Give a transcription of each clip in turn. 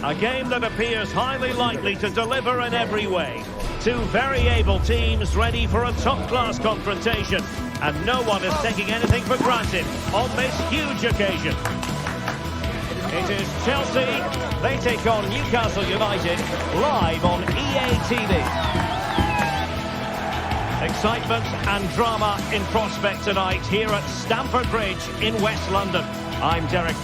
A game that appears highly likely to deliver in every way. Two very able teams ready for a top-class confrontation. And no one is taking anything for granted on this huge occasion. It is Chelsea. They take on Newcastle United live on EA TV. Excitement and drama in prospect tonight here at Stamford Bridge in West London. I'm Derek.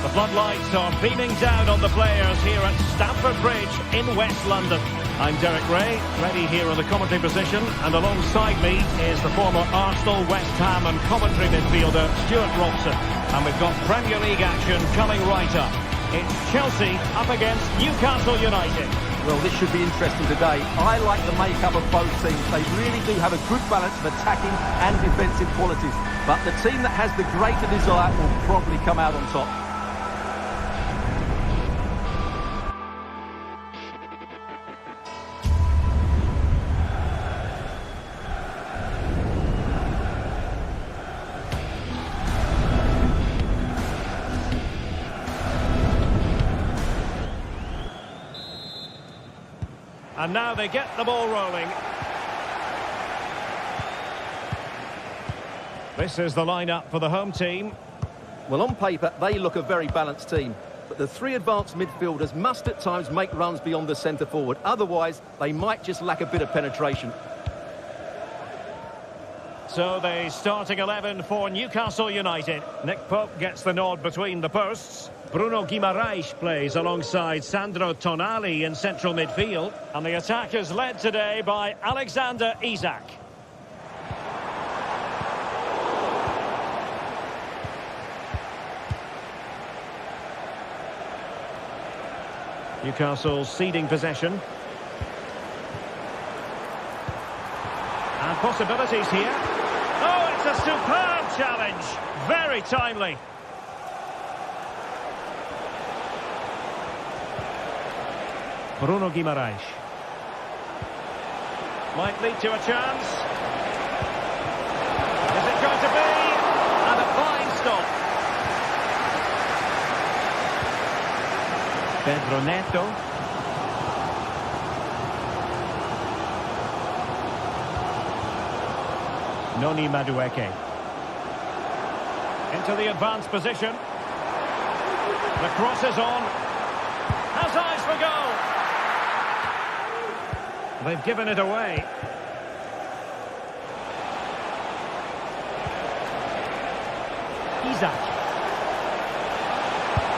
The floodlights are beaming down on the players here at Stamford Bridge in West London. I'm Derek Ray, ready here in the commentary position, and alongside me is the former Arsenal, West Ham and Coventry midfielder Stuart Robson. And we've got Premier League action coming right up. It's Chelsea up against Newcastle United. Well, this should be interesting today. I like the makeup of both teams. They really do have a good balance of attacking and defensive qualities. But the team that has the greater desire will probably come out on top. And now they get the ball rolling. This is the lineup for the home team. Well, on paper, they look a very balanced team. But the three advanced midfielders must at times make runs beyond the centre forward. Otherwise, they might just lack a bit of penetration. So the starting 11 for Newcastle United. Nick Pope gets the nod between the posts. Bruno Guimaraes plays alongside Sandro Tonali in central midfield. And the attack is led today by Alexander Isak. Newcastle ceding possession. And possibilities here. Oh, it's a superb challenge. Very timely. Bruno Guimaraes. Might lead to a chance. Is it going to be? And a fine stop. Pedro Neto. Noni Madueke. Into the advanced position. The cross is on. Has eyes for goal. They've given it away. Isak.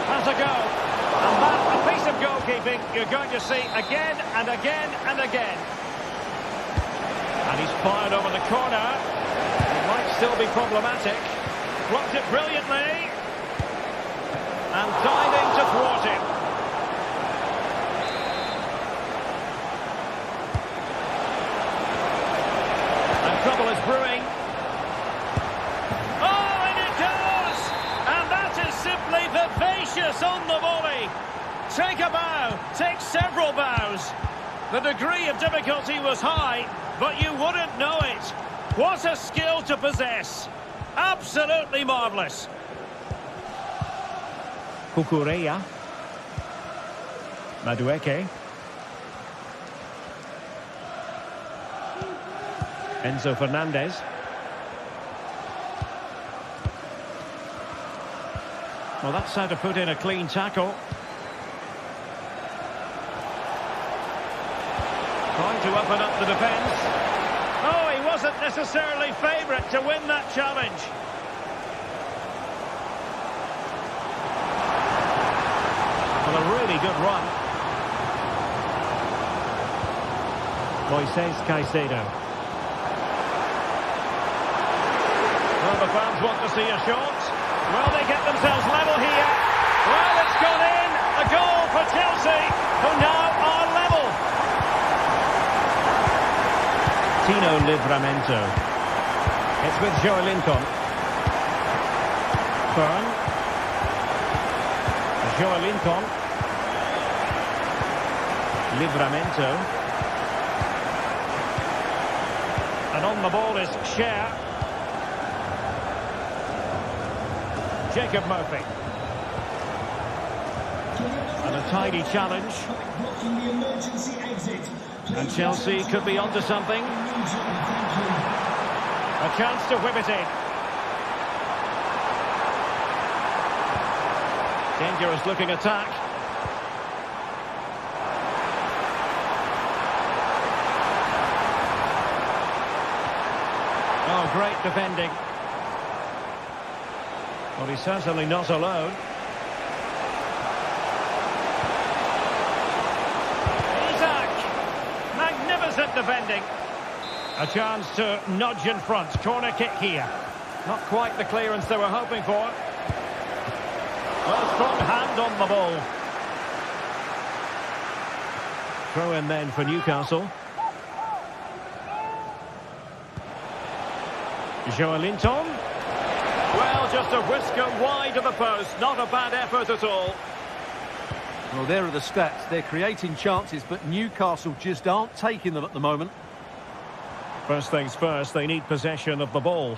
Has a go. And that's a piece of goalkeeping you're going to see again and again and again. And he's fired over the corner. It might still be problematic. Blocked it brilliantly. And diving to thwart him. Trouble is brewing. Oh, and it goes! And that is simply vivacious on the volley. Take a bow, take several bows. The degree of difficulty was high, but you wouldn't know it. What a skill to possess. Absolutely marvellous. Kukureya. Madueke. Enzo Fernandez. Well, that's how to put in a clean tackle. Trying to open up the defence. Oh, he wasn't necessarily favourite to win that challenge. Well, a really good run. Moises Caicedo. Well, the fans want to see a shot. Well, they get themselves level here. Well, it's gone in. A goal for Chelsea, who now are level. Tino Livramento. It's with Joe Linton. Fern. Joe Linton. Livramento. And on the ball is Cher. Jacob Murphy. And a tidy challenge. And Chelsea could be onto something. A chance to whip it in. Dangerous looking attack. Oh, great defending. Well, he's certainly not alone. Magnificent defending. A chance to nudge in front. Corner kick here. Not quite the clearance they were hoping for. Well, strong hand on the ball. Throw in then for Newcastle. Joelinton. Well, just a whisker wide of the post. Not a bad effort at all. Well, there are the stats. They're creating chances, but Newcastle just aren't taking them at the moment. First things first, they need possession of the ball.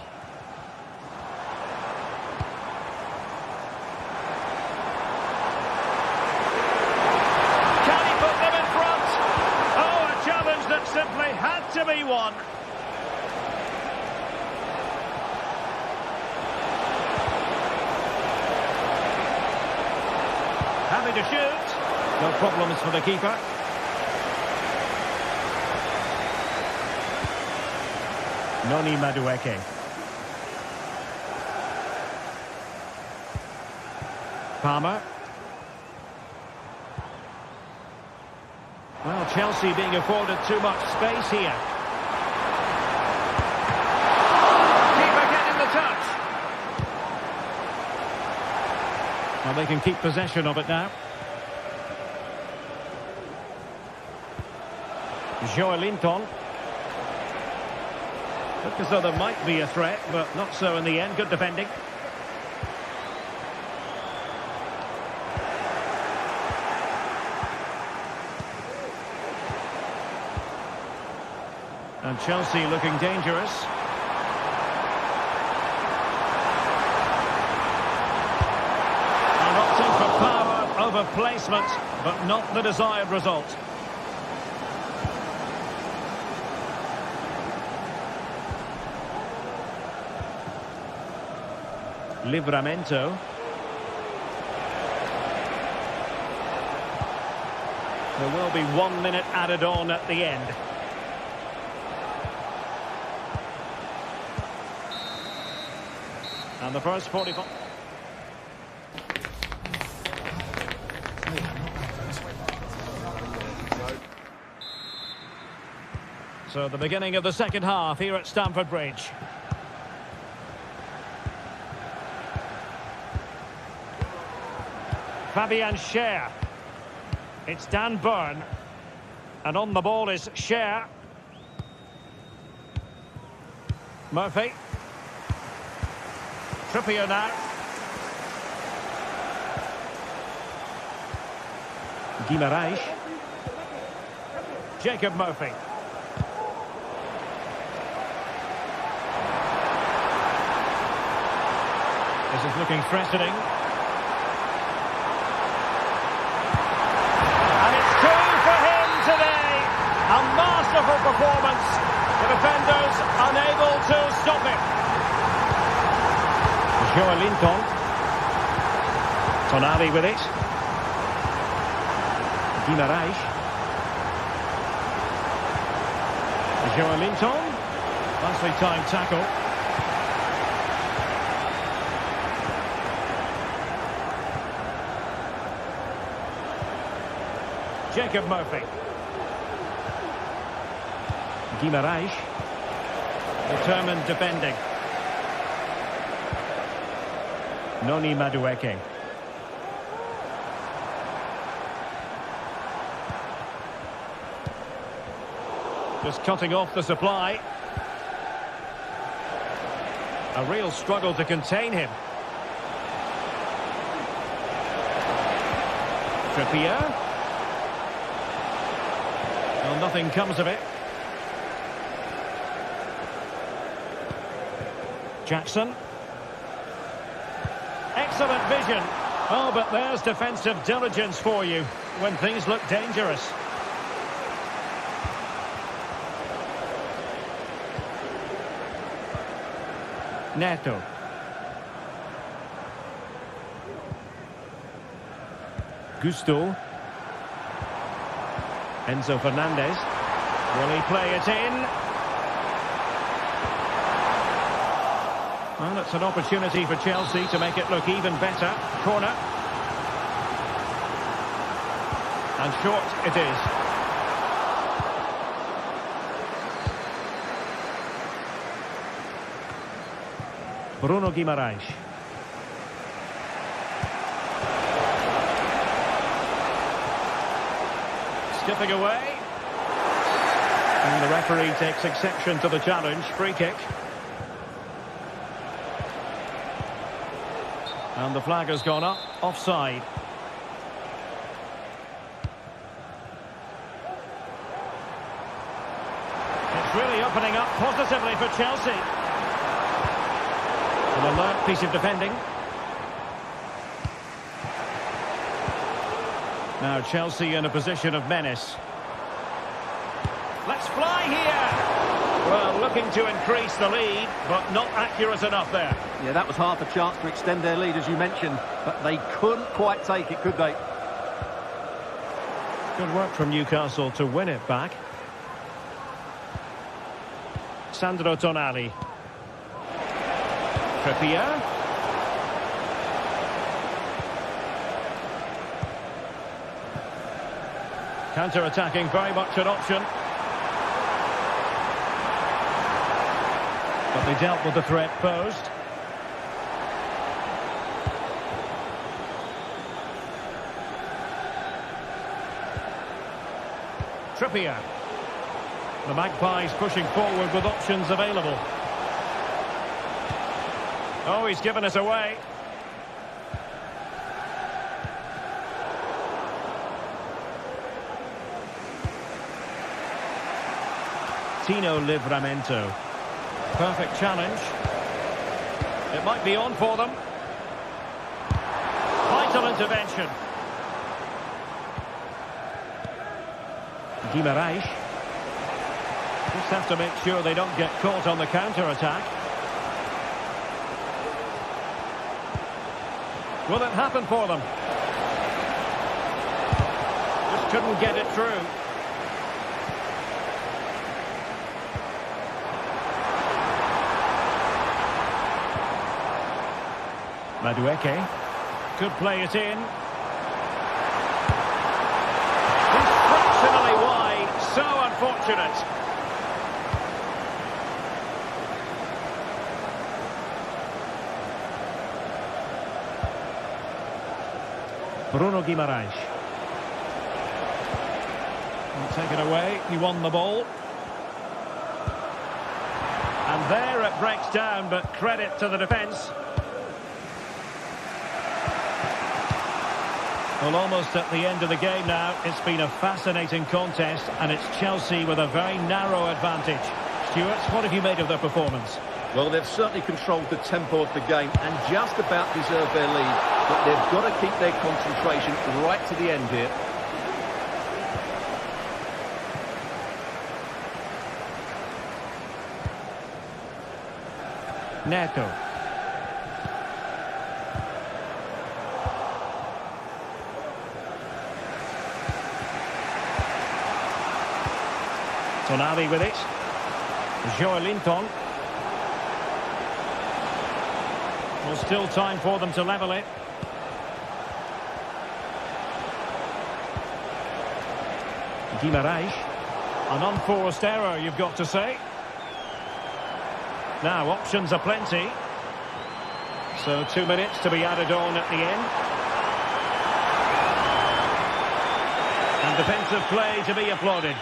Can he put them in front? Oh, a challenge that simply had to be won. Having to shoot. No problems for the keeper. Noni Madueke. Palmer. Well, Chelsea being afforded too much space here. Keeper getting the touch. Well, they can keep possession of it now. Joelinton. Looked as though there might be a threat, but not so in the end. Good defending. And Chelsea looking dangerous. And opting for power over placement, but not the desired result. Livramento. There will be 1 minute added on at the end. And the first 45. So the beginning of the second half here at Stamford Bridge. Fabian Schär. It's Dan Burn. And on the ball is Schär. Murphy. Trippier now. Guimarães. Jacob Murphy. This is looking threatening. A masterful performance. The defenders unable to stop him. Joelinton. Tonali with it. Guimarães. Joelinton. Nicely timed tackle. Jacob Murphy. Guimarães. Determined defending. Noni Madueke. Just cutting off the supply. A real struggle to contain him. Trippier. Well, nothing comes of it. Jackson. excellent vision. Oh, but there's defensive diligence for you when things look dangerous. Neto. Gusto. Enzo Fernandez. Will he play it in? Well, it's an opportunity for Chelsea to make it look even better. Corner. And short it is. Bruno Guimaraes. Skipping away. And the referee takes exception to the challenge. Free kick. And the flag has gone up. Offside. It's really opening up positively for Chelsea. An alert piece of defending. Now Chelsea in a position of menace. Let's fly here! Well, looking to increase the lead, but not accurate enough there. Yeah, that was half a chance to extend their lead, as you mentioned, but they couldn't quite take it, could they? Good work from Newcastle to win it back. Sandro Tonali. Trippier. Counter-attacking, very much an option. But they dealt with the threat posed. Trippier. The Magpies pushing forward with options available. Oh, he's given us away. Tino Livramento. Perfect challenge. It might be on for them. Vital intervention. Guimaraes. Just have to make sure they don't get caught on the counter-attack. Will it happen for them? Just couldn't get it through. Madueke could play it in. He's fractionally wide. So unfortunate. Bruno Guimaraes. Taken away. He won the ball. And there it breaks down, but credit to the defence. Well, almost at the end of the game now. It's been a fascinating contest, and it's Chelsea with a very narrow advantage. Stuart, what have you made of their performance? Well, they've certainly controlled the tempo of the game and just about deserved their lead. But they've got to keep their concentration right to the end here. Neto. Tonali with it. Joelinton. Well, still time for them to level it. Guimaraes. An unforced error, you've got to say. Now, options are plenty. So 2 minutes to be added on at the end. And defensive play to be applauded.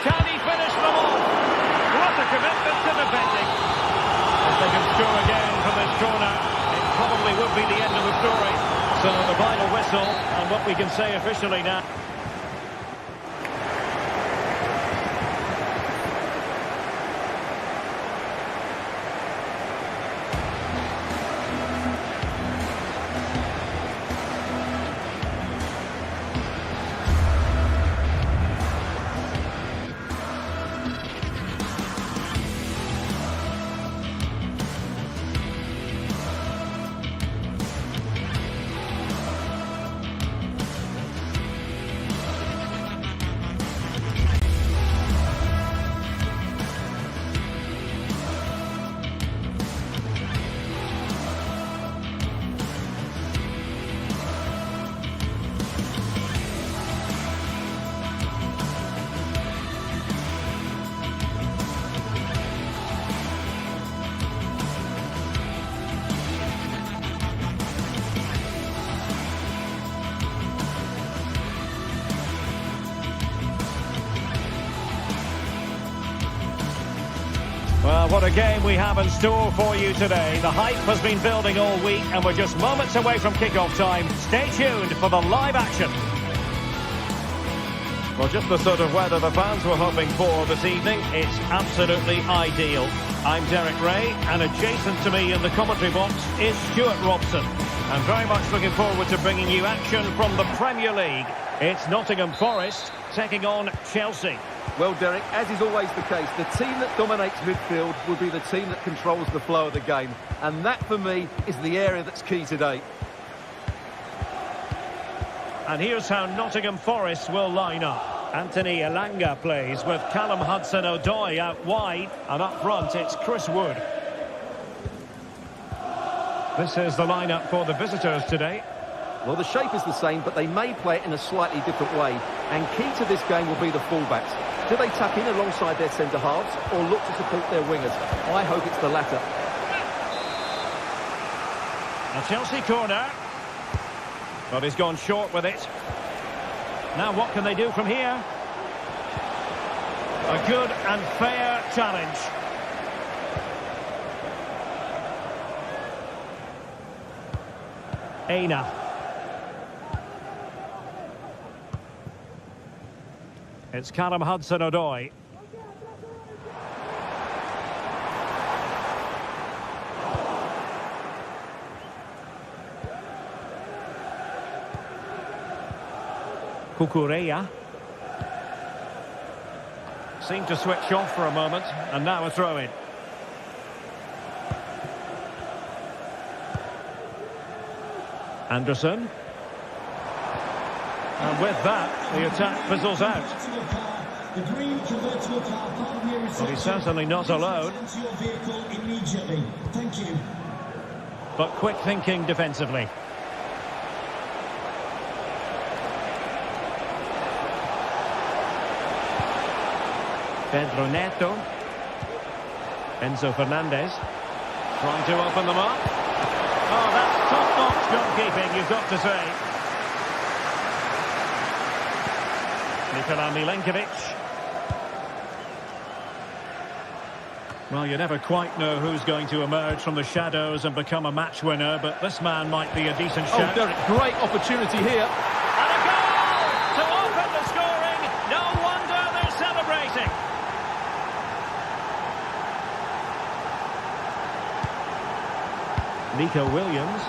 Can he finish them off? What a commitment to defending. If they can score again from this corner, it probably would be the end of the story. So the final whistle, and what we can say officially now. Well, what a game we have in store for you today. The hype has been building all week and we're just moments away from kick-off time. Stay tuned for the live action. Well, just the sort of weather the fans were hoping for this evening. It's absolutely ideal. I'm Derek Ray, and adjacent to me in the commentary box is Stuart Robson. I'm very much looking forward to bringing you action from the Premier League. It's Nottingham Forest taking on Chelsea. Well, Derek, as is always the case, the team that dominates midfield will be the team that controls the flow of the game. And that, for me, is the area that's key today. And here's how Nottingham Forest will line up. Anthony Elanga plays with Callum Hudson-Odoi out wide, and up front it's Chris Wood. This is the lineup for the visitors today. Well, the shape is the same, but they may play it in a slightly different way. And key to this game will be the fullbacks. Do they tuck in alongside their centre-halves or look to support their wingers? I hope it's the latter. A Chelsea corner. But he's gone short with it. Now what can they do from here? A good and fair challenge. Aina. It's Callum Hudson-Odoi. Cucurella. Seemed to switch off for a moment, and now a throw-in. Anderson. And with that, the attack fizzles out. Well, he's certainly not alone. But quick thinking defensively. Pedro Neto. Enzo Fernandez. Trying to open them up. Oh, that's top-notch goalkeeping, you've got to say. Nikola Milenkovic. Well, you never quite know who's going to emerge from the shadows and become a match winner, but this man might be a decent shout. Oh, Derek, great opportunity here. And a goal to open the scoring. No wonder they're celebrating. Nico Williams.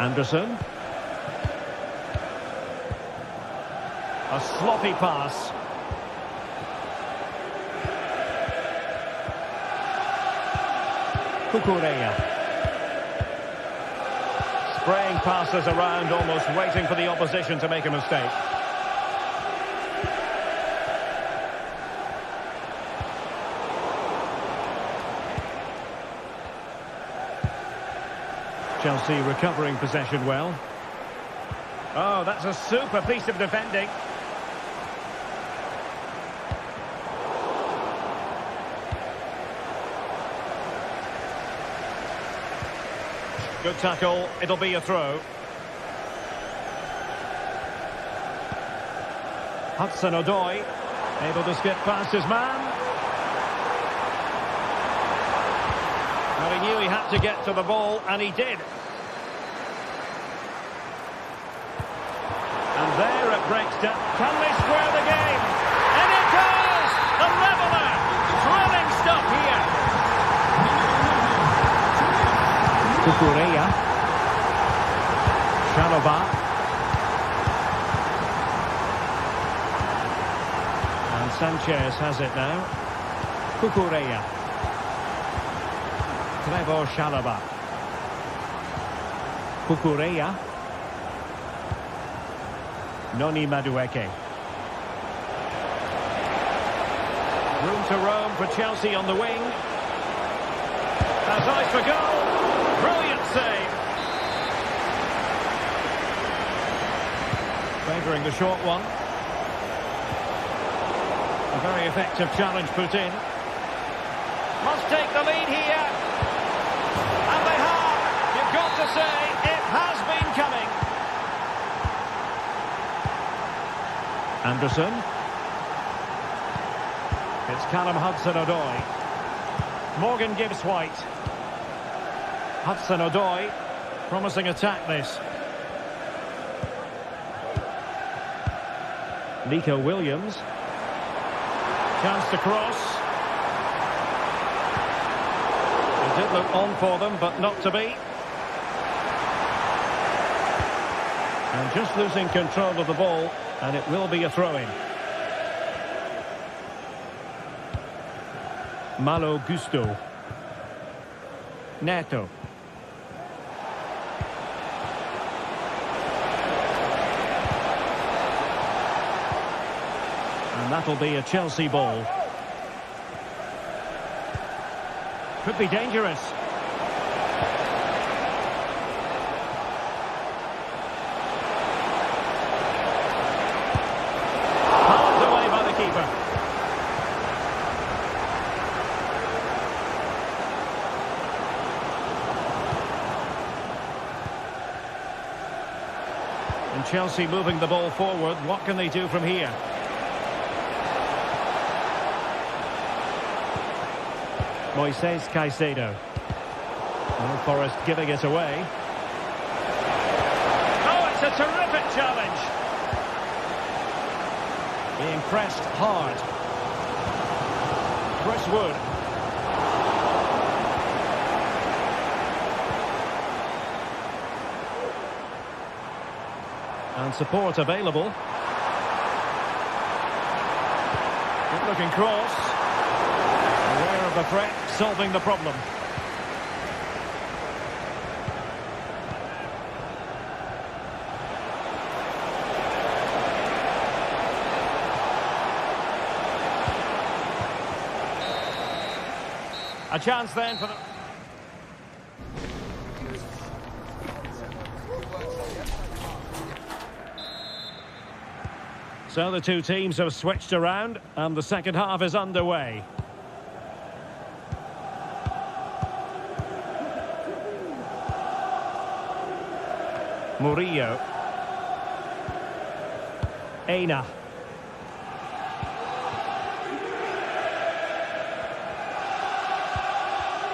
Anderson. A sloppy pass. Cucurella. Spraying passes around, almost waiting for the opposition to make a mistake. Chelsea recovering possession well. Oh, that's a super piece of defending. Good tackle, it'll be a throw. Hudson-Odoi, able to skip past his man. Well, he knew he had to get to the ball, and he did. And there it breaks down. Can they square the game? And it goes! A leveller! Thrilling stuff here. Cucurella. Chalobah. And Sanchez has it now. Cucurella. Trevor Chalobah. Cucurella. Noni Madueke. Room to roam for Chelsea on the wing. Has eyes for goal. Brilliant save. Favouring the short one. A very effective challenge put in. Must take the lead here. And they have. You've got to say, it has been coming. Anderson. It's Callum Hudson-Odoi. Morgan Gibbs-White. Hudson-Odoi. Promising attack, this. Nico Williams. Chance to cross. It did look on for them, but not to be. And just losing control of the ball, and it will be a throw-in. Malo Gusto. Neto. And that'll be a Chelsea ball. Could be dangerous. Pulled away by the keeper. And Chelsea moving the ball forward. What can they do from here? Moises Caicedo. Well, Forest giving it away. Oh, it's a terrific challenge. Being pressed hard. Chris Wood. And support available. Good looking cross. Aware of the threat, solving the problem. A chance then for the... So the two teams have switched around and the second half is underway. Murillo. Aina.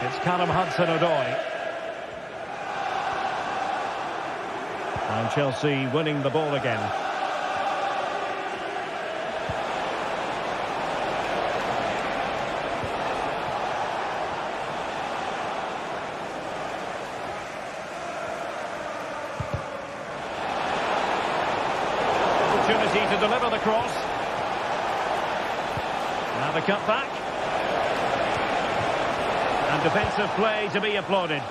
It's Callum Hudson-Odoi. And Chelsea winning the ball again. Opportunity to deliver the cross. Now the cut back. And defensive play to be applauded.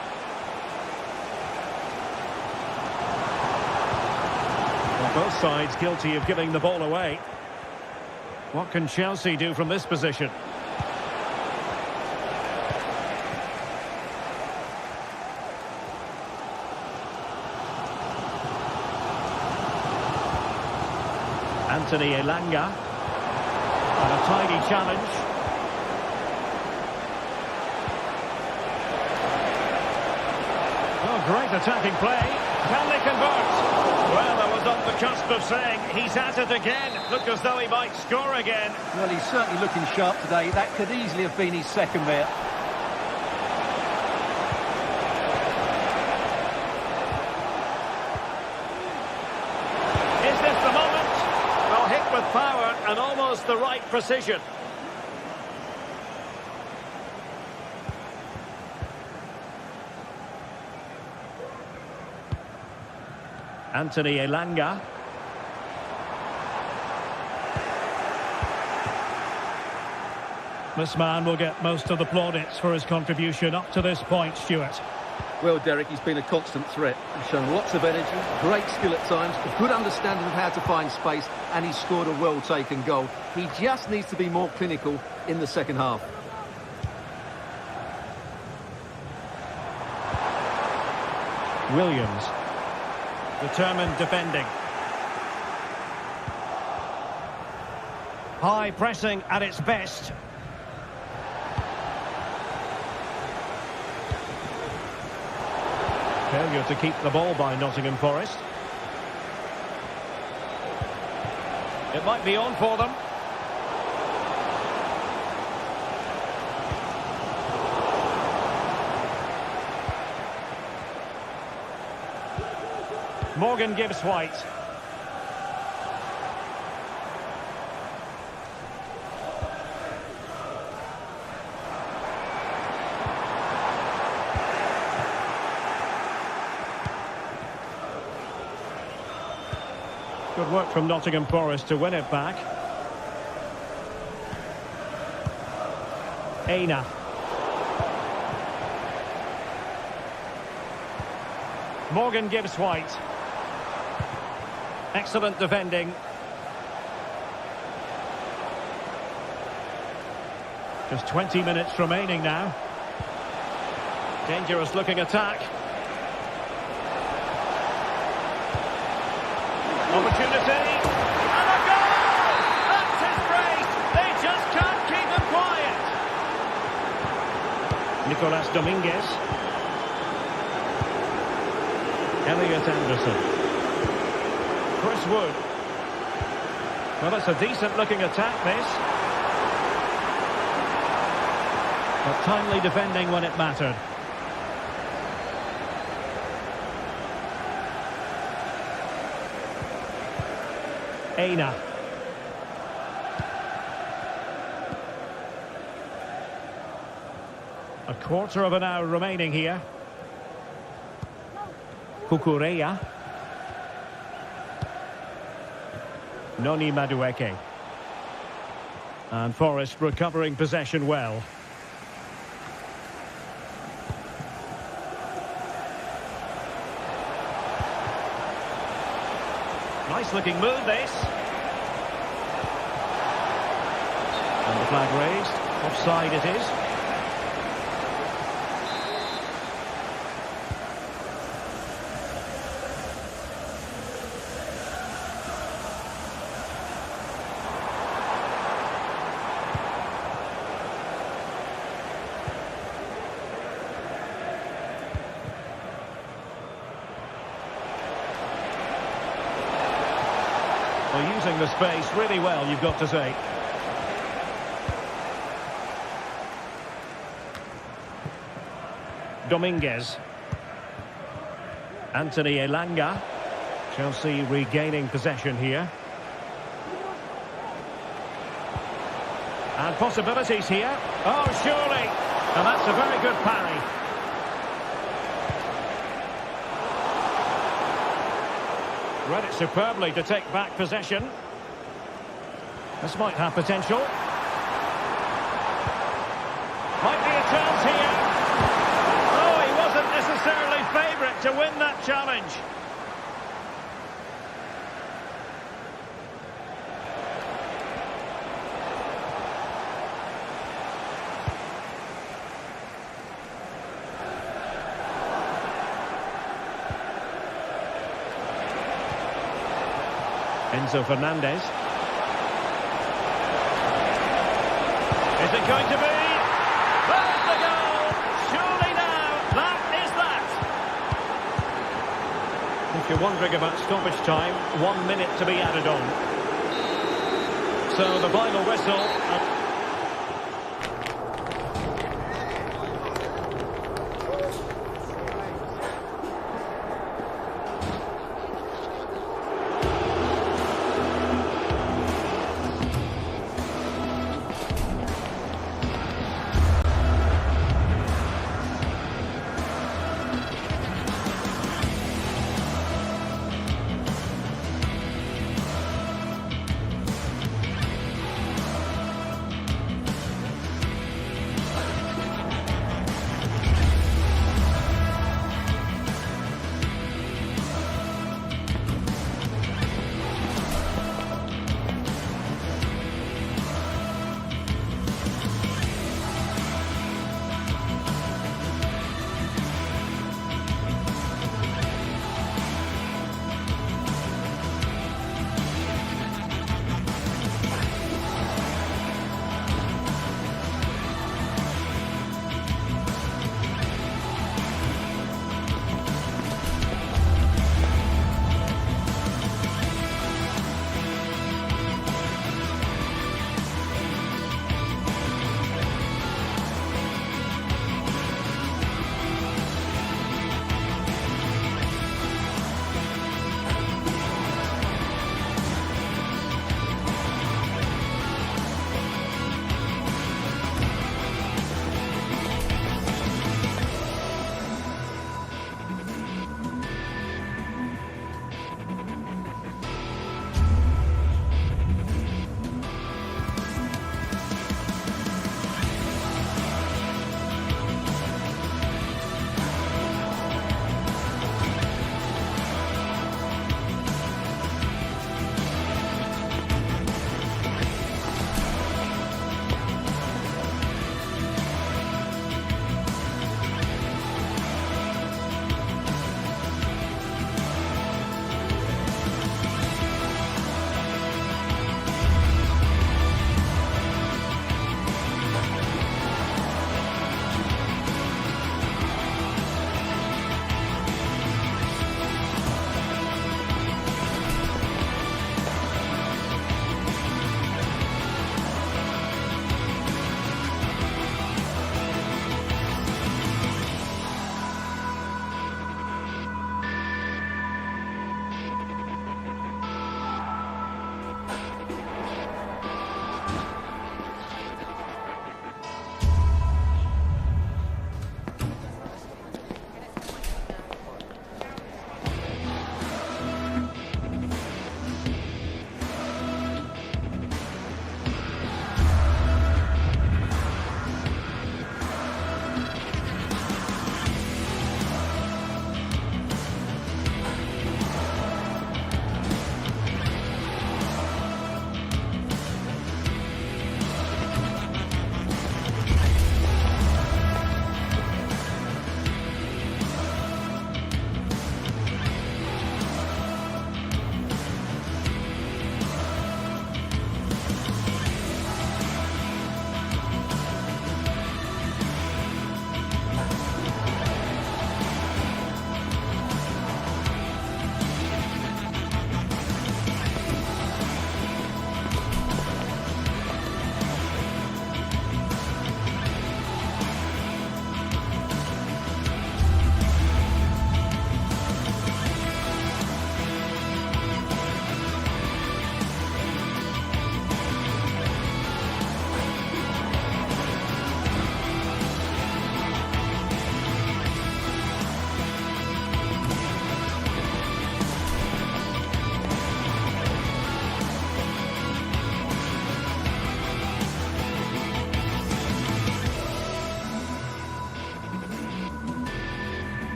Well, both sides guilty of giving the ball away. What can Chelsea do from this position? Anthony Elanga. And a tidy challenge. Oh, great attacking play. Can they convert? Well, I was on the cusp of saying he's at it again. Look as though he might score again. Well, he's certainly looking sharp today. That could easily have been his second there. Is this the moment? Well, hit with power and almost the right precision. Anthony Elanga. This man will get most of the plaudits for his contribution up to this point, Stuart. Well, Derek, he's been a constant threat. He's shown lots of energy, great skill at times, a good understanding of how to find space, and he's scored a well-taken goal. He just needs to be more clinical in the second half. Williams. Determined defending. High pressing at its best. Failure to keep the ball by Nottingham Forest. It might be on for them. Morgan gives White. Good work from Nottingham Forest to win it back. Aina. Morgan gives White. Excellent defending. Just 20 minutes remaining now. Dangerous looking attack. Opportunity. And a goal! That's his brace. They just can't keep him quiet. Nicolas Dominguez. Elliot Anderson. Chris Wood. Well, it's a decent looking attack, this. But timely defending when it mattered. Aina. A quarter of an hour remaining here. Kukureya. Noni Madueke. And Forest recovering possession well. Nice looking move, this. And the flag raised. Offside it is. Well, using the space really well, you've got to say. Dominguez. Anthony Elanga. Chelsea regaining possession here. And possibilities here. Oh, surely. And that's a very good parry. Read it superbly to take back possession. This might have potential. Might be a chance here. Oh, he wasn't necessarily favourite to win that challenge. Enzo Fernandez. Is it going to be? There's the goal! Surely now, that is that! If you're wondering about stoppage time, 1 minute to be added on. So the final whistle...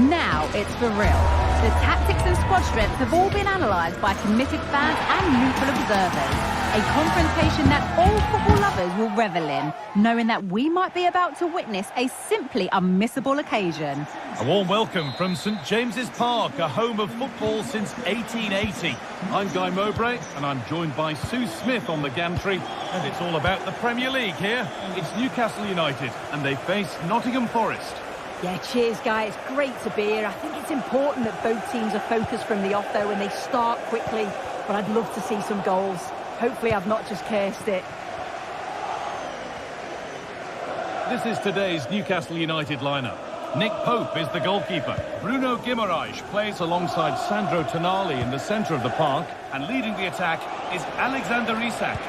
Now it's for real. The tactics and squad strength have all been analysed by committed fans and neutral observers. A confrontation that all football lovers will revel in, knowing that we might be about to witness a simply unmissable occasion. A warm welcome from St James's Park, a home of football since 1880. I'm Guy Mowbray, and I'm joined by Sue Smith on the gantry, and it's all about the Premier League here. It's Newcastle United, and they face Nottingham Forest. Yeah, cheers, Guy. It's great to be here. I think it's important that both teams are focused from the off, though, and they start quickly. But I'd love to see some goals. Hopefully I've not just cursed it. This is today's Newcastle United lineup. Nick Pope is the goalkeeper. Bruno Guimaraes plays alongside Sandro Tonali in the centre of the park, and leading the attack is Alexander Isak.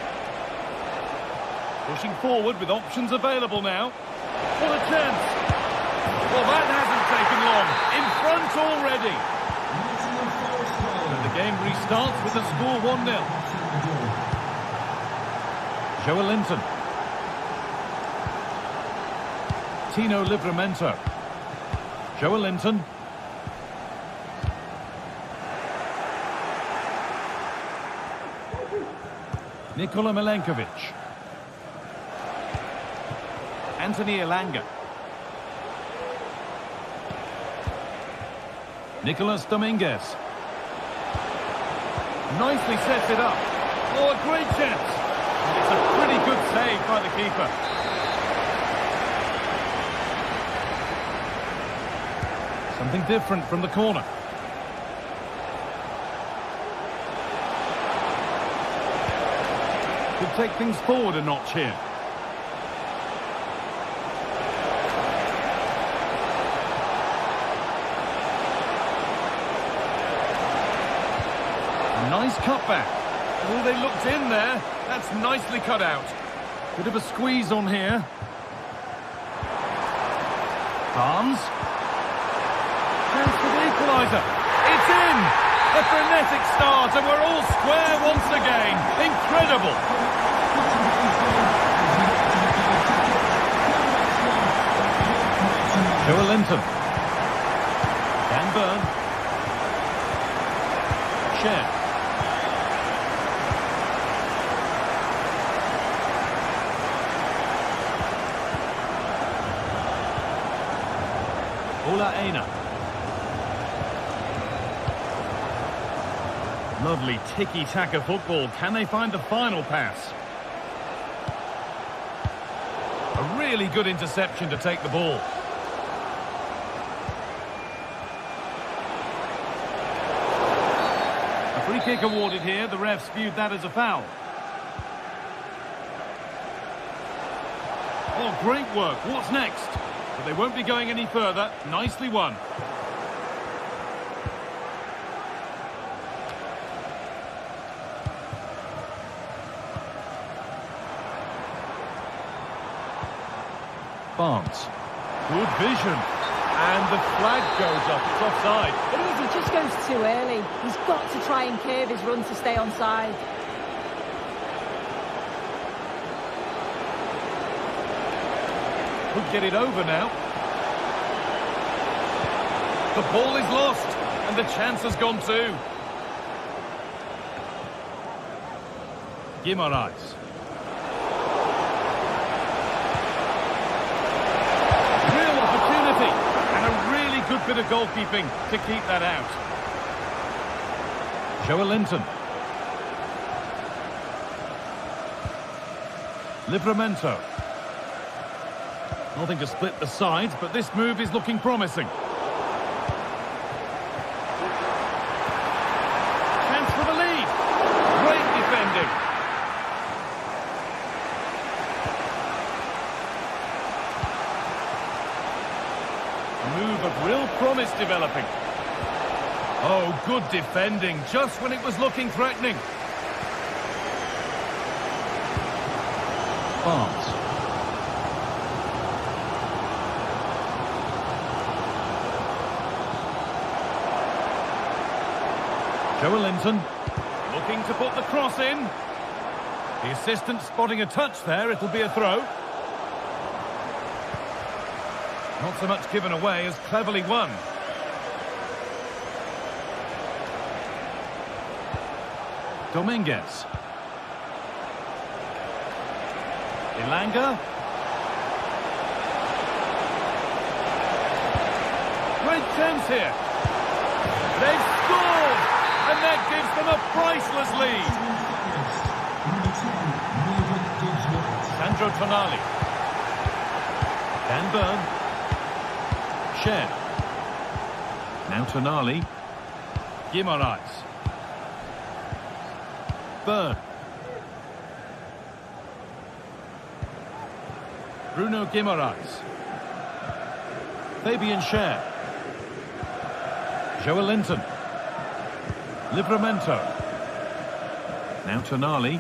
Pushing forward with options available now. What a chance! Well, that hasn't taken long. In front already. And the game restarts with the score 1-0. Joe Linton. Tino Livramento. Joe Linton. Nikola Milenkovic. Anthony Elanga. Nicolas Dominguez. Nicely sets it up. Oh, a great chance. It's a pretty good save by the keeper. Something different from the corner. Could take things forward a notch here. Nice cutback. Oh, they looked in there. That's nicely cut out. Bit of a squeeze on here. Barnes. Chance for the equaliser. It's in! A frenetic start, and we're all square once again. Incredible! Joe Linton. Dan Burn. Cher. Ola Aina. Lovely tiki-taka football. Can they find the final pass? A really good interception to take the ball. A free kick awarded here. The refs viewed that as a foul. Oh, great work. What's next? But they won't be going any further. Nicely won. Barnes. Good vision. And the flag goes up. It's offside. It is, he just goes too early. He's got to try and curve his run to stay onside. Could get it over now. The ball is lost, and the chance has gone too. Guimaraes. Real opportunity, and a really good bit of goalkeeping to keep that out. Joe Linton. Livramento. Nothing to split the sides, but this move is looking promising. Chance for the lead. Great defending. A move of real promise developing. Oh, good defending, just when it was looking threatening. Barnes. Joe Linton looking to put the cross in. The assistant spotting a touch there. It'll be a throw. Not so much given away as cleverly won. Dominguez. Ilanga. Great chance here. They've scored! And that gives them a priceless lead. Sandro Tonali. Dan Burn. Sher. Now Tonali. Guimaraes. Burn. Bruno Guimaraes. Fabian Sher. Joe Linton. Livramento. Now Tonali.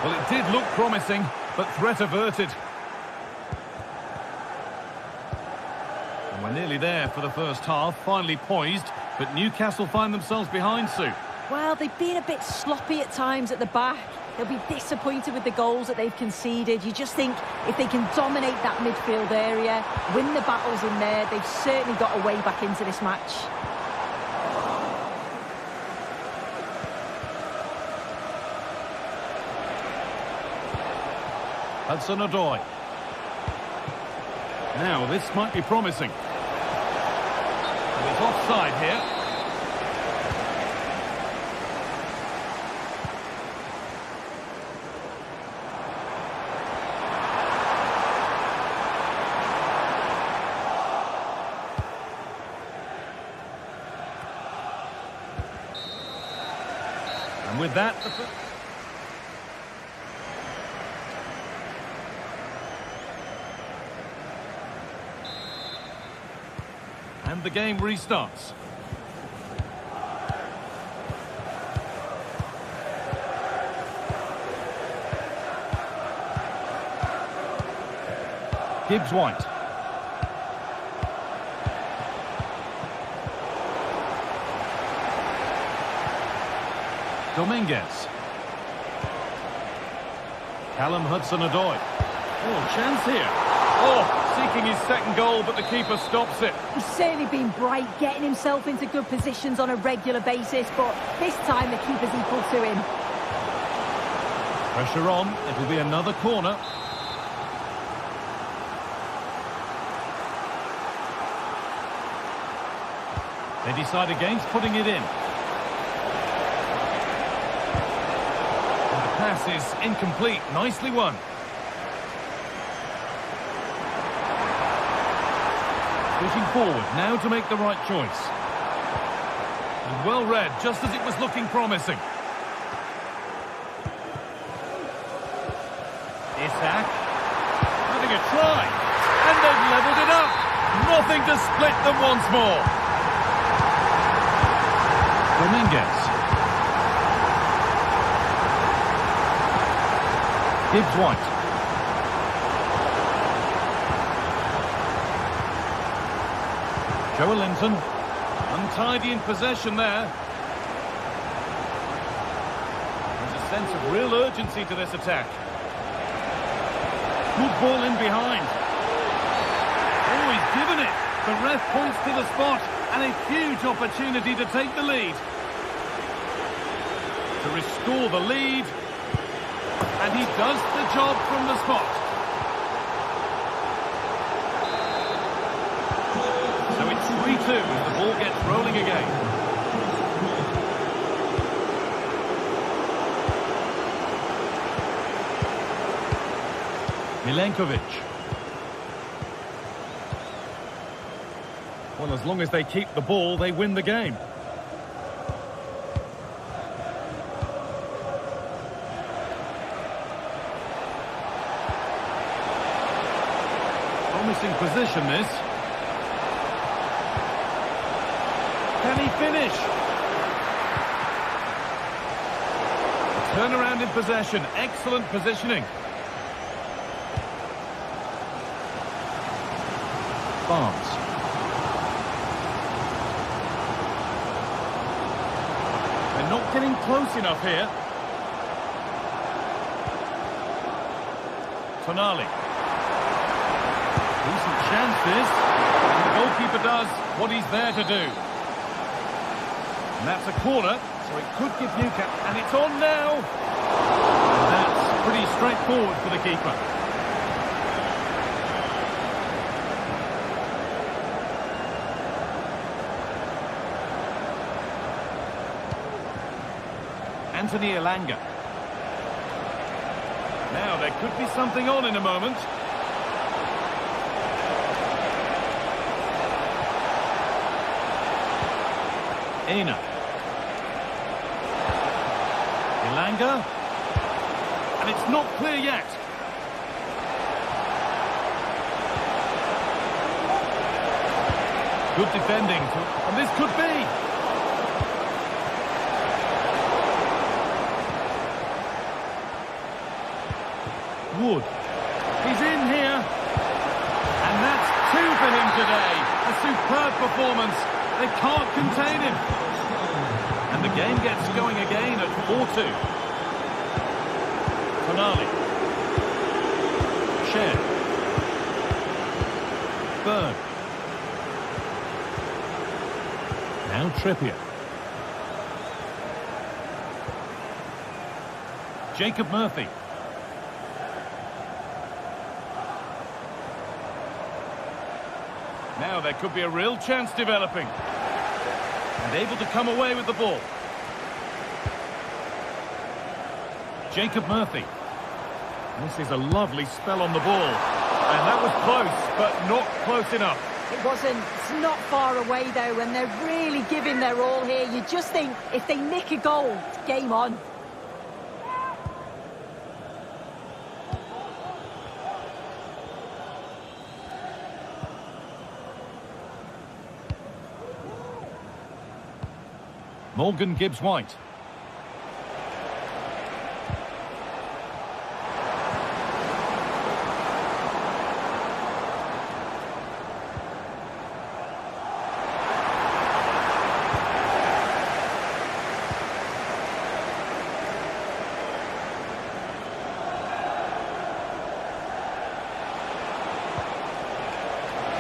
Well, it did look promising, but threat averted. And we're nearly there for the first half, finally poised, but Newcastle find themselves behind, Sue. Well, they've been a bit sloppy at times at the back. They'll be disappointed with the goals that they've conceded. You just think if they can dominate that midfield area, win the battles in there, they've certainly got a way back into this match. Hudson-Odoi. Now, this might be promising. It's offside here. And with that, and the game restarts. Gibbs-White. Dominguez. Callum Hudson-Odoi. Oh, chance here. Oh, seeking his second goal, but the keeper stops it. He's certainly been bright, getting himself into good positions on a regular basis, but this time the keeper's equal to him. Pressure on. It'll be another corner. They decide against putting it in. And the pass is incomplete. Nicely won. Pushing forward now to make the right choice. And well read, just as it was looking promising. Isak having a try, and they've levelled it up. Nothing to split them once more. Dominguez. Gibbs-White. Joe Linton, untidy in possession there. There's a sense of real urgency to this attack. Good ball in behind. Oh, he's given it. The ref points to the spot, and a huge opportunity to take the lead. To restore the lead, and he does the job from the spot. So it's 3-2 as the ball gets rolling again. Milenkovic. Well, as long as they keep the ball, they win the game. Promising position, this. Can he finish? A turnaround in possession. Excellent positioning. Barnes. They're not getting close enough here. Tonali. Decent chance this. And the goalkeeper does what he's there to do. And that's a corner, so it could give Newcastle. And it's on now. And that's pretty straightforward for the keeper. Anthony Elanga. Now there could be something on in a moment. Aina. Elanga. And it's not clear yet. Good defending. And this could be. Wood. He's in here. And that's two for him today. A superb performance. They can't contain him. And the game gets going again at 4-2. Tonali. Sher. Berg. Now Trippier. Jacob Murphy. Now there could be a real chance developing. And able to come away with the ball. Jacob Murphy. This is a lovely spell on the ball. And that was close, but not close enough. It wasn't. It's not far away, though, and they're really giving their all here. You just think, if they nick a goal, it's game on. Morgan Gibbs-White.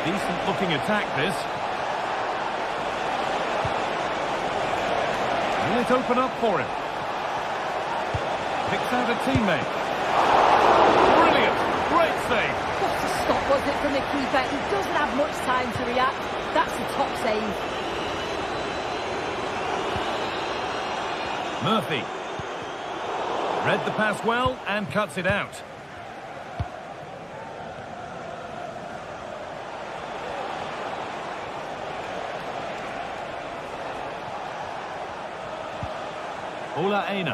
Decent looking attack, this. Will it open up for him? Picks out a teammate. Brilliant! Great save! What a stop was it from the keeper? He doesn't have much time to react. That's a top save. Murphy. Read the pass well and cuts it out. Ola Aina.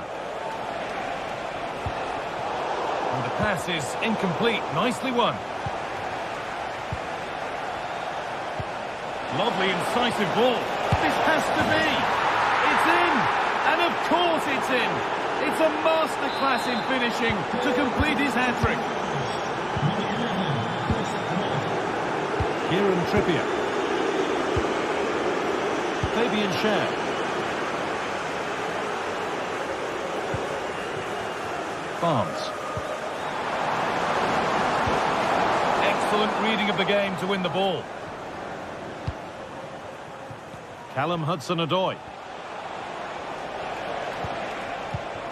And the pass is incomplete. Nicely won. Lovely, incisive ball. This has to be. It's in. And of course it's in. It's a masterclass in finishing to complete his hat-trick. Kieran Trippier. Fabian Schär. Barnes. Excellent reading of the game to win the ball. Callum Hudson-Odoi.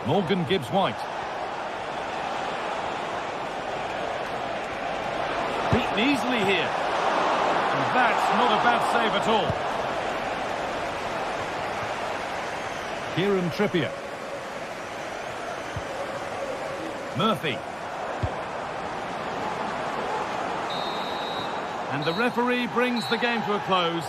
Morgan Gibbs-White. Beaten easily here. And that's not a bad save at all. Kieran Trippier. Murphy. And the referee brings the game to a close.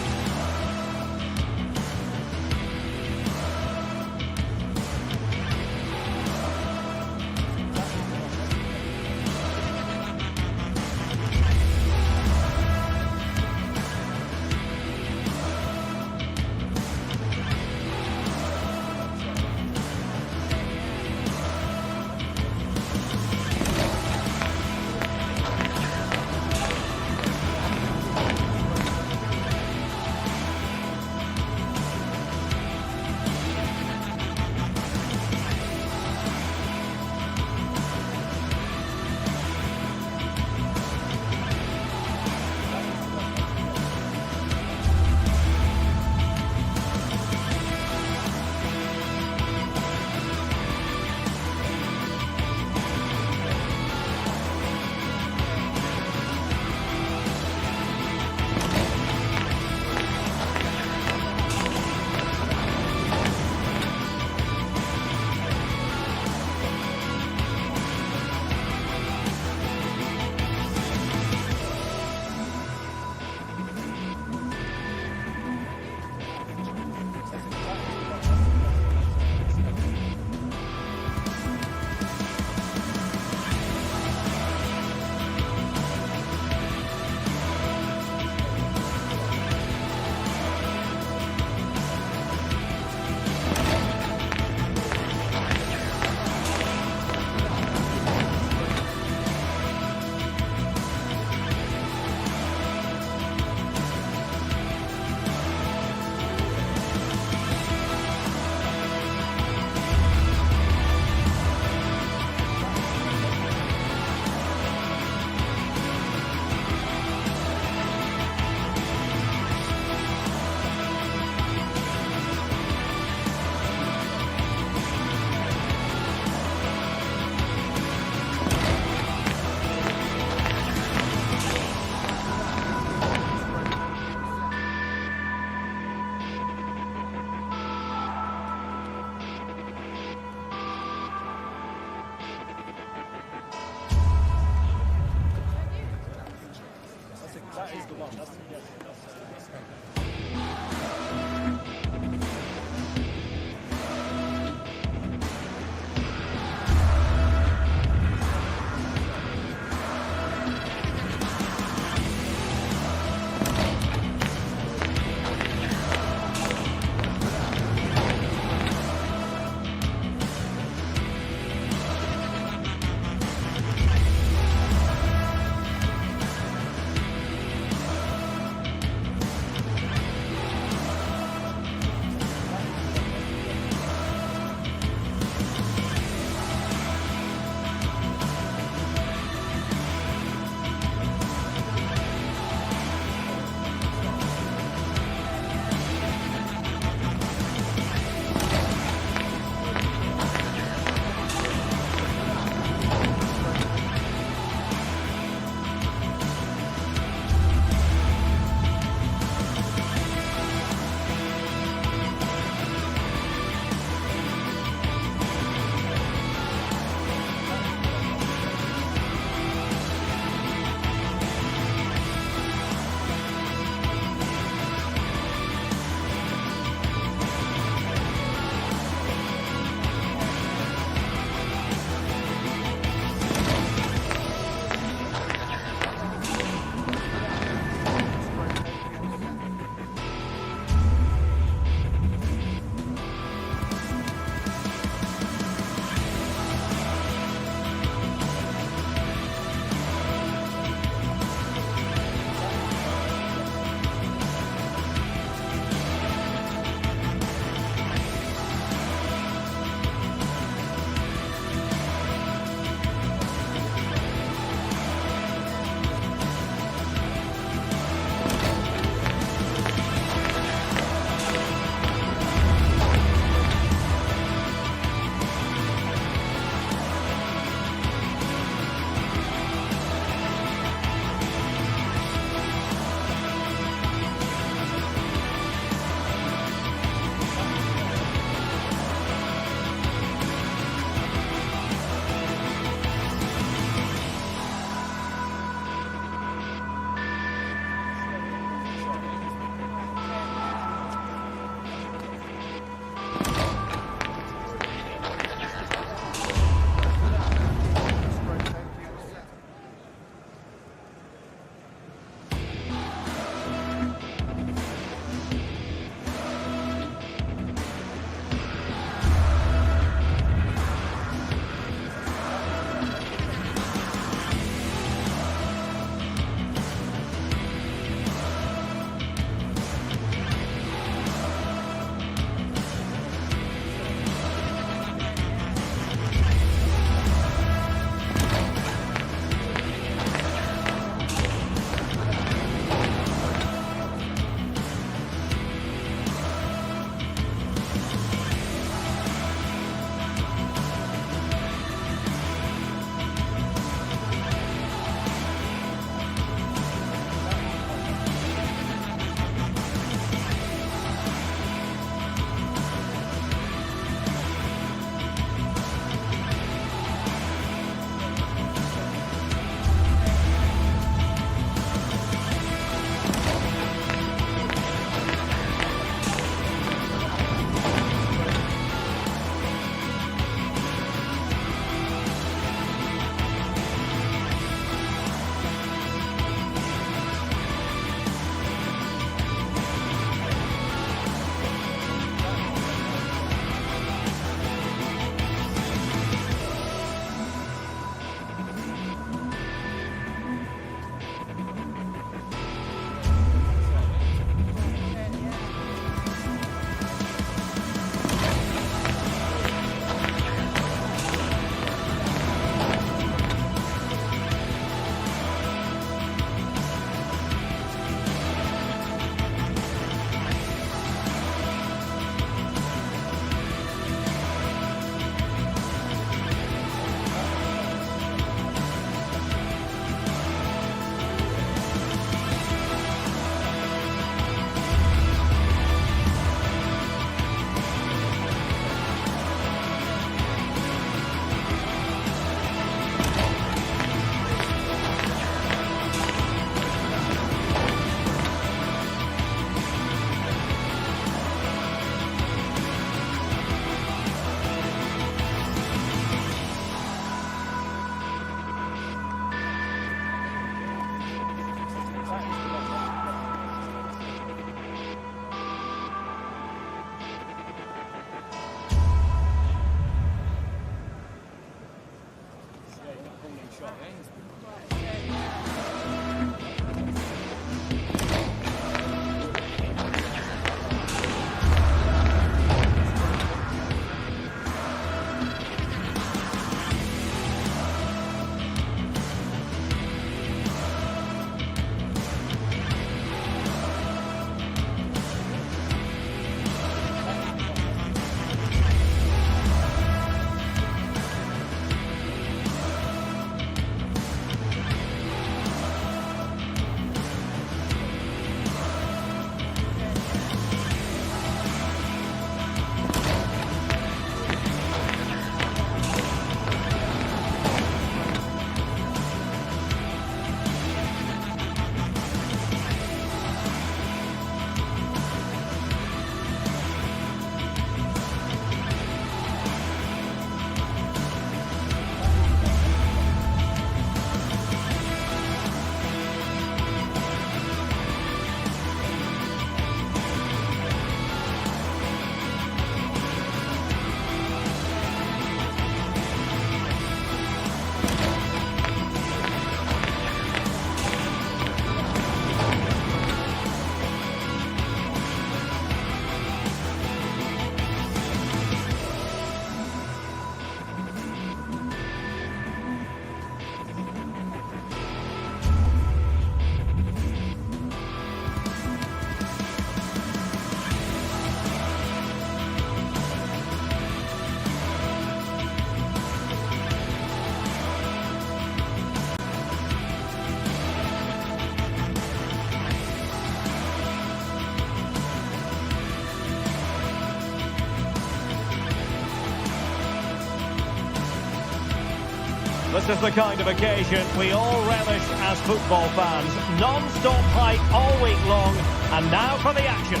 This is the kind of occasion we all relish as football fans. Non-stop hype all week long, and now for the action.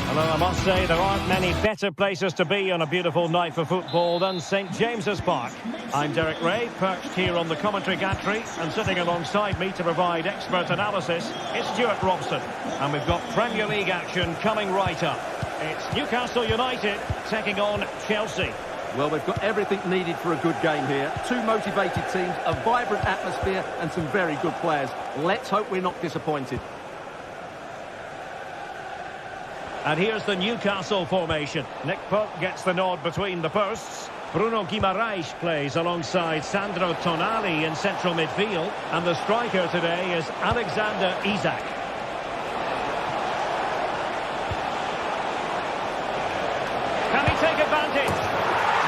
Although I must say there aren't many better places to be on a beautiful night for football than St James's Park. I'm Derek Ray, perched here on the commentary gantry, and sitting alongside me to provide expert analysis is Stuart Robson. And we've got Premier League action coming right up. It's Newcastle United taking on Chelsea. Well, we've got everything needed for a good game here. Two motivated teams, a vibrant atmosphere and some very good players. Let's hope we're not disappointed. And here's the Newcastle formation. Nick Pope gets the nod between the posts. Bruno Guimaraes plays alongside Sandro Tonali in central midfield. And the striker today is Alexander Isak. Can he take advantage?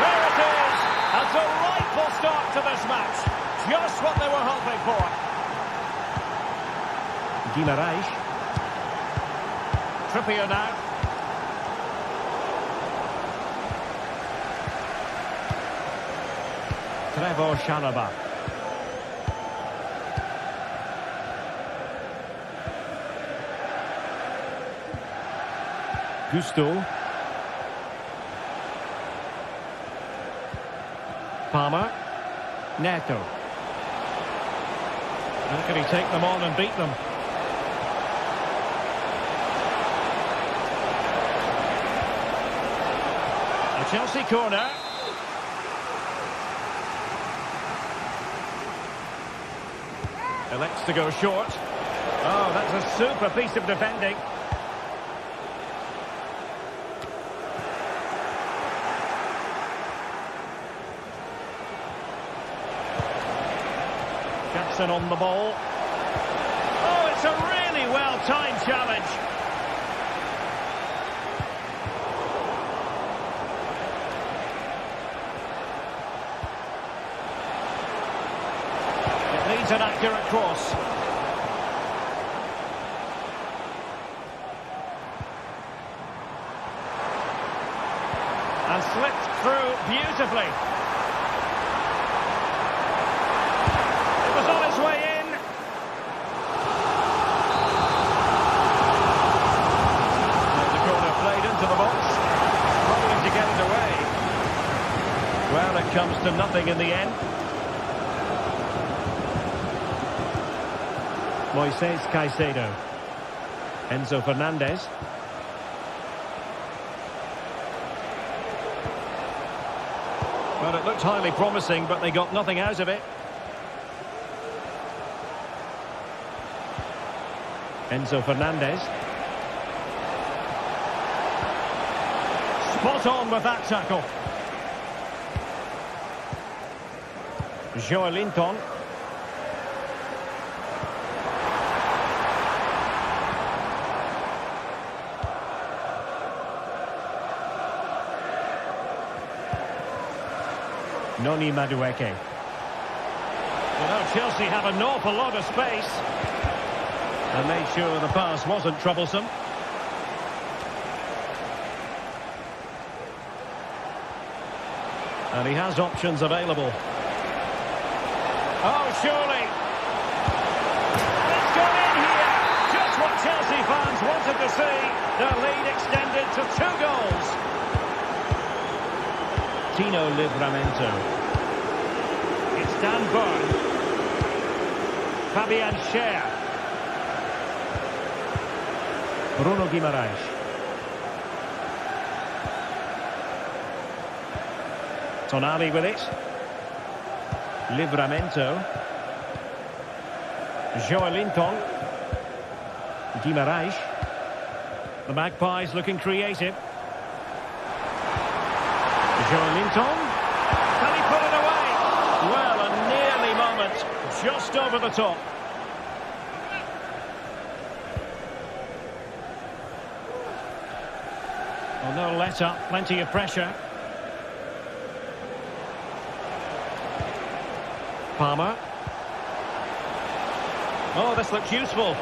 There it is! A delightful start to this match. Just what they were hoping for. Guimaraes. Trippier now. Trevor Chalobah. Gusto. Palmer. Neto. How can he take them on and beat them? A Chelsea corner. Elects to go short. Oh, that's a super piece of defending. Jackson on the ball. Oh, it's a really well-timed challenge. It needs an accurate cross. And slipped through beautifully. On his way in. The corner played into the box. Struggling to get it away. Well, it comes to nothing in the end. Moises Caicedo. Enzo Fernandez. Well, it looked highly promising, but they got nothing out of it. Enzo Fernandez. Spot on with that tackle. Joelinton. Noni Madueke. Well, Chelsea have an awful lot of space. And made sure the pass wasn't troublesome. And he has options available. Oh, surely. And it's gone in here. Just what Chelsea fans wanted to see. Their lead extended to 2 goals. Tino Livramento. It's Dan Burn. Fabian Schär. Bruno Guimaraes. Tonali with it. Livramento. Joelinton. Guimaraes. The Magpies looking creative. Joelinton. Can he put it away? Well, a nearly moment. Just over the top. Well, no let up. Plenty of pressure. Palmer. Oh, this looks useful.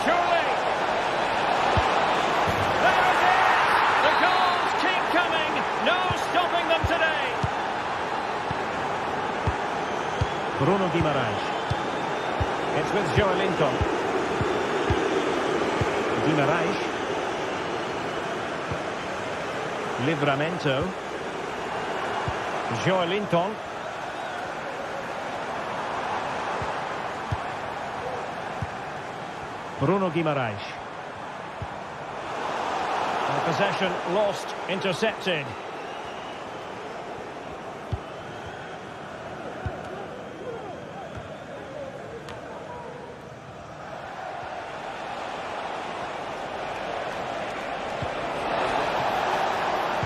Surely. There it is. The goals keep coming. No stopping them today. Bruno Guimaraes. It's with Joelinton. Guimaraes. Livramento. Joelinton. Bruno Guimaraes. Possession lost, intercepted.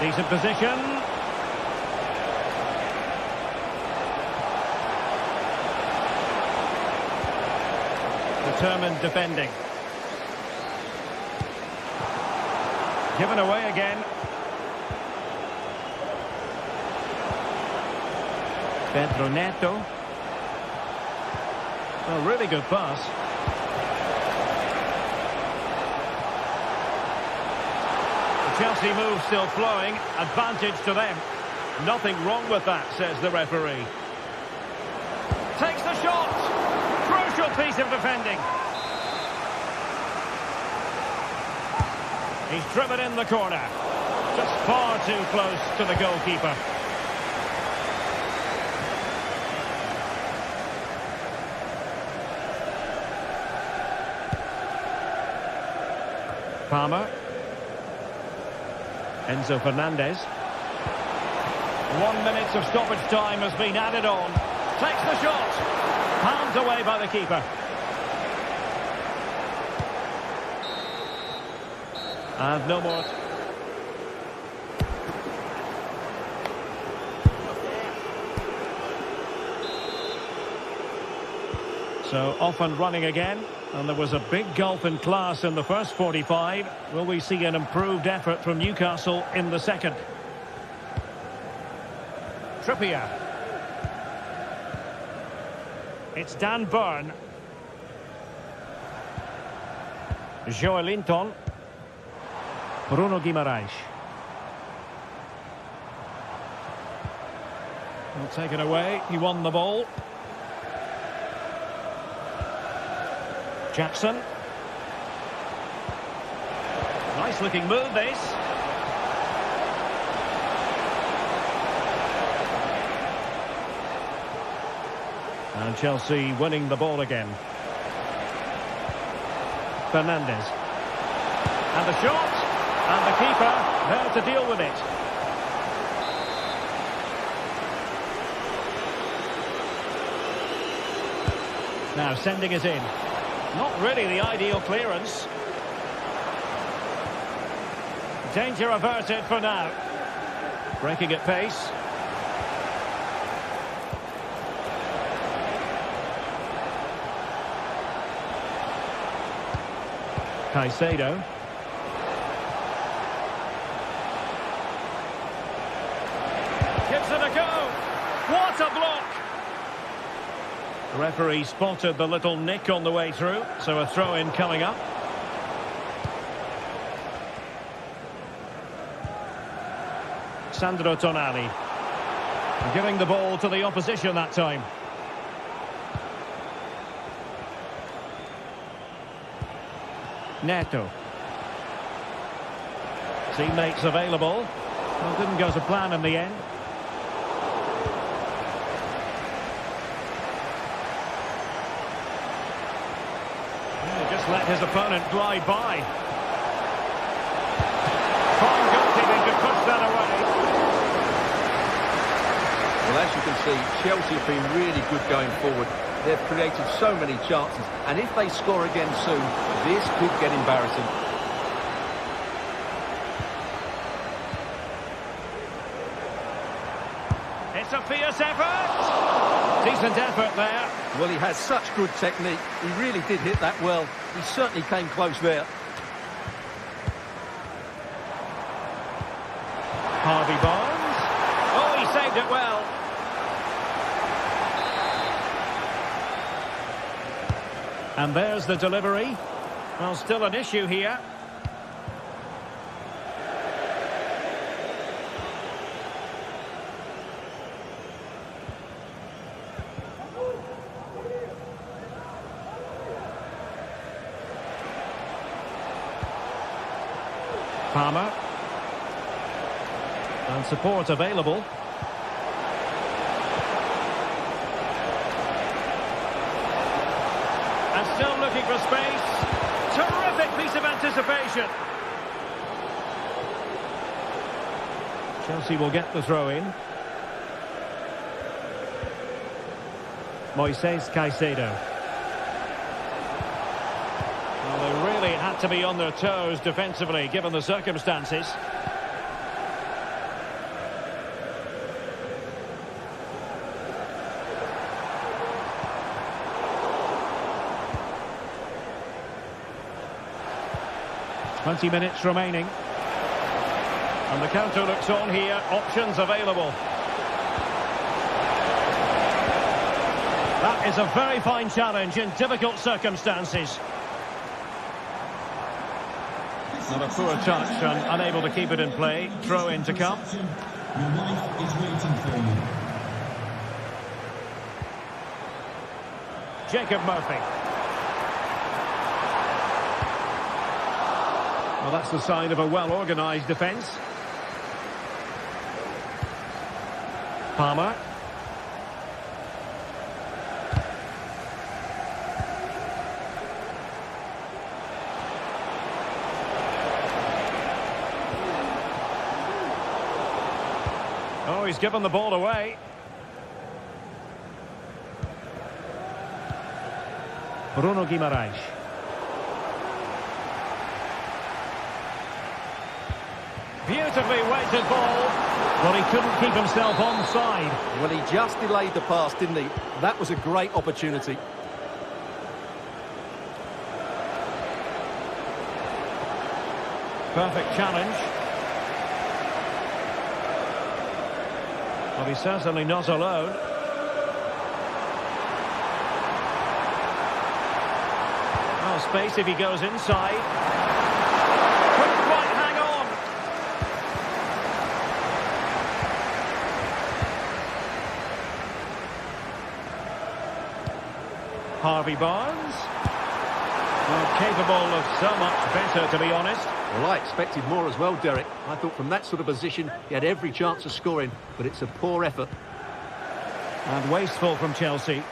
Decent position. Determined defending. Given away again. Pedro Neto. A really good pass. The Chelsea move still flowing. Advantage to them. Nothing wrong with that, says the referee. Takes the shot. Crucial piece of defending. He's driven in the corner. Just far too close to the goalkeeper. Palmer. Enzo Fernandez. 1 minute of stoppage time has been added on. Takes the shot. Palmed away by the keeper. And no more. So off and running again. And there was a big gulf in class in the first 45. Will we see an improved effort from Newcastle in the second? Trippier. It's Dan Burn. Joelinton. Bruno Guimaraes. Well, taken away. He won the ball. Jackson. Nice looking move, this. And Chelsea winning the ball again. Fernandez. And the shot. And the keeper there to deal with it. Now sending it in. Not really the ideal clearance. Danger averted for now. Breaking at pace. Caicedo. Gives it a go. What a block! The referee spotted the little nick on the way through, so a throw-in coming up. Sandro Tonali. Giving the ball to the opposition that time. Neto. Teammates available. Well, didn't go to plan in the end. He just let his opponent glide by. Fine goalkeeping to push that away. Well, as you can see, Chelsea have been really good going forward. They've created so many chances, and if they score again soon, this could get embarrassing. It's a fierce effort. Decent effort there. Well, he has such good technique. He really did hit that well. He certainly came close there. Harvey Barnes. Oh, he saved it well. And there's the delivery. Well, still an issue here. Palmer. And support available. And still looking for space. Terrific piece of anticipation. Chelsea will get the throw in. Moises Caicedo. Well, they really had to be on their toes defensively, given the circumstances. Twenty minutes remaining. And the counter looks on here. Options available. That is a very fine challenge in difficult circumstances. Not a poor touch and unable to keep it in play. Throw in to come. Your wife is waiting for you. Jacob Murphy. Well, that's the sign of a well-organised defence. Palmer. Oh, he's given the ball away. Bruno Guimaraes. Beautifully weighted ball. Well, he couldn't keep himself onside. Well, he just delayed the pass, didn't he? That was a great opportunity. Perfect challenge. Well, he's certainly not alone. Oh, space if he goes inside. Couldn't quite hang on. Harvey Barnes. Well, capable of so much better, to be honest. Well, I expected more as well, Derek. I thought from that sort of position, he had every chance of scoring, but it's a poor effort. And wasteful from Chelsea.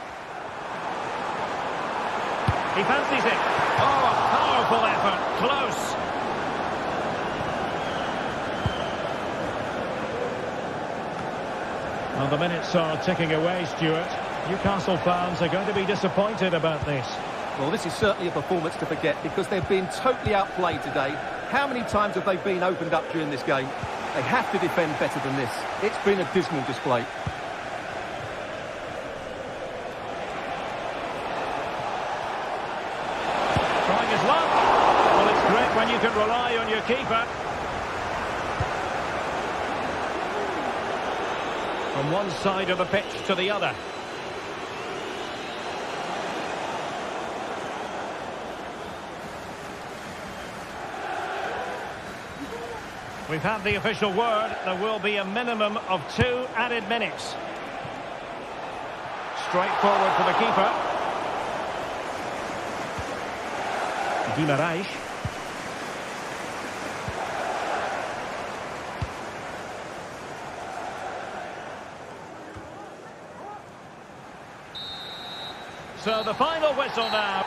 He fancies it. Oh, a powerful effort. Close. Well, the minutes are ticking away, Stuart. Newcastle fans are going to be disappointed about this. Well, this is certainly a performance to forget because they've been totally outplayed today. How many times have they been opened up during this game? They have to defend better than this. It's been a dismal display. Trying his luck. Well, it's great when you can rely on your keeper. From one side of the pitch to the other. We've had the official word. There will be a minimum of 2 added minutes. Straight forward for the keeper. Villarreal. So the final whistle now.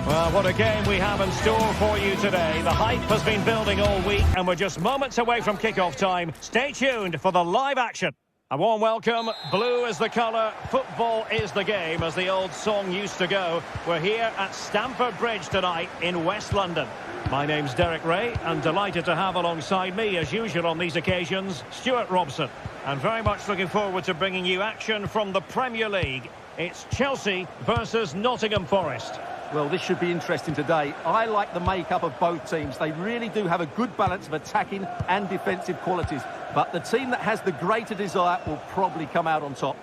Well, what a game we have in store for you today. The hype has been building all week and we're just moments away from kick-off time. Stay tuned for the live action. A warm welcome. Blue is the colour, football is the game, as the old song used to go. We're here at Stamford Bridge tonight in West London. My name's Derek Ray and delighted to have alongside me, as usual on these occasions, Stuart Robson. And very much looking forward to bringing you action from the Premier League. It's Chelsea versus Nottingham Forest. Well, this should be interesting today. I like the makeup of both teams. They really do have a good balance of attacking and defensive qualities. But the team that has the greater desire will probably come out on top.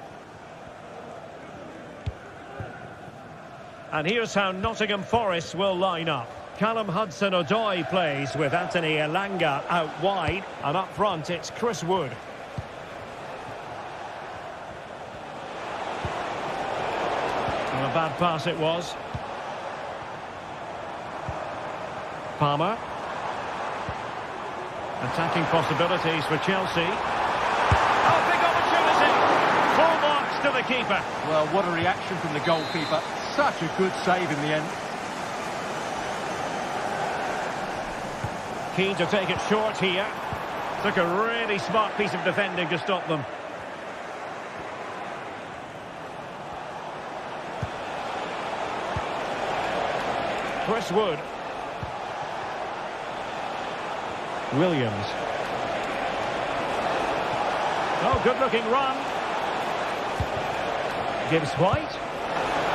And here's how Nottingham Forest will line up. Callum Hudson-Odoi plays with Anthony Elanga out wide. And up front, it's Chris Wood. And a bad pass it was. Palmer. Attacking possibilities for Chelsea. Oh, big opportunity! Full marks to the keeper. Well, what a reaction from the goalkeeper. Such a good save in the end. Keen to take it short here. Took a really smart piece of defending to stop them. Chris Wood. Williams. Oh, good-looking run. Gibbs White.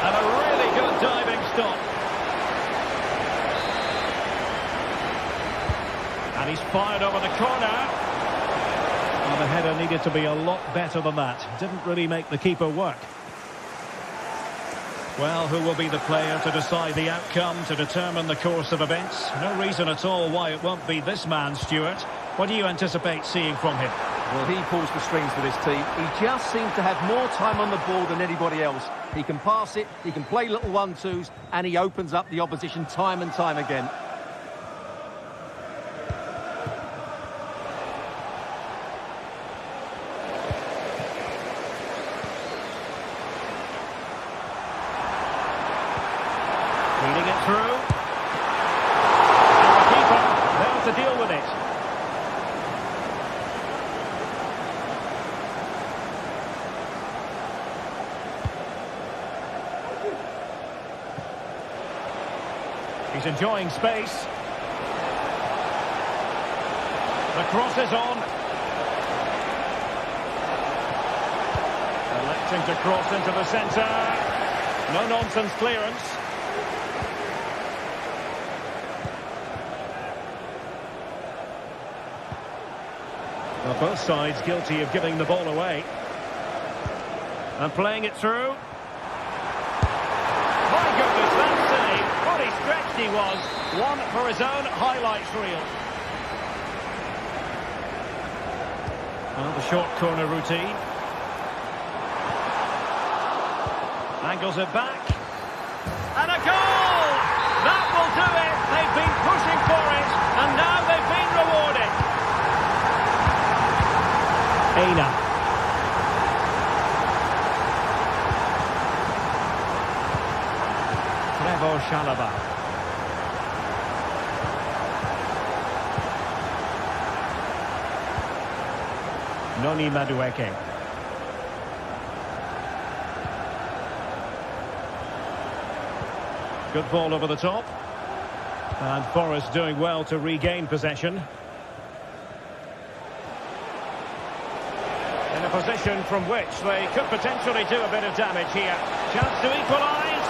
And a really good diving stop. And he's fired over the corner. Well, the header needed to be a lot better than that. Didn't really make the keeper work. Well, who will be the player to decide the outcome, to determine the course of events? No reason at all why it won't be this man, Stuart. What do you anticipate seeing from him? Well, he pulls the strings for this team. He just seems to have more time on the ball than anybody else. He can pass it, he can play little 1-2s, and he opens up the opposition time and time again. Feeding it through. And the keeper there to deal with it. He's enjoying space. The cross is on. Attempting to cross into the centre. No-nonsense clearance. Well, both sides guilty of giving the ball away. And playing it through. My goodness, that save. What he stretched he was. One for his own highlights reel. Well, the short corner routine. Angles it back. And a goal! That will do it. They've been pushing for it. And now they've been rewarded. Aina. Trevoh Chalobah. Noni Madueke. Good ball over the top. And Forest doing well to regain possession. In a position from which they could potentially do a bit of damage here. Chance to equalise.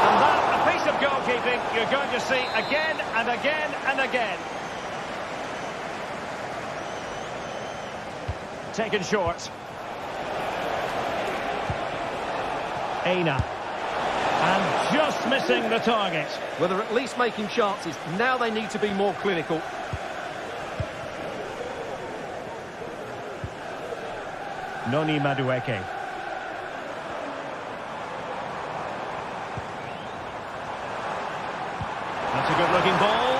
And that, a piece of goalkeeping you're going to see again and again and again. Taken short. Aina. And just missing the target. Well, they're at least making chances. Now they need to be more clinical. Noni Madueke. That's a good-looking ball.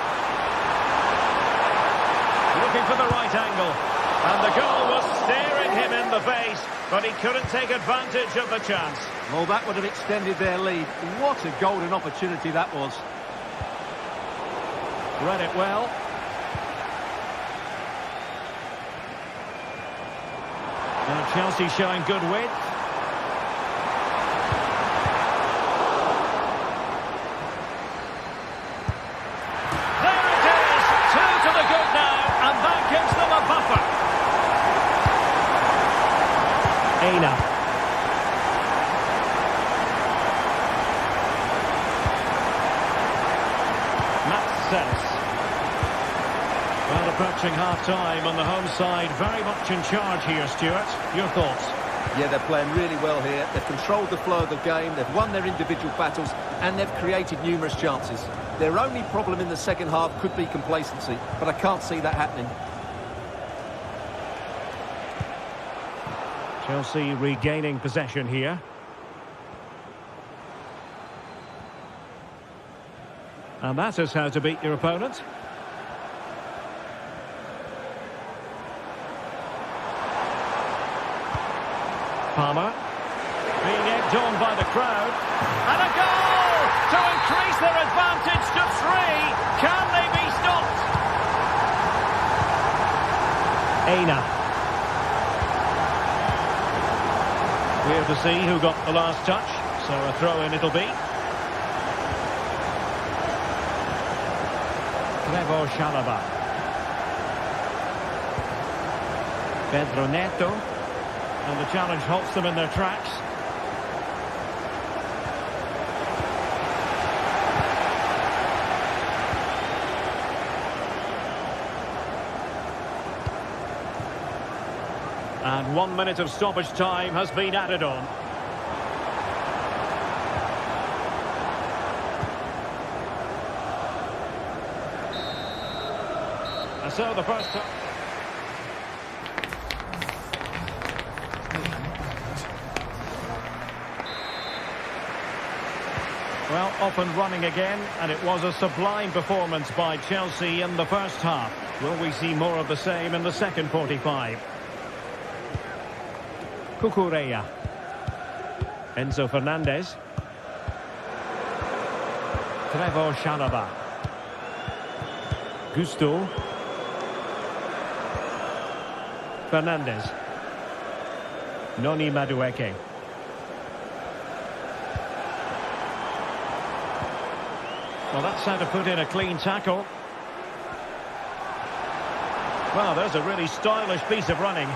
Looking for the right angle. And the goal was staring him in the face, but he couldn't take advantage of the chance. Well, that would have extended their lead. What a golden opportunity that was. Read it well. Now Chelsea showing good width. There it is! 2 to the good now, and that gives them a buffer. Aina. Well, approaching half-time on the home side, very much in charge here, Stuart. Your thoughts? Yeah, they're playing really well here. They've controlled the flow of the game, they've won their individual battles, and they've created numerous chances. Their only problem in the second half could be complacency, but I can't see that happening. Chelsea regaining possession here. And that is how to beat your opponent. Palmer. Being egged on by the crowd. And a goal! To increase their advantage to 3. Can they be stopped? Aina. We're to see who got the last touch. So a throw-in it'll be. Trevoh Chalobah. Pedro Neto. And the challenge halts them in their tracks. And 1 minute of stoppage time has been added on. And so the first time. Well, off and running again, and it was a sublime performance by Chelsea in the first half. Will we see more of the same in the second 45? Cucurella. Enzo Fernandez. Trevoh Chalobah. Gusto. Fernandez. Noni Madueke. Well, that's how to put in a clean tackle. Well, there's a really stylish piece of running.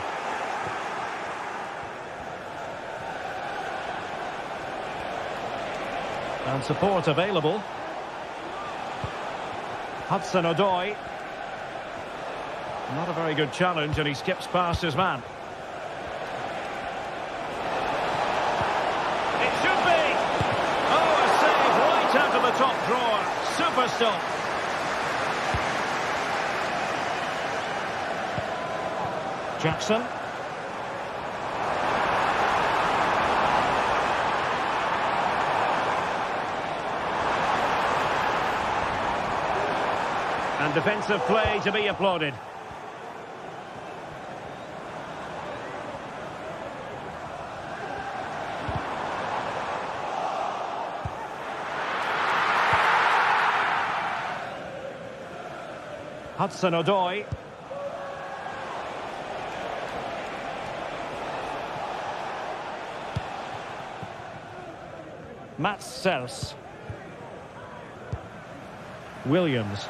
And support available. Hudson-Odoi. Not a very good challenge, and he skips past his man. It should be! Oh, a save right out of the top drawer. Super stop. Jackson. And defensive play to be applauded. Hudson-Odoi. Mats Sels. Williams.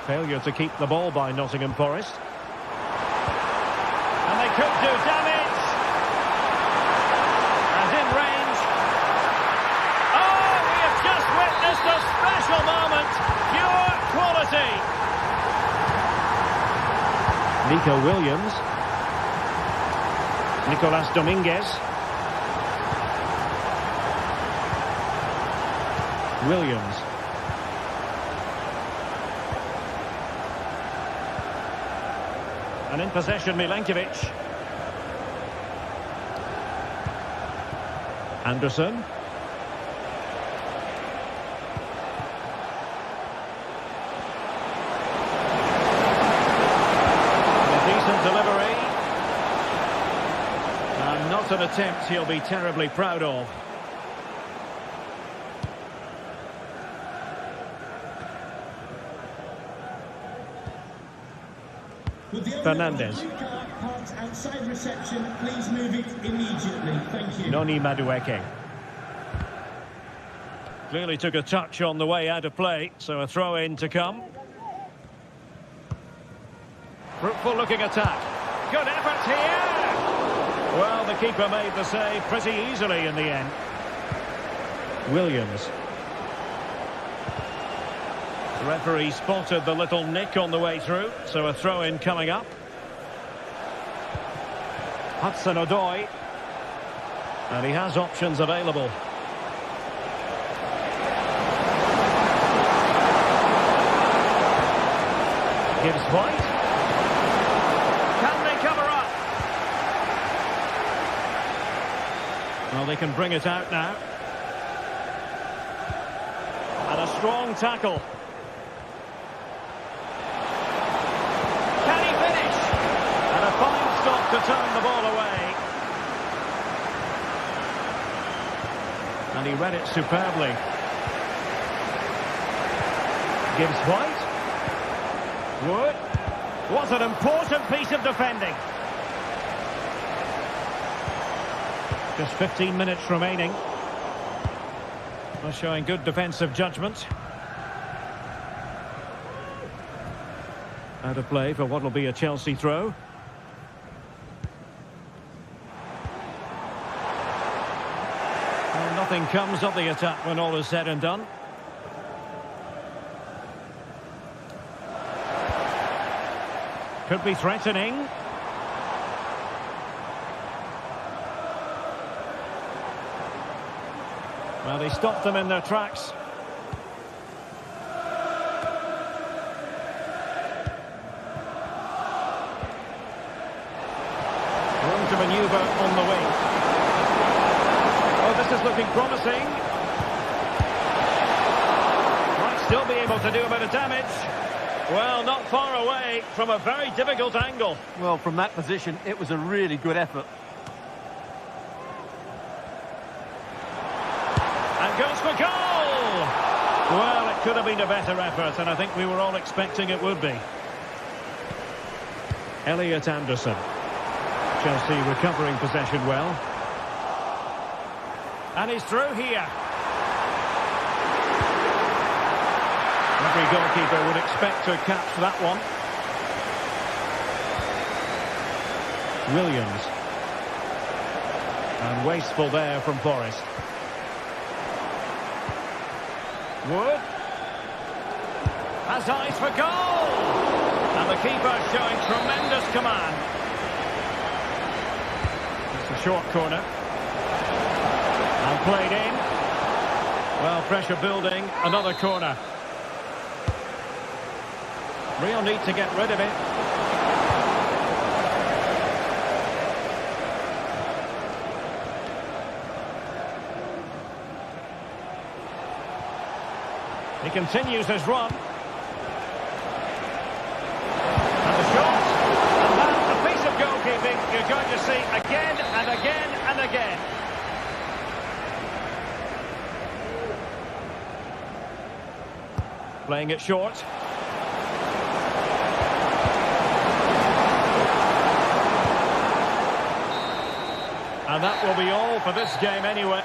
Failure to keep the ball by Nottingham Forest. And they could do damage. And in range. Oh, we have just witnessed a special moment. Pure quality. Nico Williams. Nicolas Dominguez. Williams. And in possession, Milenkovic. Anderson. A decent delivery. And not an attempt he'll be terribly proud of. Fernandez. Outside reception, please move it immediately. Thank you. Noni Madueke. Clearly took a touch on the way out of play, so a throw-in to come. Fruitful looking attack. Good effort here! Well, the keeper made the save pretty easily in the end. Williams. The referee spotted the little nick on the way through, so a throw-in coming up. Hudson-Odoi. And he has options available. Gives White. Can they cover up? Well, they can bring it out now. And a strong tackle. Can he finish? And a fine stop to turn the ball away. And he read it superbly. Gives White. Wood. What an important piece of defending. Just 15 minutes remaining. Well, showing good defensive judgment. Out of play for what will be a Chelsea throw. Well, nothing comes of the attack when all is said and done. Could be threatening. Well, they stopped them in their tracks. Room to manoeuvre on the wing. Oh, this is looking promising. Might still be able to do a bit of damage. Well, not far away from a very difficult angle. Well, from that position, it was a really good effort. And goes for goal! Well, it could have been a better effort, and I think we were all expecting it would be. Elliot Anderson. Chelsea recovering possession well. And he's through here. Every goalkeeper would expect to catch that one. Williams. And wasteful there from Forest. Wood. Has eyes for goal! And the keeper showing tremendous command. It's a short corner. And played in. Well, pressure building. Another corner. Real need to get rid of it. He continues his run. And the shot. And that's a piece of goalkeeping you're going to see again and again and again. Playing it short. And that will be all for this game anyway.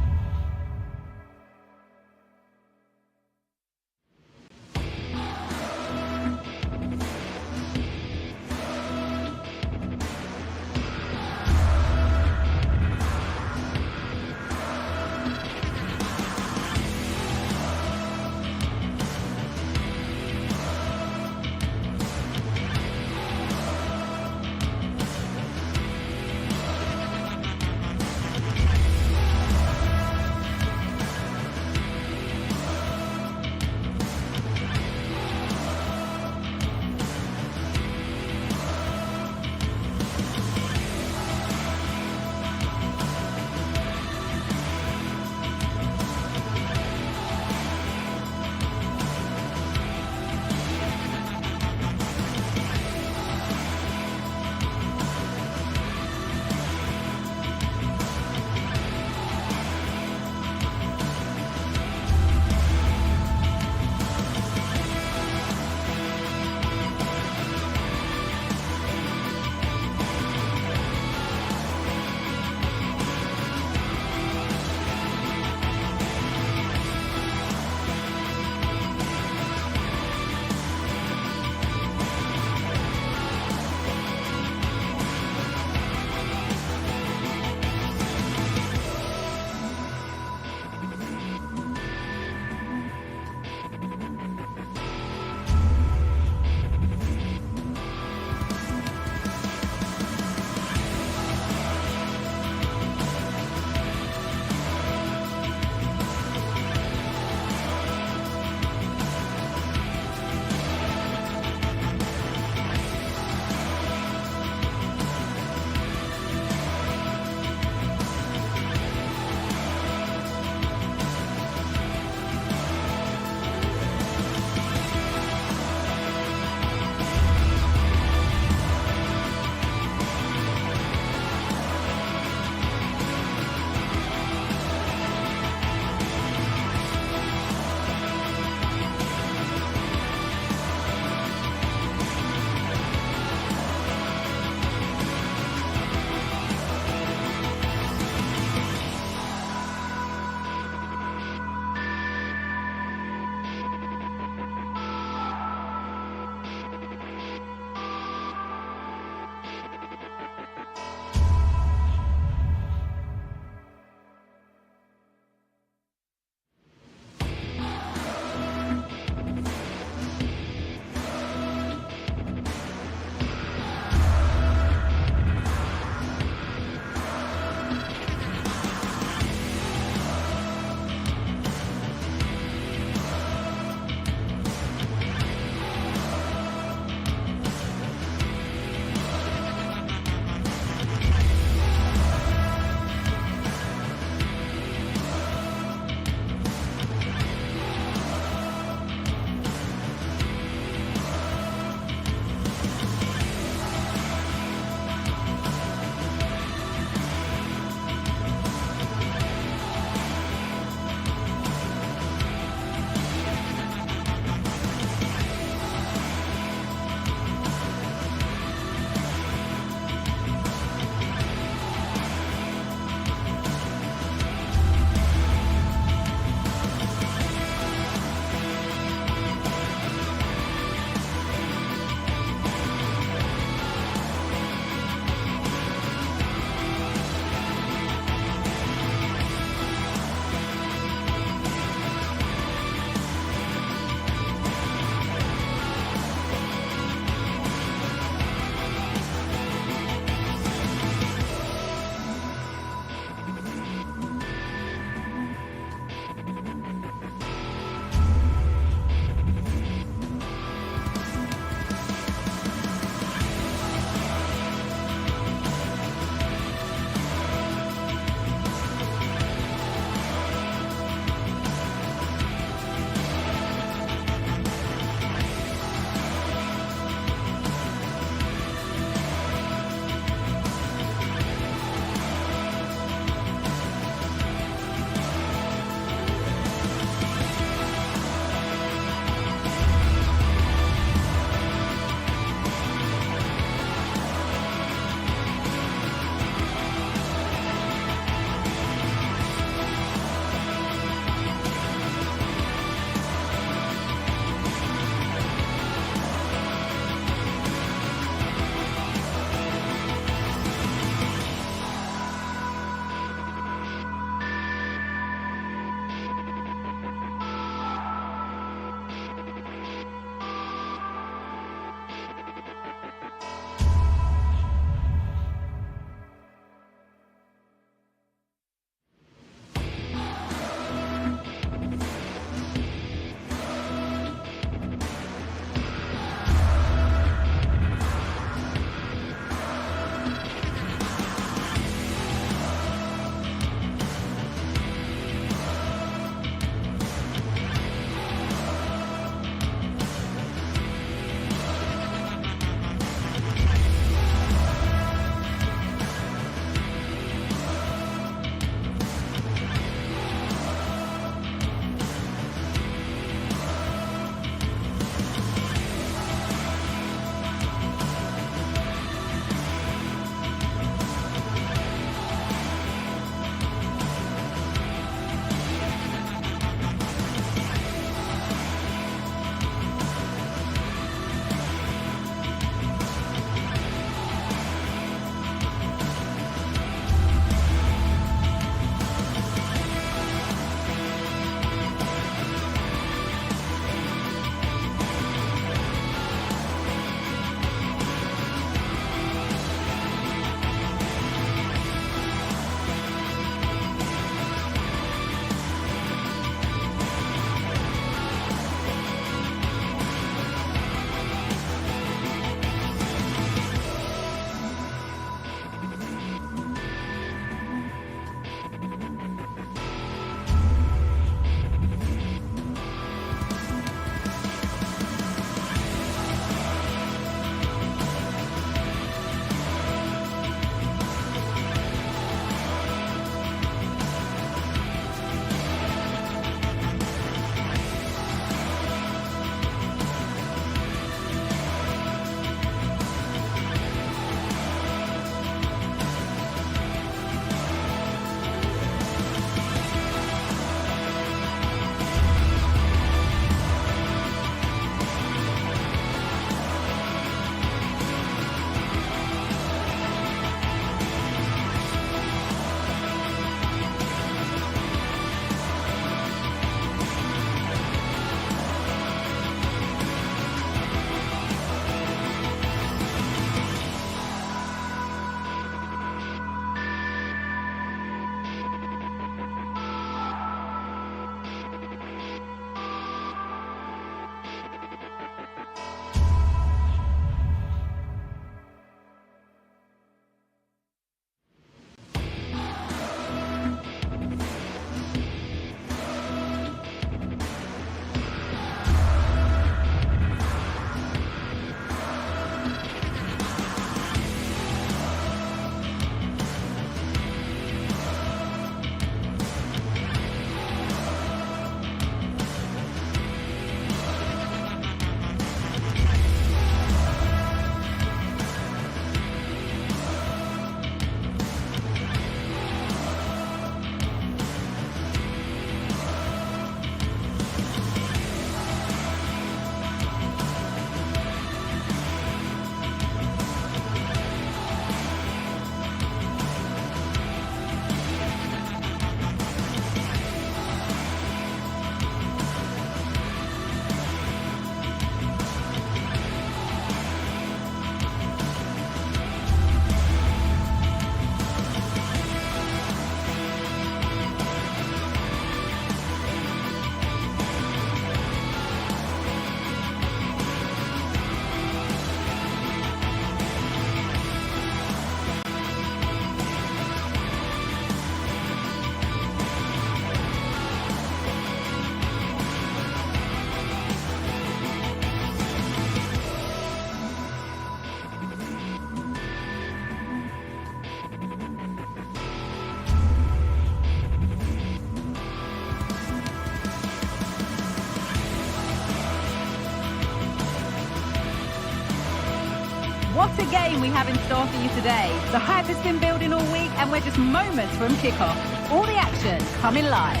What a game we have in store for you today. The hype has been building all week and we're just moments from kickoff. All the action coming live.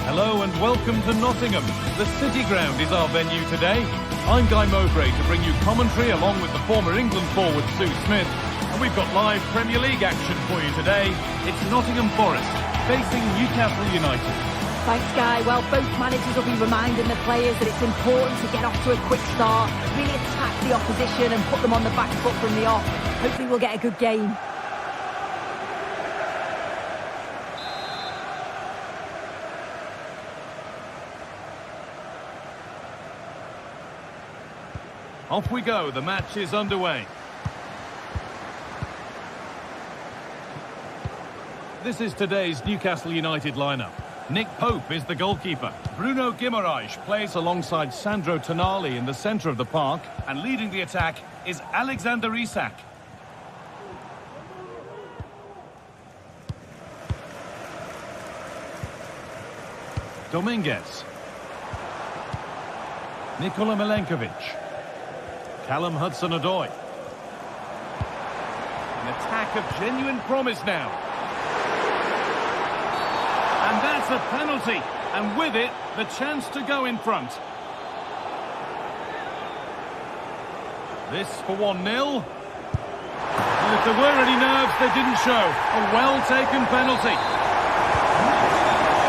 Hello and welcome to Nottingham. The City Ground is our venue today. I'm Guy Mowbray to bring you commentary along with the former England forward Sue Smith. And we've got live Premier League action for you today. It's Nottingham Forest facing Newcastle United. Thanks, Guy. Well, both managers will be reminding the players that it's important to get off to a quick start, really attack the opposition and put them on the back foot from the off. Hopefully we'll get a good game. Off we go, the match is underway. This is today's Newcastle United lineup. Nick Pope is the goalkeeper. Bruno Guimaraes plays alongside Sandro Tonali in the centre of the park. And leading the attack is Alexander Isak. Dominguez. Nikola Milenkovic. Callum Hudson-Odoi. An attack of genuine promise now. And that's a penalty. And with it, the chance to go in front. This for 1-0. And if there were any nerves, they didn't show. A well-taken penalty.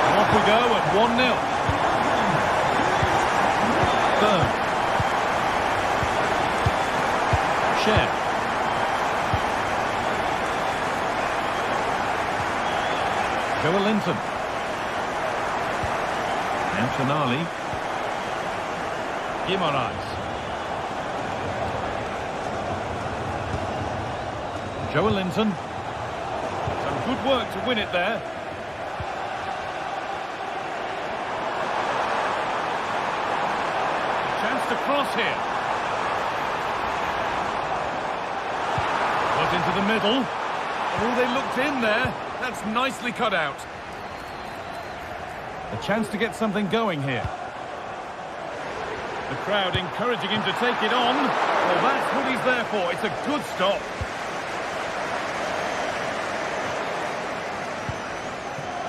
And off we go at 1-0. Burn. Joelinton. And Tonali. Guimaraes. Joelinton. Some good work to win it there. Chance to cross here. Into the middle. Oh, they looked in there. That's nicely cut out. A chance to get something going here. The crowd encouraging him to take it on. Well, that's what he's there for. It's a good stop.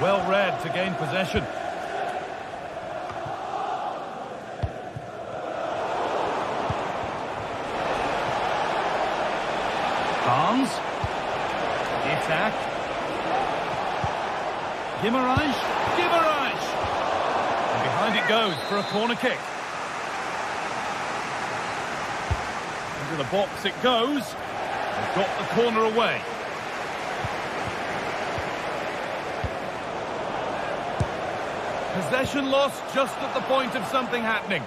Well read to gain possession. Barnes. Isak. Guimaraes. And behind it goes for a corner kick. Into the box it goes. They've got the corner away. Possession lost just at the point of something happening.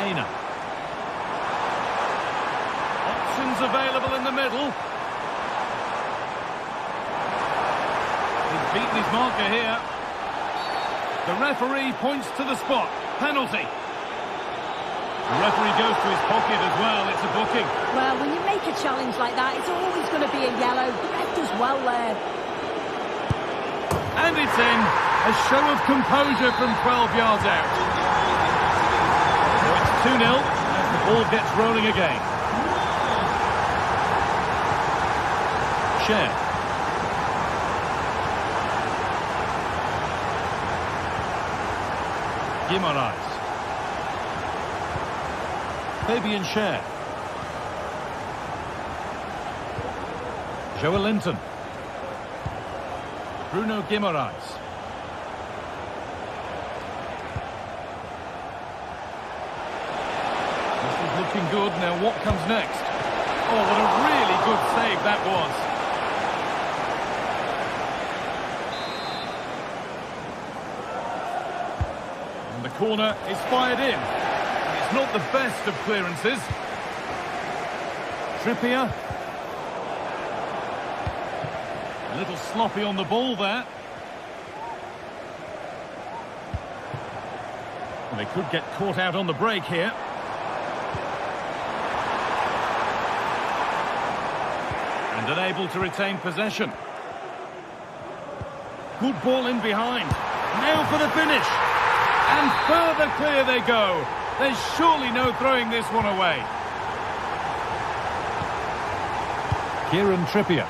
Aina. Options available in the middle. He's beaten his marker here. The referee points to the spot. Penalty. The referee goes to his pocket as well. It's a booking. Well, when you make a challenge like that, it's always going to be a yellow. The ref does well there. And it's in. A show of composure from 12 yards out. 2-0 as the ball gets rolling again. Cher. Guimaraes. Fabian Cher. Joelinton. Bruno Guimaraes. Looking good. Now what comes next? Oh, what a really good save that was. And the corner is fired in. It's not the best of clearances. Trippier. A little sloppy on the ball there. And they could get caught out on the break here. And unable to retain possession. Good ball in behind. Now for the finish. And further clear they go. There's surely no throwing this one away. Kieran Trippier.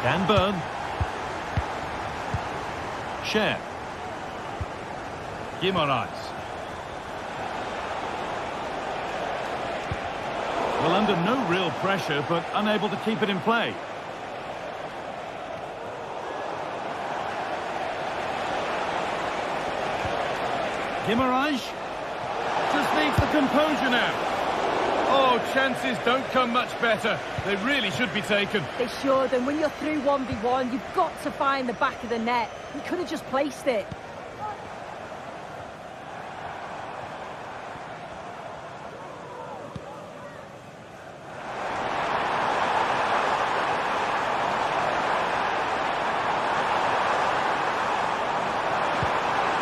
Dan Burn. Cher. Guimaraes. Well, under no real pressure, but unable to keep it in play. Guimaraes just needs the composure now. Oh, chances don't come much better. They really should be taken. They should, and when you're through 1v1, you've got to find the back of the net. He could have just placed it.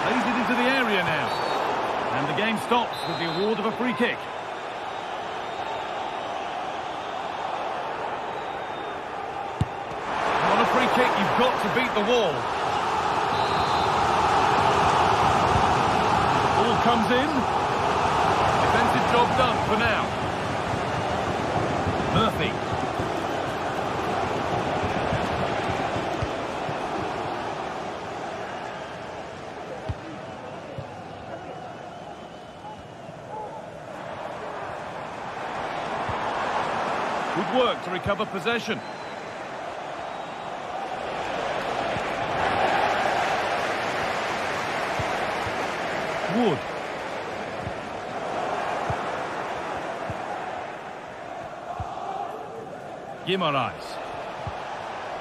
Lays it into the area now. And the game stops with the award of a free kick. On a free kick, you've got to beat the wall. Ball comes in. Defensive job done for now. Murphy. Good work to recover possession. Wood. Guimaraes.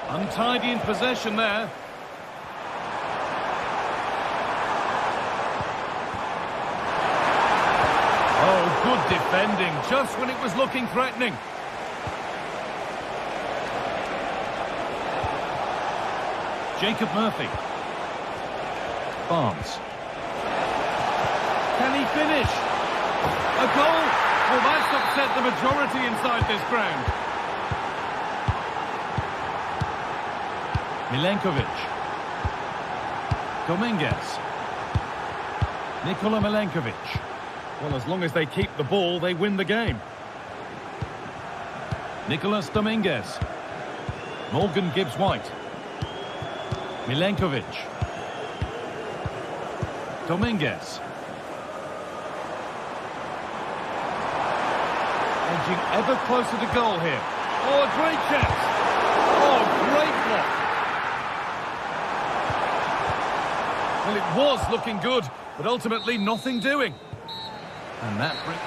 Untidy in possession there. Oh, good defending, just when it was looking threatening. Jacob Murphy. Barnes. Can he finish? A goal! Well, that's upset the majority inside this ground. Milenkovic. Dominguez. Nikola Milenkovic. Well, as long as they keep the ball, they win the game. Nicolas Dominguez. Morgan Gibbs-White. Milenkovic. Dominguez. Edging ever closer to goal here. Oh, a great chance. Oh, great block. Well, it was looking good, but ultimately nothing doing. And that brings...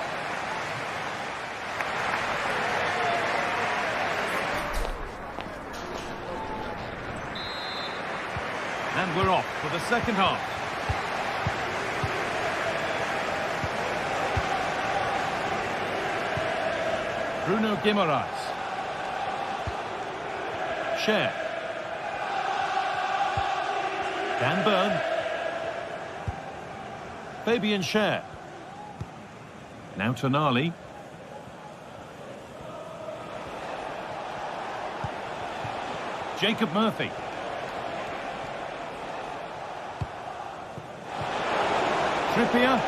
And we're off for the second half. Bruno Guimaraes. Cher. Dan Burn. Fabian Cher. Now Tonali. Jacob Murphy. Trippier.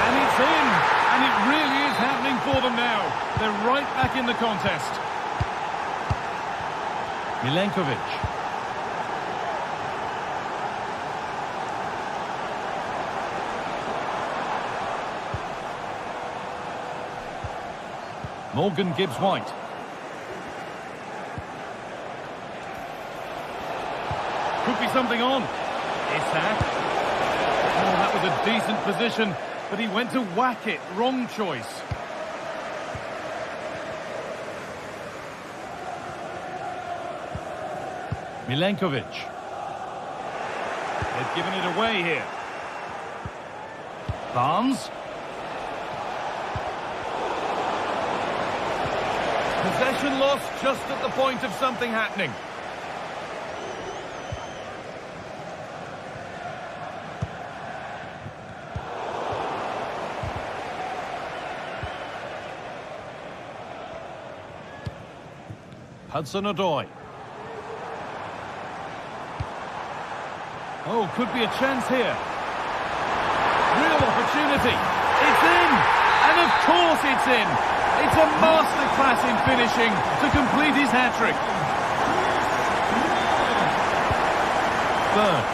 And it's in. And it really is happening for them now. They're right back in the contest. Milenkovic. Morgan Gibbs-White. Could be something on. Isak. Oh, that was a decent position, but he went to whack it. Wrong choice. Milenkovic. They've given it away here. Barnes. Possession lost just at the point of something happening. Hudson-Odoi. Oh, could be a chance here. Real opportunity. It's in! And of course it's in! It's a masterclass in finishing to complete his hat-trick. Third.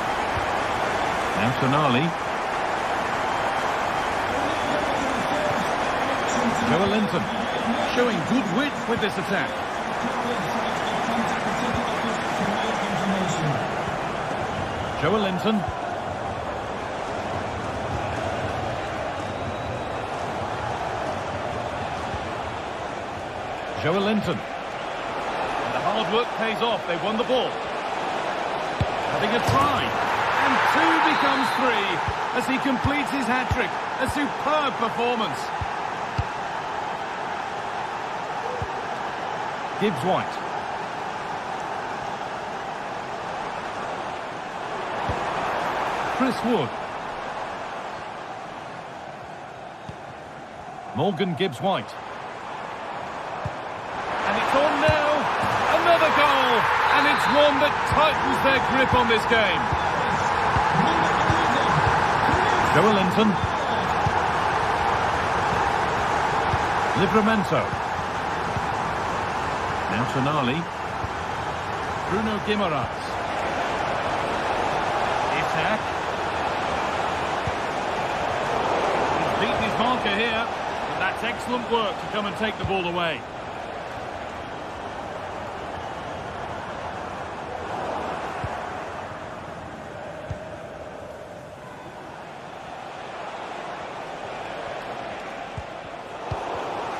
Now Tonali. Joelinton showing good width with this attack. Joelinton. Joelinton. And the hard work pays off. They won the ball. Having a try. And 2 becomes 3 as he completes his hat-trick. A superb performance. Gibbs-White. Chris Wood. Morgan Gibbs-White. And it's on now. Another goal. And it's one that tightens their grip on this game. Joelinton. Livramento. Now Tonali. Bruno Guimaraes. Isak. He's beaten his marker here, but that's excellent work to come and take the ball away.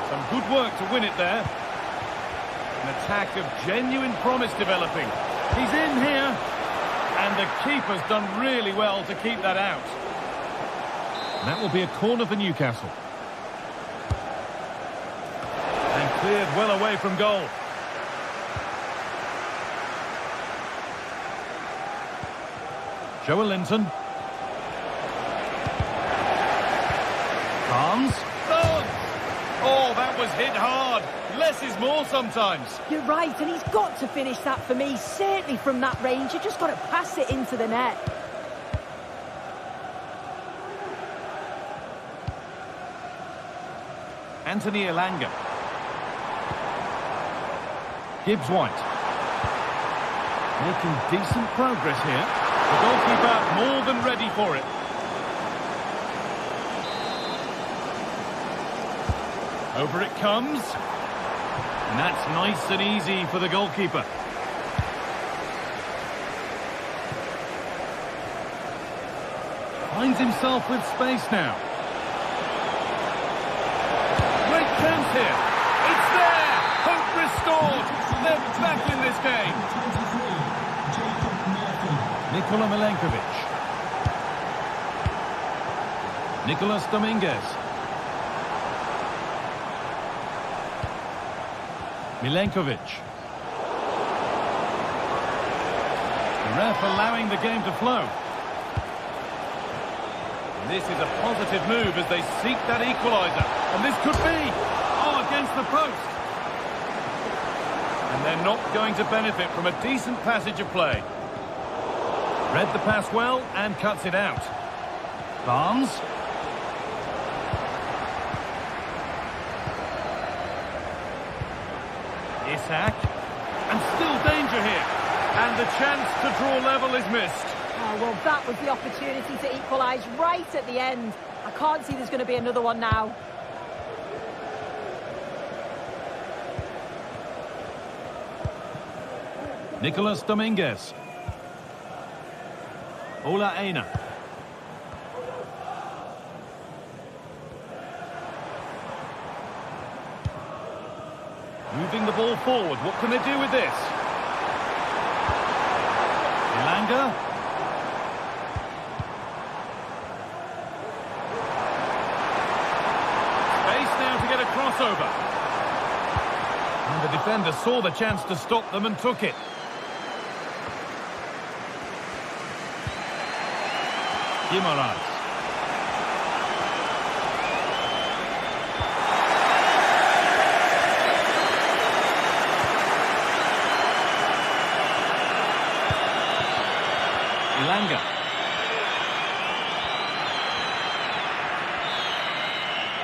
Some good work to win it there. An attack of genuine promise developing. He's in here. And the keeper's done really well to keep that out. And that will be a corner for Newcastle. And cleared well away from goal. Joelinton. Barnes. Oh, that was hit hard. Less is more sometimes. You're right, and he's got to finish that for me. Certainly from that range, you just got to pass it into the net. Anthony Elanga. Gibbs-White. Making decent progress here. The goalkeeper more than ready for it. Over it comes. And that's nice and easy for the goalkeeper. Finds himself with space now. Great chance here. It's there. Hope restored. They're back in this game. Nikola Milenkovic. Nicolas Dominguez. Milenkovic. The ref allowing the game to flow. And this is a positive move as they seek that equaliser. And this could be, against the post. And they're not going to benefit from a decent passage of play. Read the pass well and cuts it out. Barnes. Isak. And still danger here. And the chance to draw level is missed. Oh, well, that was the opportunity to equalise right at the end. I can't see there's going to be another one now. Nicolas Dominguez. Ola Aina. Moving the ball forward. What can they do with this? Elanga. Space now to get a crossover. And the defender saw the chance to stop them and took it. Guimaraes.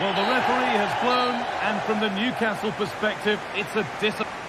Well, the referee has blown, and from the Newcastle perspective, it's a disappointment.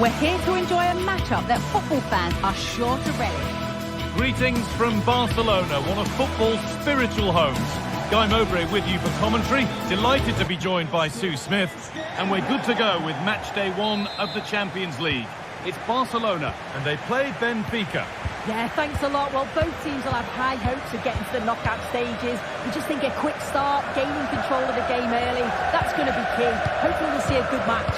We're here to enjoy a matchup that football fans are sure to relish. Greetings from Barcelona, one of football's spiritual homes. Guy Mowbray with you for commentary. Delighted to be joined by Sue Smith. And we're good to go with match day 1 of the Champions League. It's Barcelona, and they play Benfica. Yeah, thanks a lot. Well, both teams will have high hopes of getting to the knockout stages. We just think a quick start, gaining control of the game early, that's going to be key. Hopefully we'll see a good match.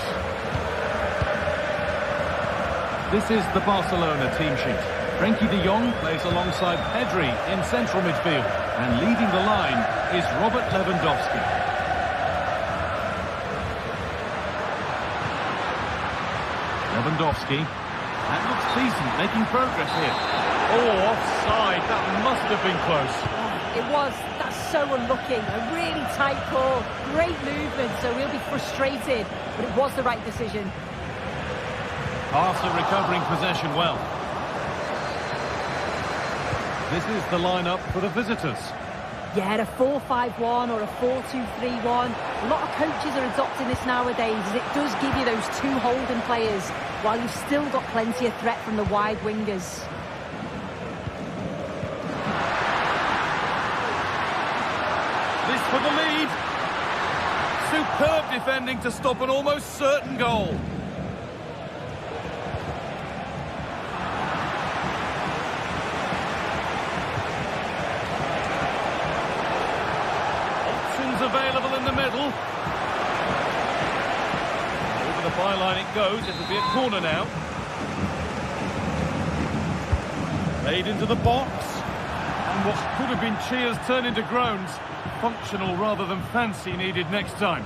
This is the Barcelona team sheet. Frenkie de Jong plays alongside Pedri in central midfield. And leading the line is Robert Lewandowski. Lewandowski. That looks decent, making progress here. Oh, offside. That must have been close. It was. That's so unlucky. A really tight call. Great movement, so we'll be frustrated. But it was the right decision. Barca recovering possession well. This is the lineup for the visitors. Yeah, a 4-5-1 or a 4-2-3-1. A lot of coaches are adopting this nowadays, as it does give you those two holding players, while you've still got plenty of threat from the wide wingers. This for the lead. Superb defending to stop an almost certain goal. Available in the middle. Over the byline it goes. It'll be a corner now. Played into the box. And what could have been cheers turn into groans. Functional rather than fancy needed next time.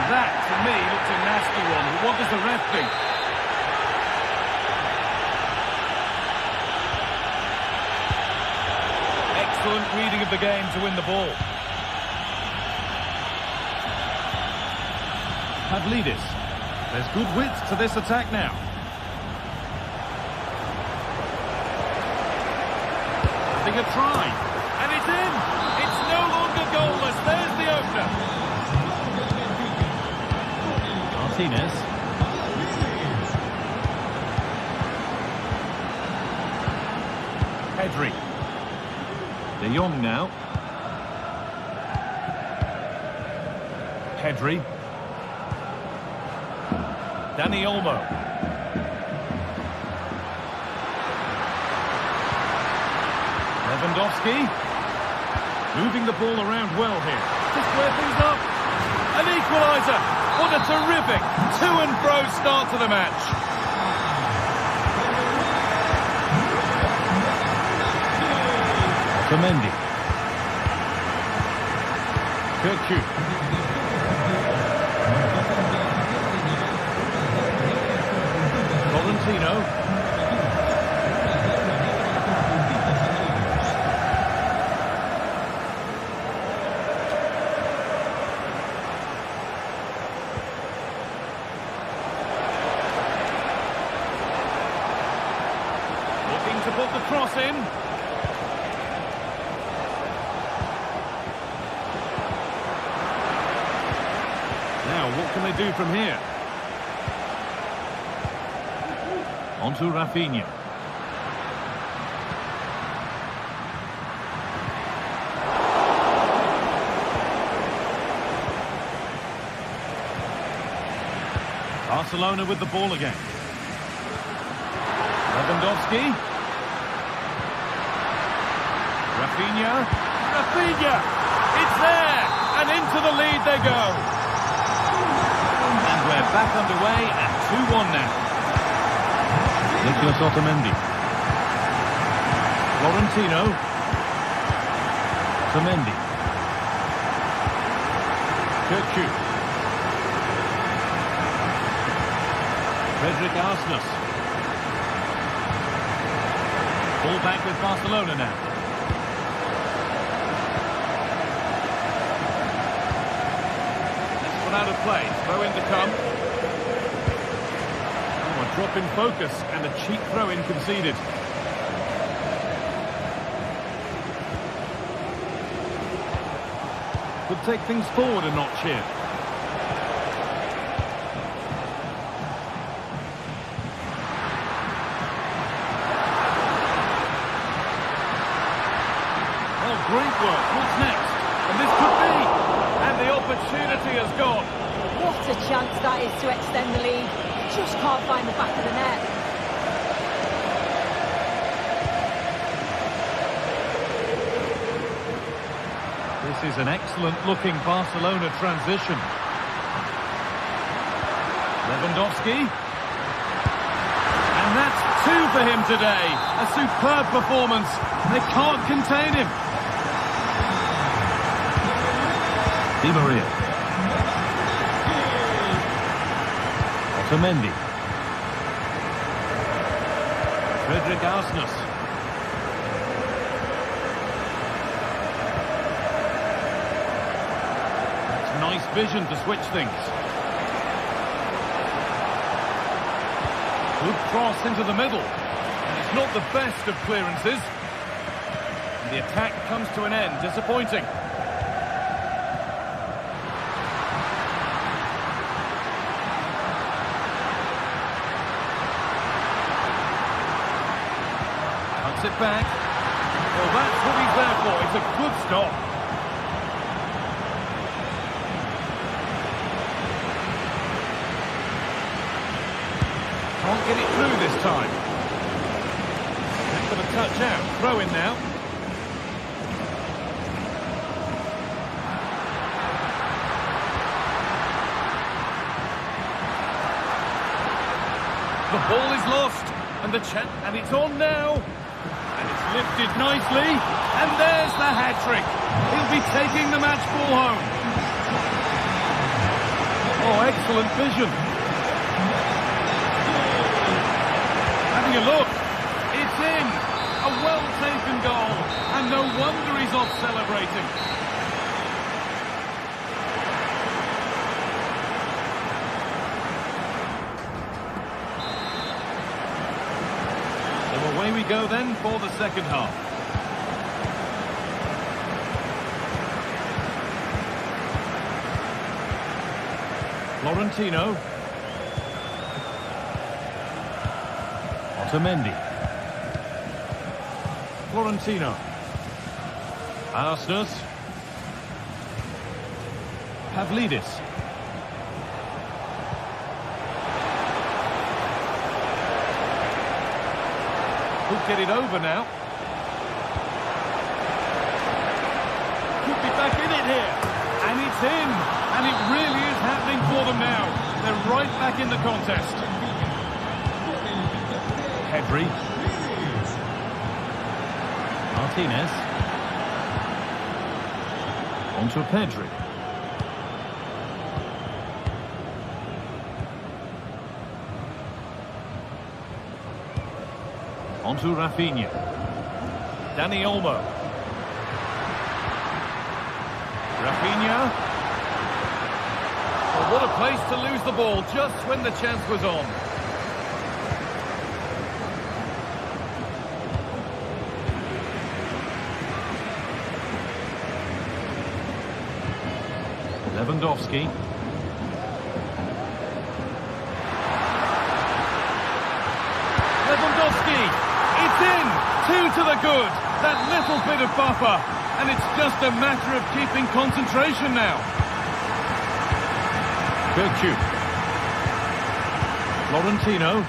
That, to me, looks a nasty one. But what does the ref think? Excellent reading of the game to win the ball. Pavlidis. There's good width to this attack now. Having a try. And it's in! It's no longer goalless. There's the opener. Martinez. Pedri. De Jong now. Pedri. Dani Olmo. Lewandowski. Moving the ball around well here. To square things up. An equaliser. What a terrific to-and-fro start to the match. Otamendi. Kirku. Florentino. To put the cross in. Now, what can they do from here? On to Rafinha. Barcelona with the ball again. Lewandowski. Rafinha, it's there, and into the lead they go. And we're back underway at 2-1 now. Nicolas Otamendi. Florentino. Otamendi. Kirku. Frederick Arsnus. Ball back with Barcelona now. Out of play, throw in to come. Oh, a drop in focus and a cheap throw in conceded. could take things forward a notch here. Oh, great work. What's next? And this could be. And the opportunity has gone. What a chance that is to extend the lead. Just can't find the back of the net. This is an excellent-looking Barcelona transition. Lewandowski. And that's 2 for him today. A superb performance. They can't contain him. Di Maria. Otamendi. Frederick Aston. Nice vision to switch things. Good cross into the middle. And it's not the best of clearances. And the attack comes to an end. Disappointing. Cuts it back. Well, that's what he's there for. It's a good stop. Can't get it through this time. That's got a touch out. Throw in now. The ball is lost, and it's on now. And it's lifted nicely, and there's the hat-trick. He'll be taking the match ball home. Oh, excellent vision. Having a look, it's in, a well-taken goal, and no wonder he's off celebrating. So away we go then for the second half. Florentino. Otamendi. Florentino. Aston. Pavlidis. Could get it over now. Could be back in it here. And it's in. And it really is happening for them now. They're right back in the contest. Pedri. Martinez. On to Pedri. On to Rafinha. Dani Olmo. Rafinha. Well, what a place to lose the ball just when the chance was on. Lewandowski. Lewandowski! It's in! 2 to the good! That little bit of buffer. And it's just a matter of keeping concentration now. Virtue. Florentino.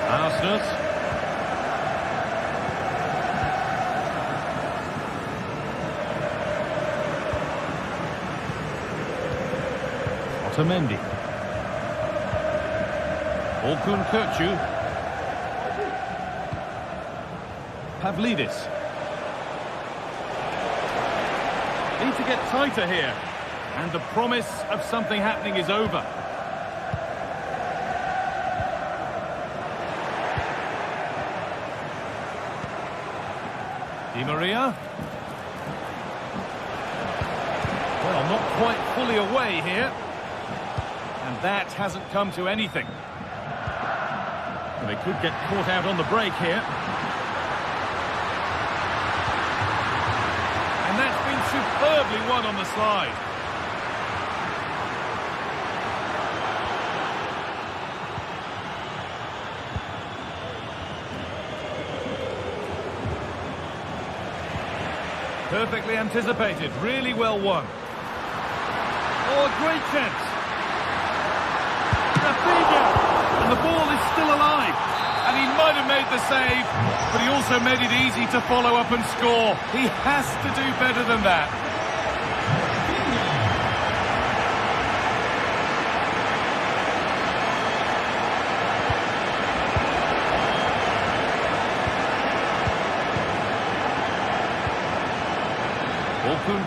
Aston. Otamendi. Orkun Kökçü. Pavlidis. Need to get tighter here. And the promise of something happening is over. Di Maria. Well, not quite fully away here. And that hasn't come to anything. They could get caught out on the break here. And that's been superbly won on the slide. Perfectly anticipated, really well won. Oh, a great chance. Benfica, and the ball is still alive. And he might have made the save, but he also made it easy to follow up and score. He has to do better than that.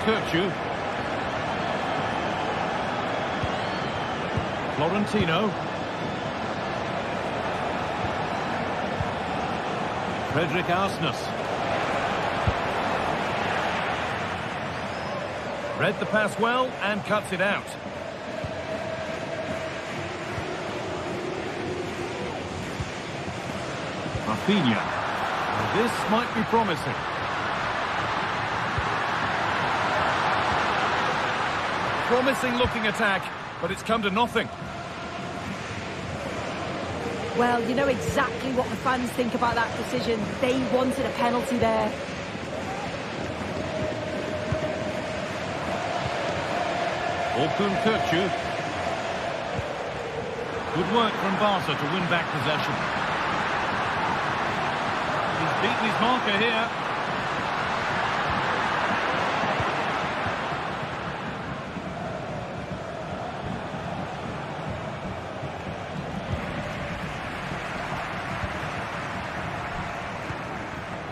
Kirchu. Florentino. Frederick Arsnus. Read the pass well and cuts it out. Rafinha. This might be promising. Promising looking attack, but it's come to nothing. Well, you know exactly what the fans think about that decision. They wanted a penalty there. Kirchu. Good work from Barca to win back possession. He's beaten his marker here.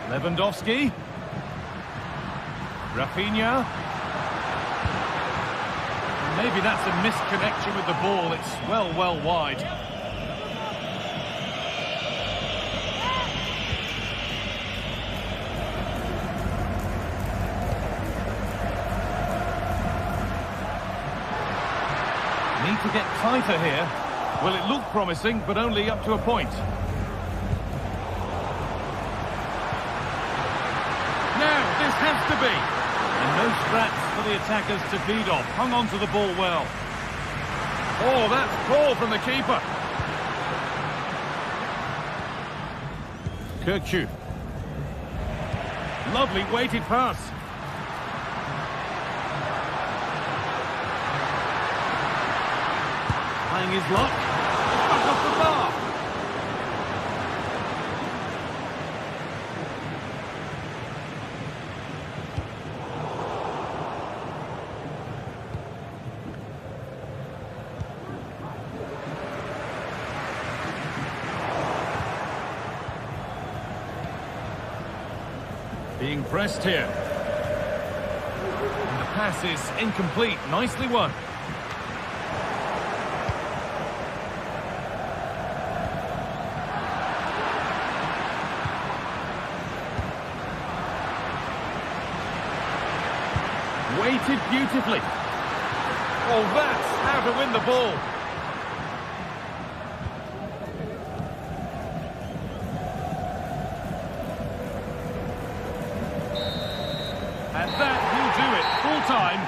Lewandowski. Rafinha. Maybe that's a misconnection with the ball. It's well wide. Need to get tighter here. Well, it looked promising, but only up to a point. This has to be. And no scraps for the attackers to feed off. Hung on to the ball well. Oh, that's poor from the keeper. Kirchu. Lovely weighted pass. Playing his luck. Back off the bar. Being pressed here. And the pass is incomplete. Nicely won. Weighted beautifully. Oh, that's how to win the ball. And that will do it. Full time.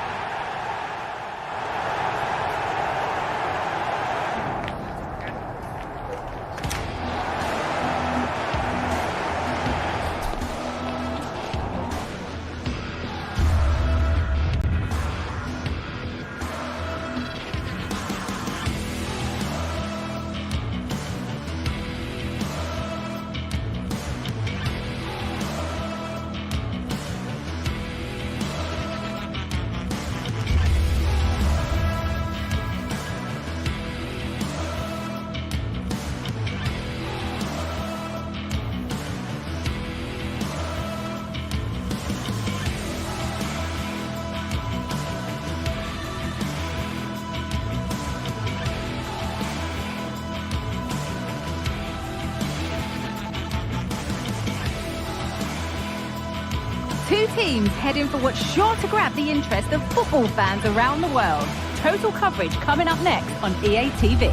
Two teams heading for what's sure to grab the interest of football fans around the world. Total coverage coming up next on EA TV.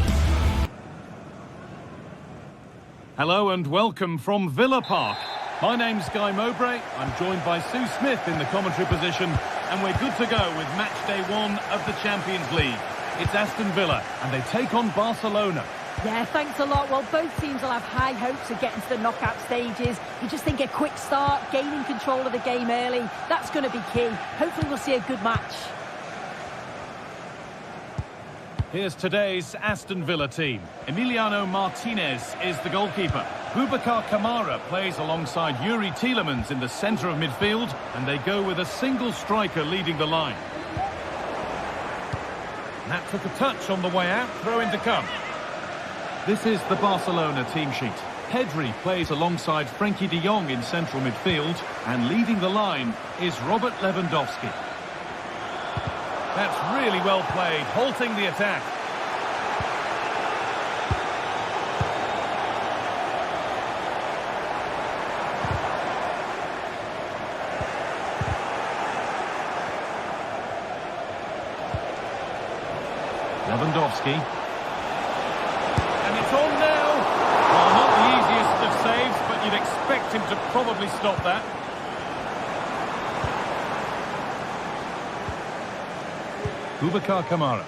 Hello and welcome from Villa Park. My name's Guy Mowbray. I'm joined by Sue Smith in the commentary position, and we're good to go with match day 1 of the Champions League. It's Aston Villa, and they take on Barcelona. Yeah, thanks a lot. Well, both teams will have high hopes of getting to the knockout stages. You just think a quick start, gaining control of the game early, that's going to be key. Hopefully we'll see a good match. Here's today's Aston Villa team. Emiliano Martinez is the goalkeeper. Boubacar Kamara plays alongside Yuri Tielemans in the centre of midfield, and they go with a single striker leading the line. That took a touch on the way out, throw in to come. This is the Barcelona team sheet. Pedri plays alongside Frenkie de Jong in central midfield, and leading the line is Robert Lewandowski. That's really well played, halting the attack. Lewandowski. And it's on now. Well, not the easiest of saves, but you'd expect him to probably stop that. Boubacar Kamara.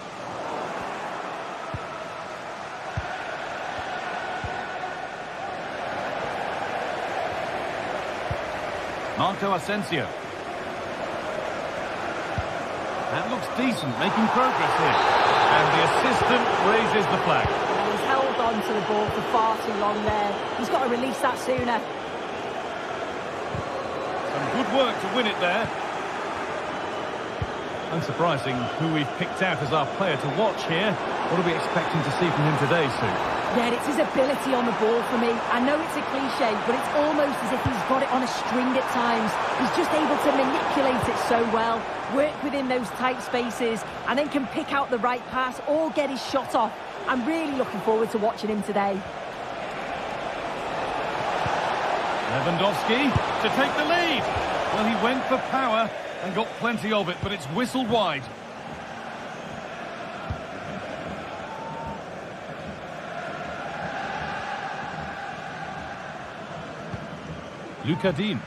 Marco Asensio. That looks decent, making progress here. And the assistant raises the flag. He's held on to the ball for far too long there. He's got to release that sooner. Some good work to win it there. Unsurprising who we've picked out as our player to watch here. What are we expecting to see from him today, Sue? Yeah, it's his ability on the ball for me. I know it's a cliche, but it's almost as if he's got it on a string at times. He's just able to manipulate it so well, work within those tight spaces, and then can pick out the right pass or get his shot off. I'm really looking forward to watching him today. Lewandowski to take the lead. Well, he went for power and got plenty of it, but it's whistled wide. Luca Dean.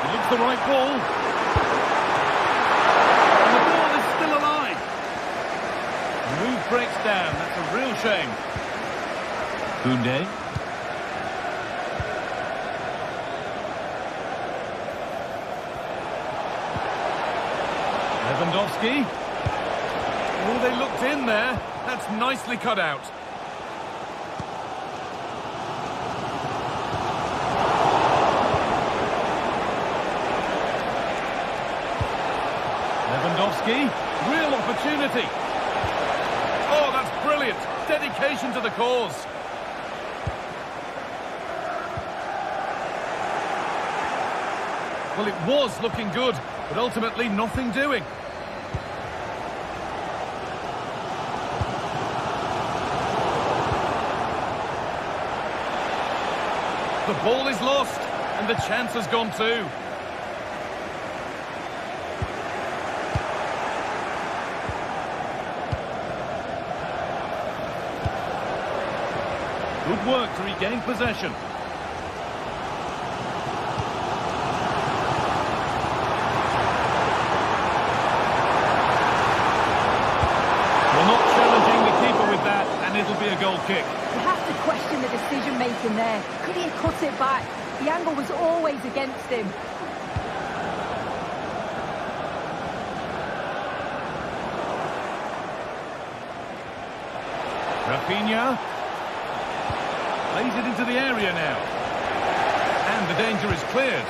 He looks the right ball. And the ball is still alive. The move breaks down. That's a real shame. Koundé. Lewandowski. Oh, they looked in there. That's nicely cut out. Lewandowski, real opportunity. Oh, that's brilliant. Dedication to the cause. Well, it was looking good, but ultimately nothing doing. The ball is lost, and the chance has gone too. Good work to regain possession. Well, not challenging the keeper with that, and it'll be a goal kick. You have to question the decision-making there. Could he have cut it back? The angle was always against him. Rafinha lays it into the area now. And the danger is cleared.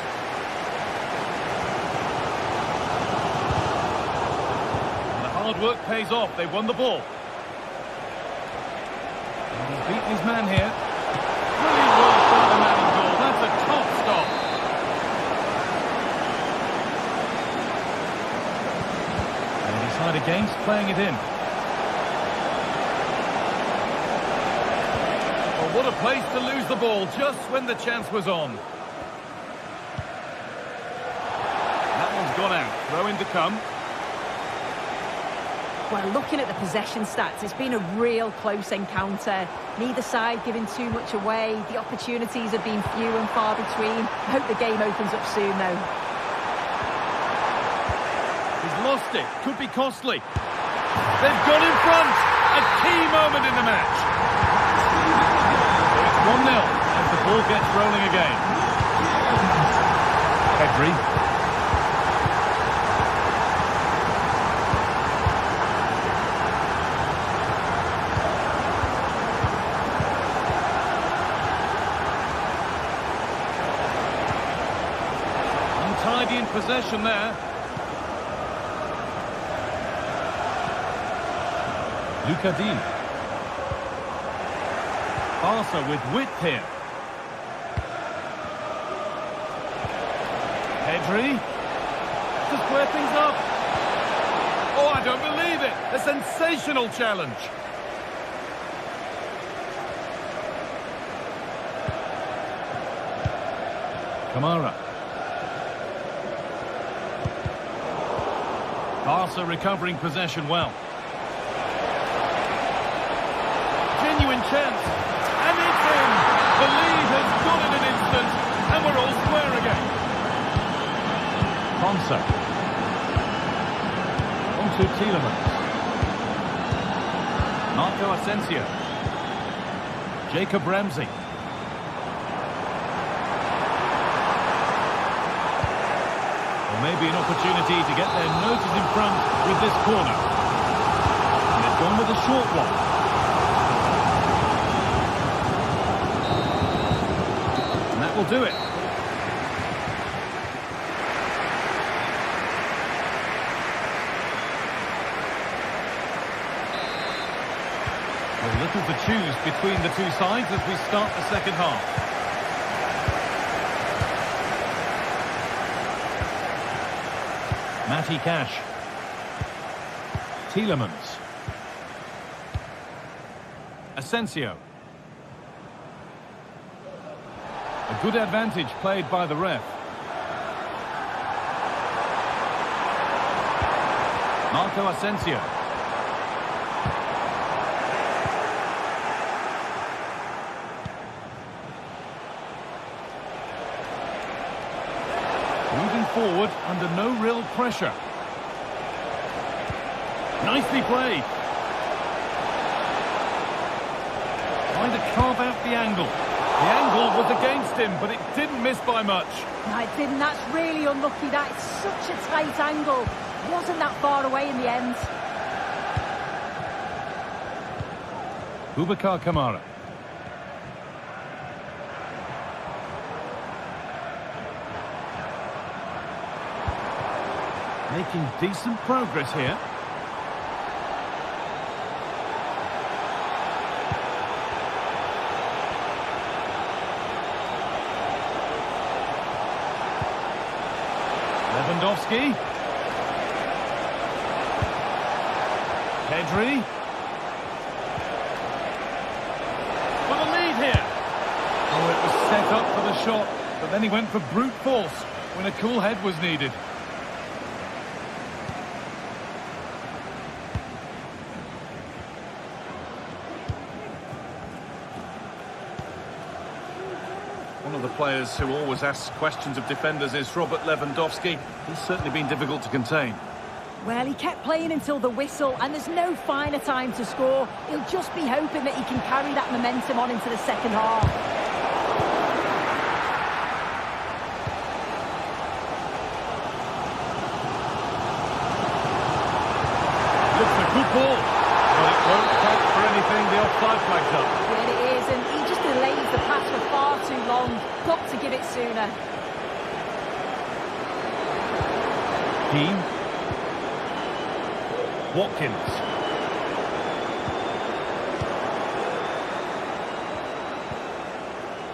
And the hard work pays off. They won the ball. And he's beaten his man here. Brilliant work by the man in goal. That's a top stop. And they decide against playing it in. What a place to lose the ball just when the chance was on. That one's gone out. Throw in to come. Well, looking at the possession stats, it's been a real close encounter. Neither side giving too much away. The opportunities have been few and far between. I hope the game opens up soon, though. He's lost it. Could be costly. They've gone in front. A key moment in the match. So it's 1-0 as the ball gets rolling again. Pedri. Untidy in possession there. Luca Dean. Barca with width here. Pedri. To square things up. Oh, I don't believe it. A sensational challenge. Kamara. Barca recovering possession well. Genuine chance, and it's in! The lead has gone in an instant, and we're all square again. Ponce. On to Tielemans. Marco Asensio. Jacob Ramsey. Well, maybe an opportunity to get their noses in front with this corner. And they've gone with a short one. Will do it. A little to choose between the two sides as we start the second half. Matty Cash. Tielemans. Asensio. A good advantage played by the ref. Marco Asensio. Moving forward under no real pressure. Nicely played. Trying to carve out the angle. The angle was against him, but it didn't miss by much. No, it didn't. That's really unlucky. That is such a tight angle. Wasn't that far away in the end. Boubacar Kamara. Making decent progress here. Lewandowski. Pedri. For the lead here. Oh, it was set up for the shot, but then he went for brute force when a cool head was needed. One of the players who always asks questions of defenders is Robert Lewandowski. He's certainly been difficult to contain. Well, he kept playing until the whistle, and there's no finer time to score. He'll just be hoping that he can carry that momentum on into the second half. Looks a good ball, but it won't count for anything. The offside flag's up. Well, it is, and he just delays the pass for far too long. Got to give it sooner. Keane. Watkins.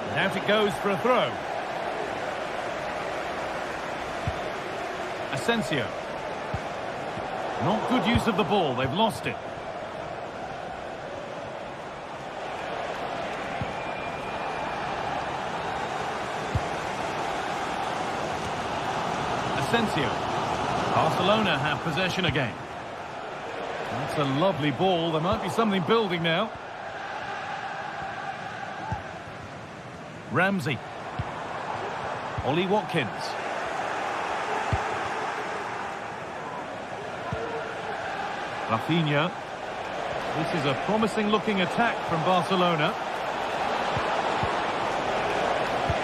And out it goes for a throw. Asensio. Not good use of the ball. They've lost it. Asensio. Barcelona have possession again. That's a lovely ball. There might be something building now. Ramsey. Ollie Watkins. Rafinha. This is a promising-looking attack from Barcelona.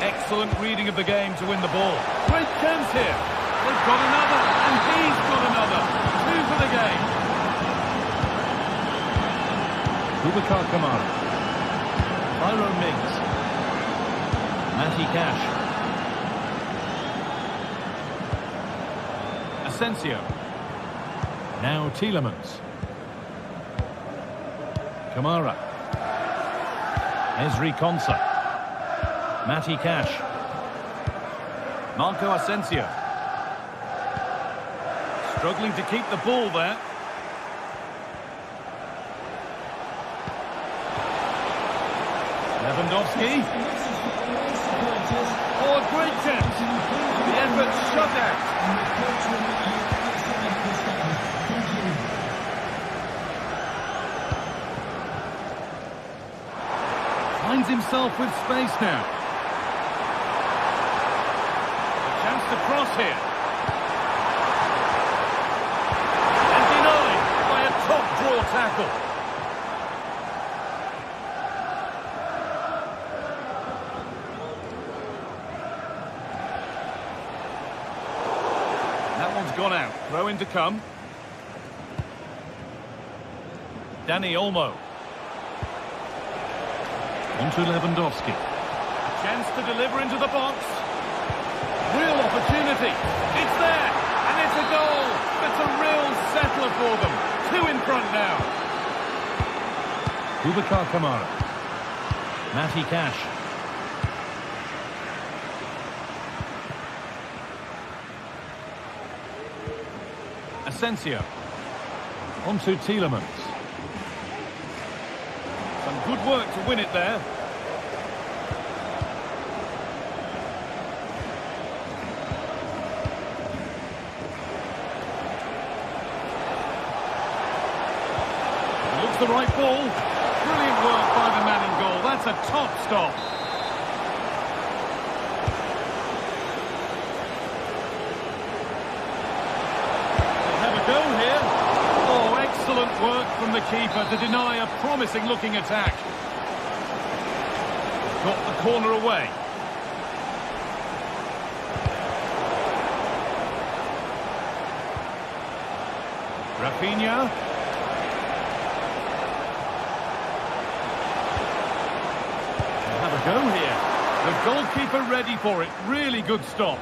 Excellent reading of the game to win the ball. Great chance here. They've got another, and he's got another. 2 for the game. Boubacar Kamara. Tyrone Mings. Matty Cash. Asensio. Now Tielemans. Kamara. Ezri Konsa. Matty Cash. Marco Asensio. Struggling to keep the ball there. Lewandowski. Oh, a great chance. The effort shut out. Finds himself with space now. A chance to cross here. And denied by a top draw tackle. That one's gone out. Throw in to come. Dani Olmo. On to Lewandowski. Chance to deliver into the box. Real opportunity. It's there. And it's a goal. It's a real settler for them. 2 in front now. Boubacar Kamara. Matty Cash. Asensio. On to Tielemans. Some good work to win it there. Looks the right ball. Brilliant work by the man in goal. That's a top stop. They have a go here. Oh, excellent work from the keeper to deny a promising-looking attack. Got the corner away. Rafinha. They have a go here. The goalkeeper ready for it. Really good stop.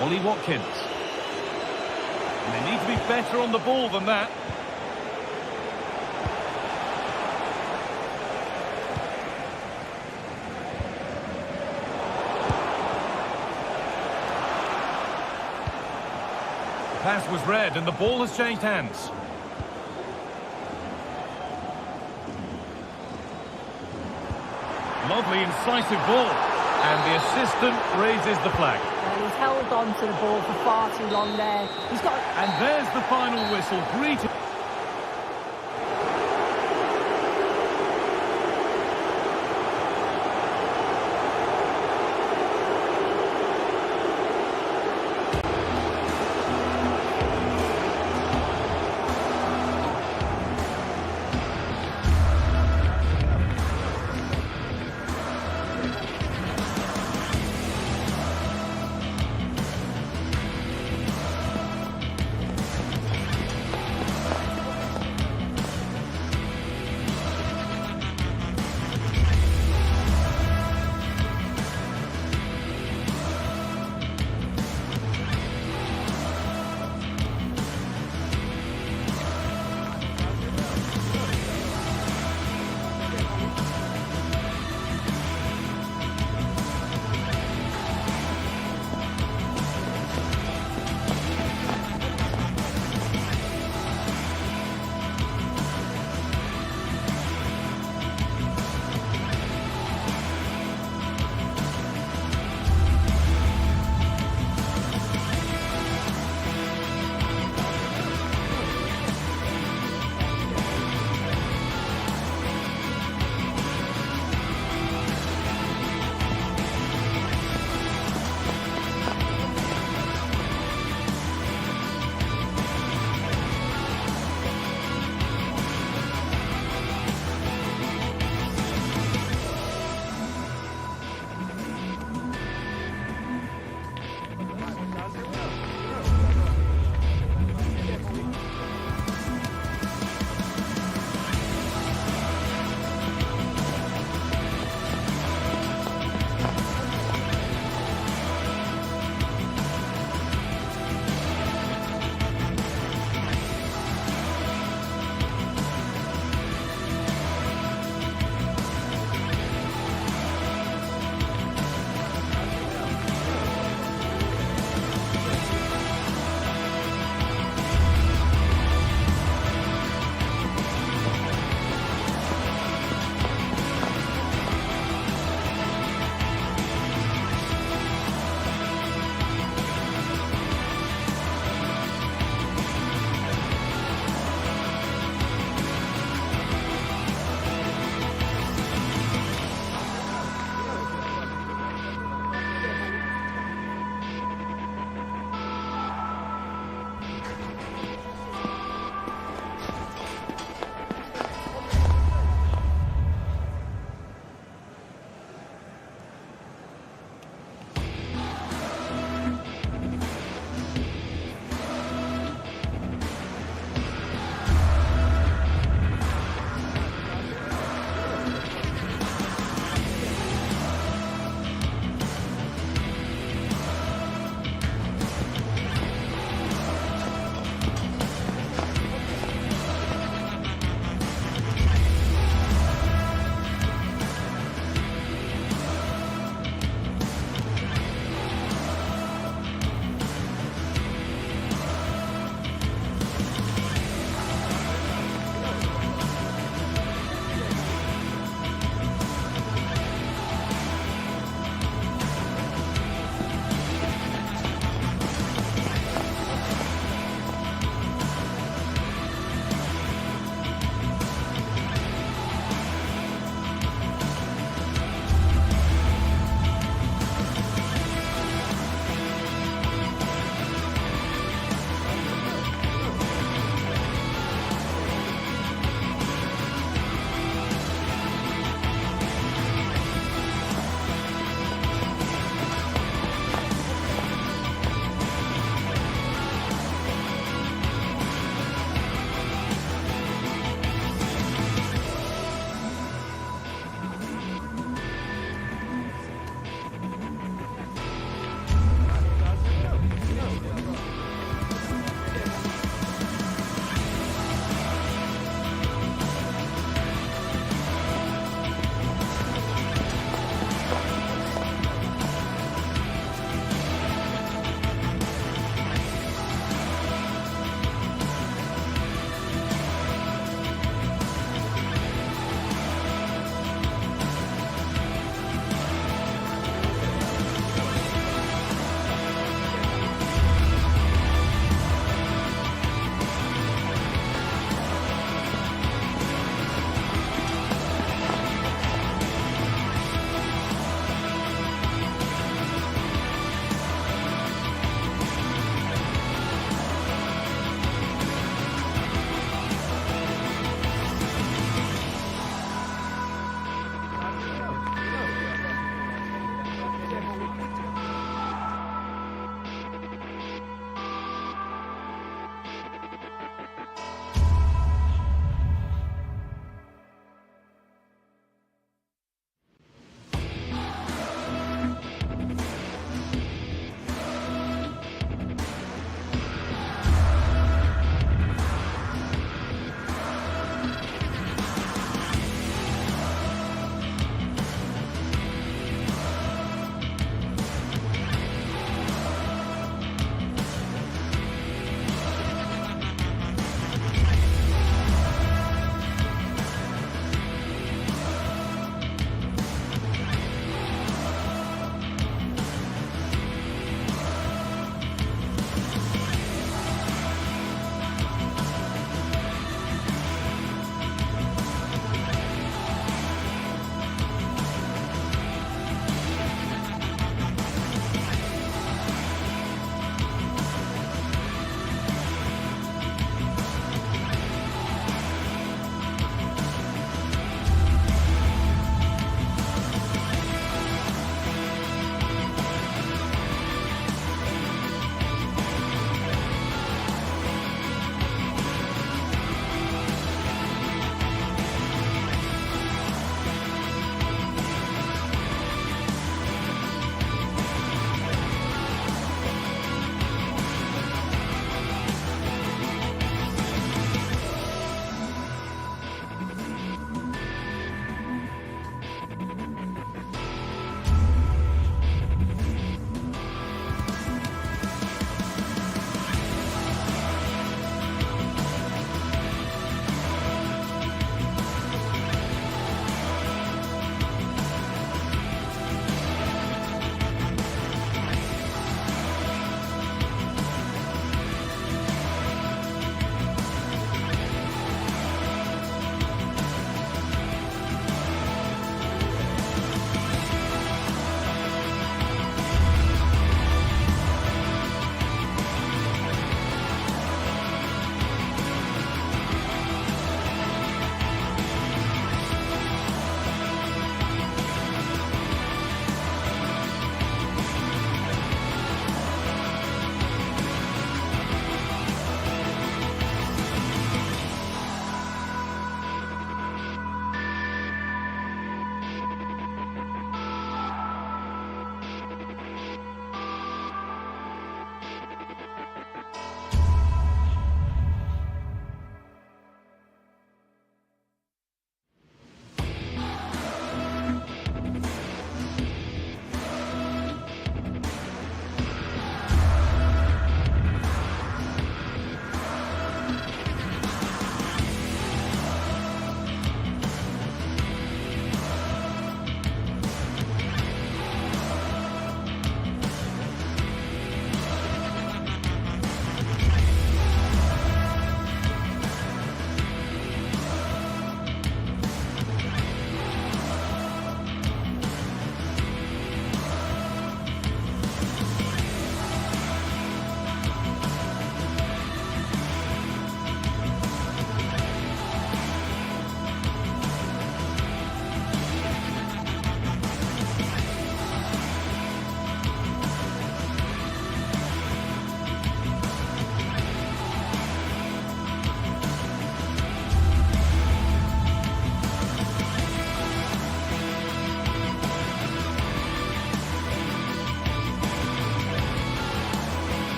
Ollie Watkins. And they need to be better on the ball than that. The pass was read and the ball has changed hands. Lovely incisive ball. And the assistant raises the flag. Well, he's held on to the ball for far too long there. He's got... And there's the final whistle. Greeted.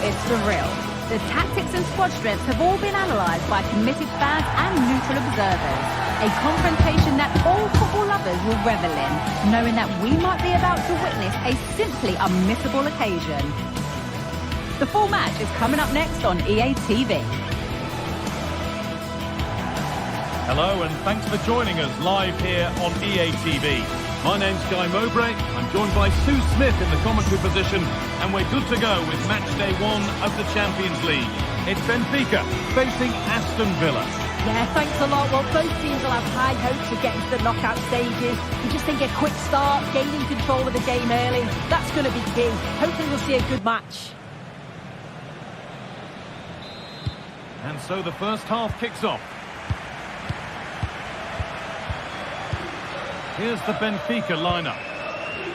it's for real. The tactics and squad strengths have all been analysed by committed fans and neutral observers. A confrontation that all football lovers will revel in, knowing that we might be about to witness a simply unmissable occasion. The full match is coming up next on EA TV. Hello and thanks for joining us live here on EA TV. My name's Guy Mowbray. I'm joined by Sue Smith in the commentary position, and we're good to go with match day 1 of the Champions League. It's Benfica facing Aston Villa. Yeah, thanks a lot. Well, both teams will have high hopes of getting to the knockout stages. You just think a quick start, gaining control of the game early, that's going to be key. Hopefully we'll see a good match. And so the first half kicks off. Here's the Benfica lineup.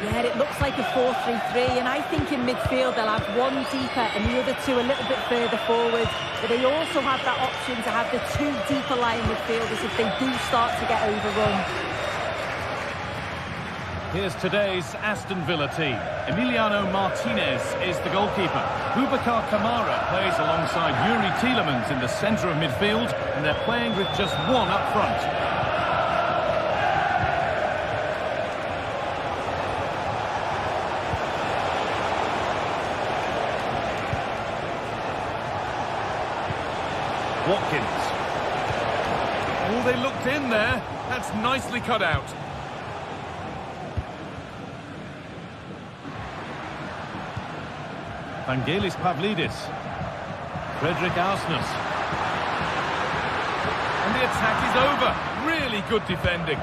Yeah, it looks like a 4-3-3, and I think in midfield they'll have one deeper and the other two a little bit further forward. But they also have that option to have the two deeper lying midfielders if they do start to get overrun. Here's today's Aston Villa team. Emiliano Martinez is the goalkeeper. Boubacar Kamara plays alongside Yuri Tielemans in the centre of midfield, and they're playing with just one up front. Watkins. Oh, they looked in there. That's nicely cut out. Vangelis Pavlidis. Frederick Arsnes. And the attack is over. Really good defending.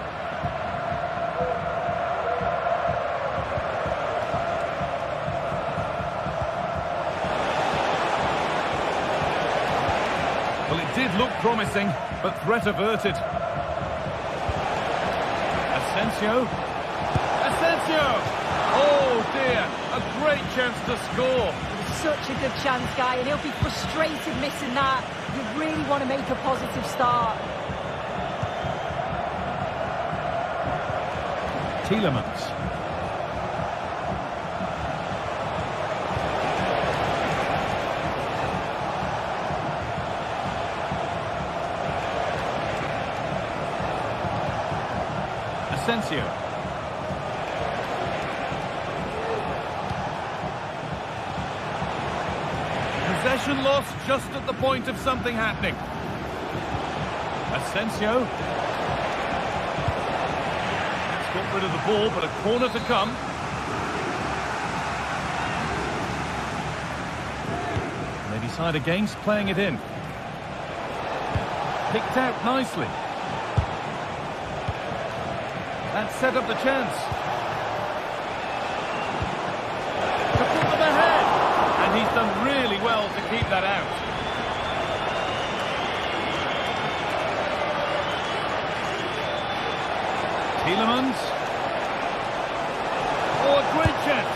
Well, it did look promising, but threat averted. Asensio. Oh dear, a great chance to score. Such a good chance, Guy, and he'll be frustrated missing that. You really want to make a positive start. Tielemans. Asensio. Possession lost just at the point of something happening. Asensio. It's got rid of the ball, but a corner to come. And they decide against playing it in. Picked out nicely. That set up the chance. To put them ahead. And he's done really well to keep that out. Tielemans. Oh, a great chance.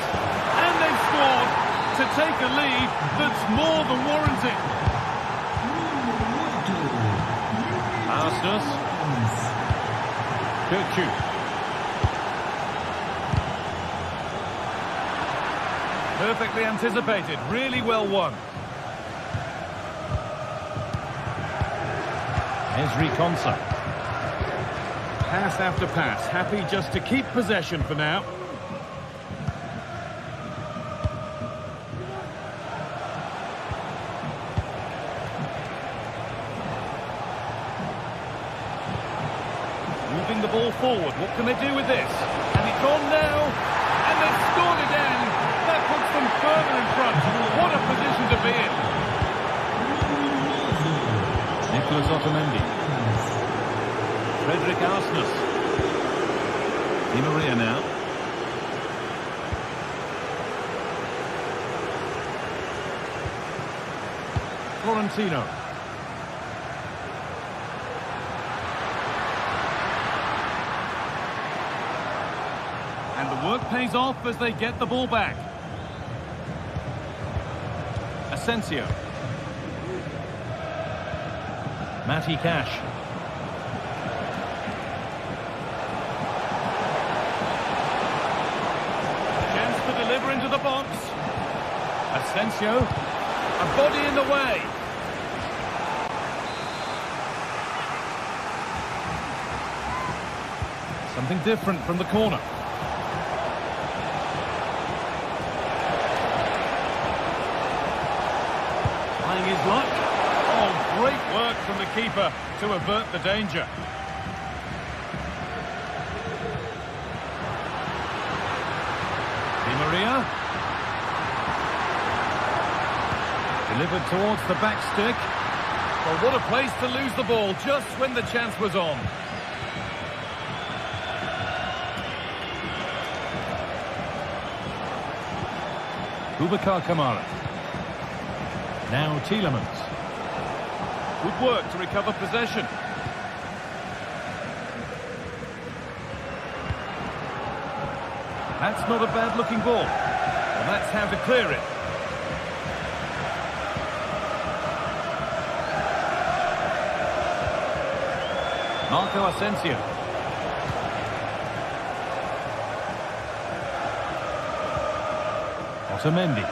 And they've scored to take a lead that's more than warranted. Arsnes. Kirchu. Perfectly anticipated, really well won. Ezri Konsa. Pass after pass, happy just to keep possession for now. Moving the ball forward, what can they do with this? And it's on now, and they've scored again. That puts them further in front. What a position to be in. Nicolas Otamendi. Frederick Arsnes. Di Maria now. Florentino. And the work pays off as they get the ball back. Asensio. Matty Cash. Chance to deliver into the box. Asensio. A body in the way. Something different from the corner. Trying his luck. Oh, great work from the keeper to avert the danger. Di Maria. Delivered towards the back stick. Well, what a place to lose the ball just when the chance was on. Boubacar Kamara. Now Tielemans. Good work to recover possession. That's not a bad-looking ball. And that's how to clear it. Marco Asensio. Otamendi.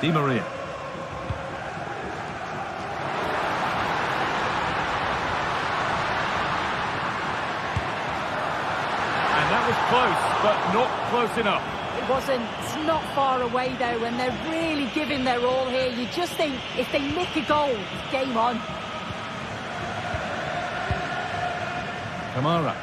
Di Maria. And that was close, but not close enough. It wasn't. It's not far away, though, and they're really giving their all here. You just think if they nick a goal, it's game on. Kamara.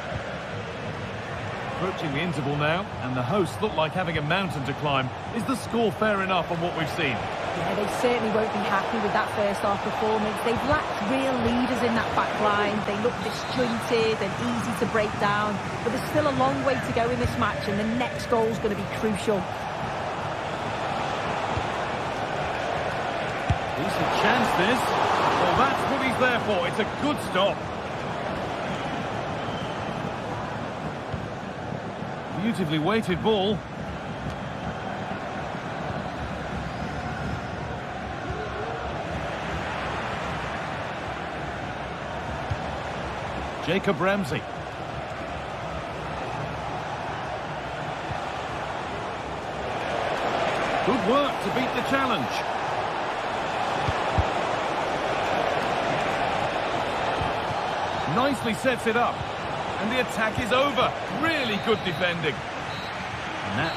Approaching the interval now, and the hosts look like having a mountain to climb. Is the score fair enough on what we've seen? Yeah, they certainly won't be happy with that first half performance. They've lacked real leaders in that back line. They look disjointed and easy to break down. But there's still a long way to go in this match, and the next goal is going to be crucial. Decent chance, this. Well, that's what he's there for. It's a good stop. Beautifully weighted ball. Jacob Ramsey. Good work to beat the challenge. Nicely sets it up. And the attack is over. Really good defending. And that...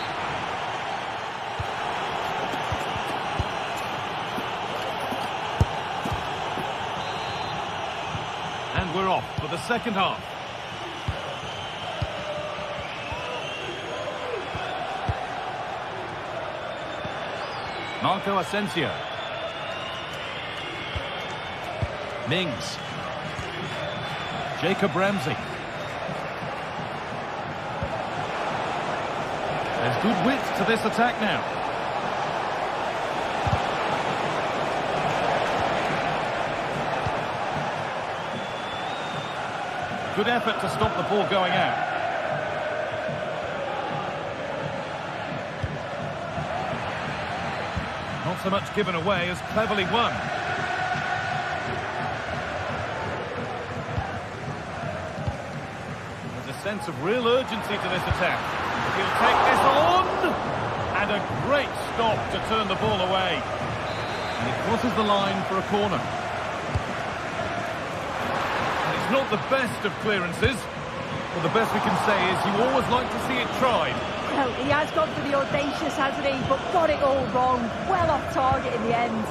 And we're off for the second half. Marco Asensio. Mings. Jacob Ramsey. There's good width to this attack now. Good effort to stop the ball going out. Not so much given away as cleverly won. There's a sense of real urgency to this attack. He'll take this on, and a great stop to turn the ball away. And it crosses the line for a corner. And it's not the best of clearances, but the best we can say is you always like to see it tried. Well, he has gone for the audacious, hasn't he? But got it all wrong. Well off target in the end.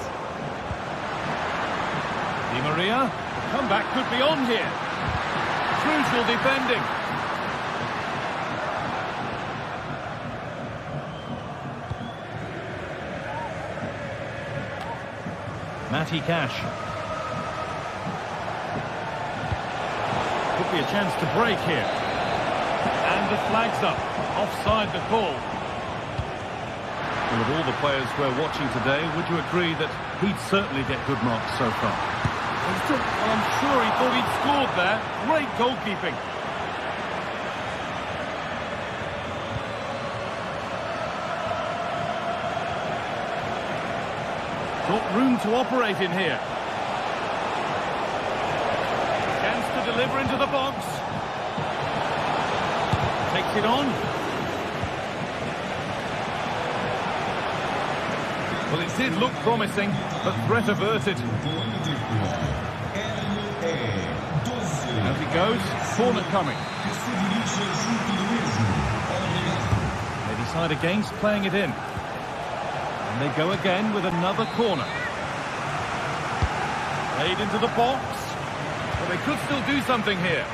Di Maria, the comeback could be on here. Crucial defending. Matty Cash. Could be a chance to break here. And the flag's up. Offside the call. And of all the players we're watching today, would you agree that he'd certainly get good marks so far? Well, I'm sure he thought he'd scored there. Great goalkeeping. Got room to operate in here. Chance to deliver into the box. Takes it on. Well, it did look promising, but threat averted. As he goes, corner coming. They decide against playing it in. And they go again with another corner. Played into the box. Well, they could still do something here.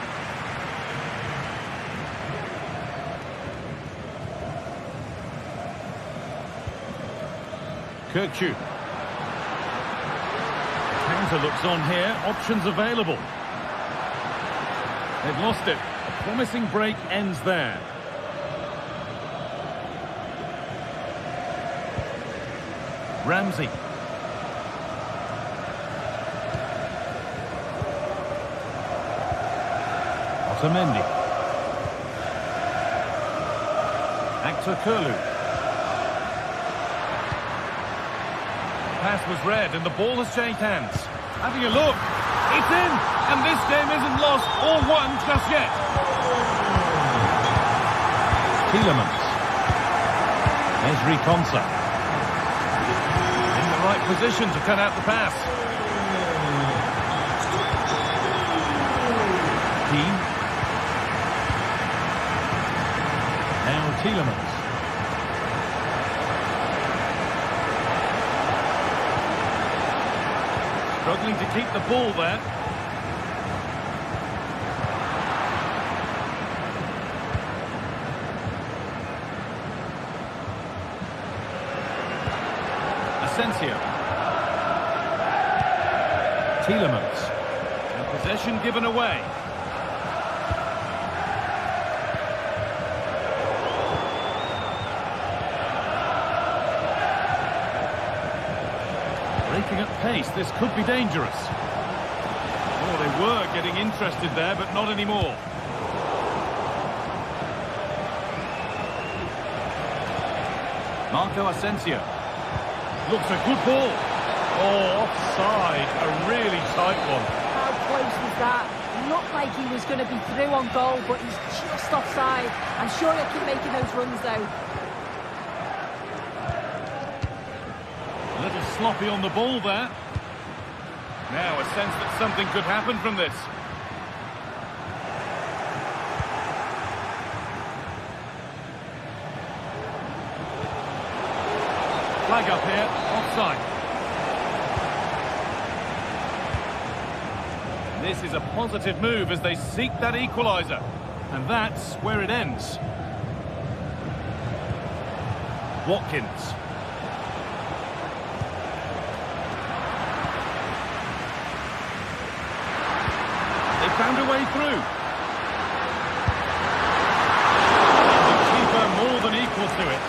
Kirkju. Counter looks on here. Options available. They've lost it. A promising break ends there. Ramsey. Otamendi. Actor Kurlu. Pass was read and the ball has changed hands. Having a look. It's in! And this game isn't lost or won just yet. Tielemans. Ezri Konsa. In the right position to cut out the pass. Keane. Now Tielemans. Struggling to keep the ball there. Asensio. Tielemans. And possession given away. Breaking at pace, this could be dangerous. Oh, they were getting interested there, but not anymore. Marco Asensio. Looks a good ball. Oh, offside. A really tight one. How close was that? Looked like he was going to be through on goal, but he's just offside. I'm sure he'll keep making those runs, though. A little sloppy on the ball there. Now a sense that something could happen from this. Flag up here, offside. This is a positive move as they seek that equaliser. And that's where it ends. Watkins. Found a way through. And the keeper more than equal to it.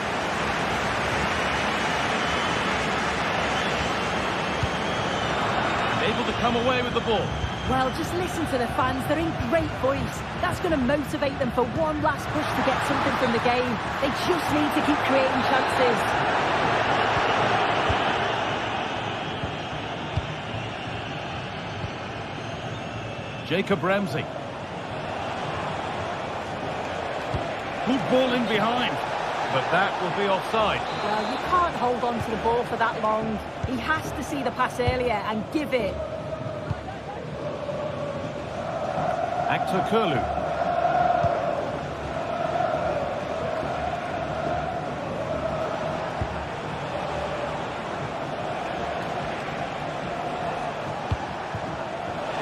Able to come away with the ball. Well, just listen to the fans. They're in great voice. That's going to motivate them for one last push to get something from the game. They just need to keep creating chances. Jacob Ramsey. Good ball in behind, but that will be offside. Well, you can't hold on to the ball for that long. He has to see the pass earlier and give it. Actor Kurlu.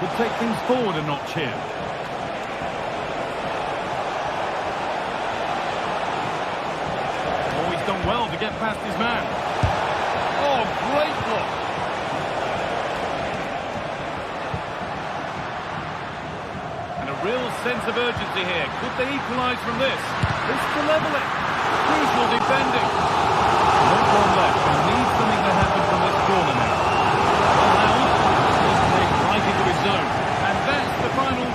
Could take things forward a notch here. Oh, he's done well to get past his man. Oh, great block. And a real sense of urgency here. Could they equalise from this? This to level it. Crucial defending. No goal left. They need something to happen from this corner now. Right into his zone. And that's the final.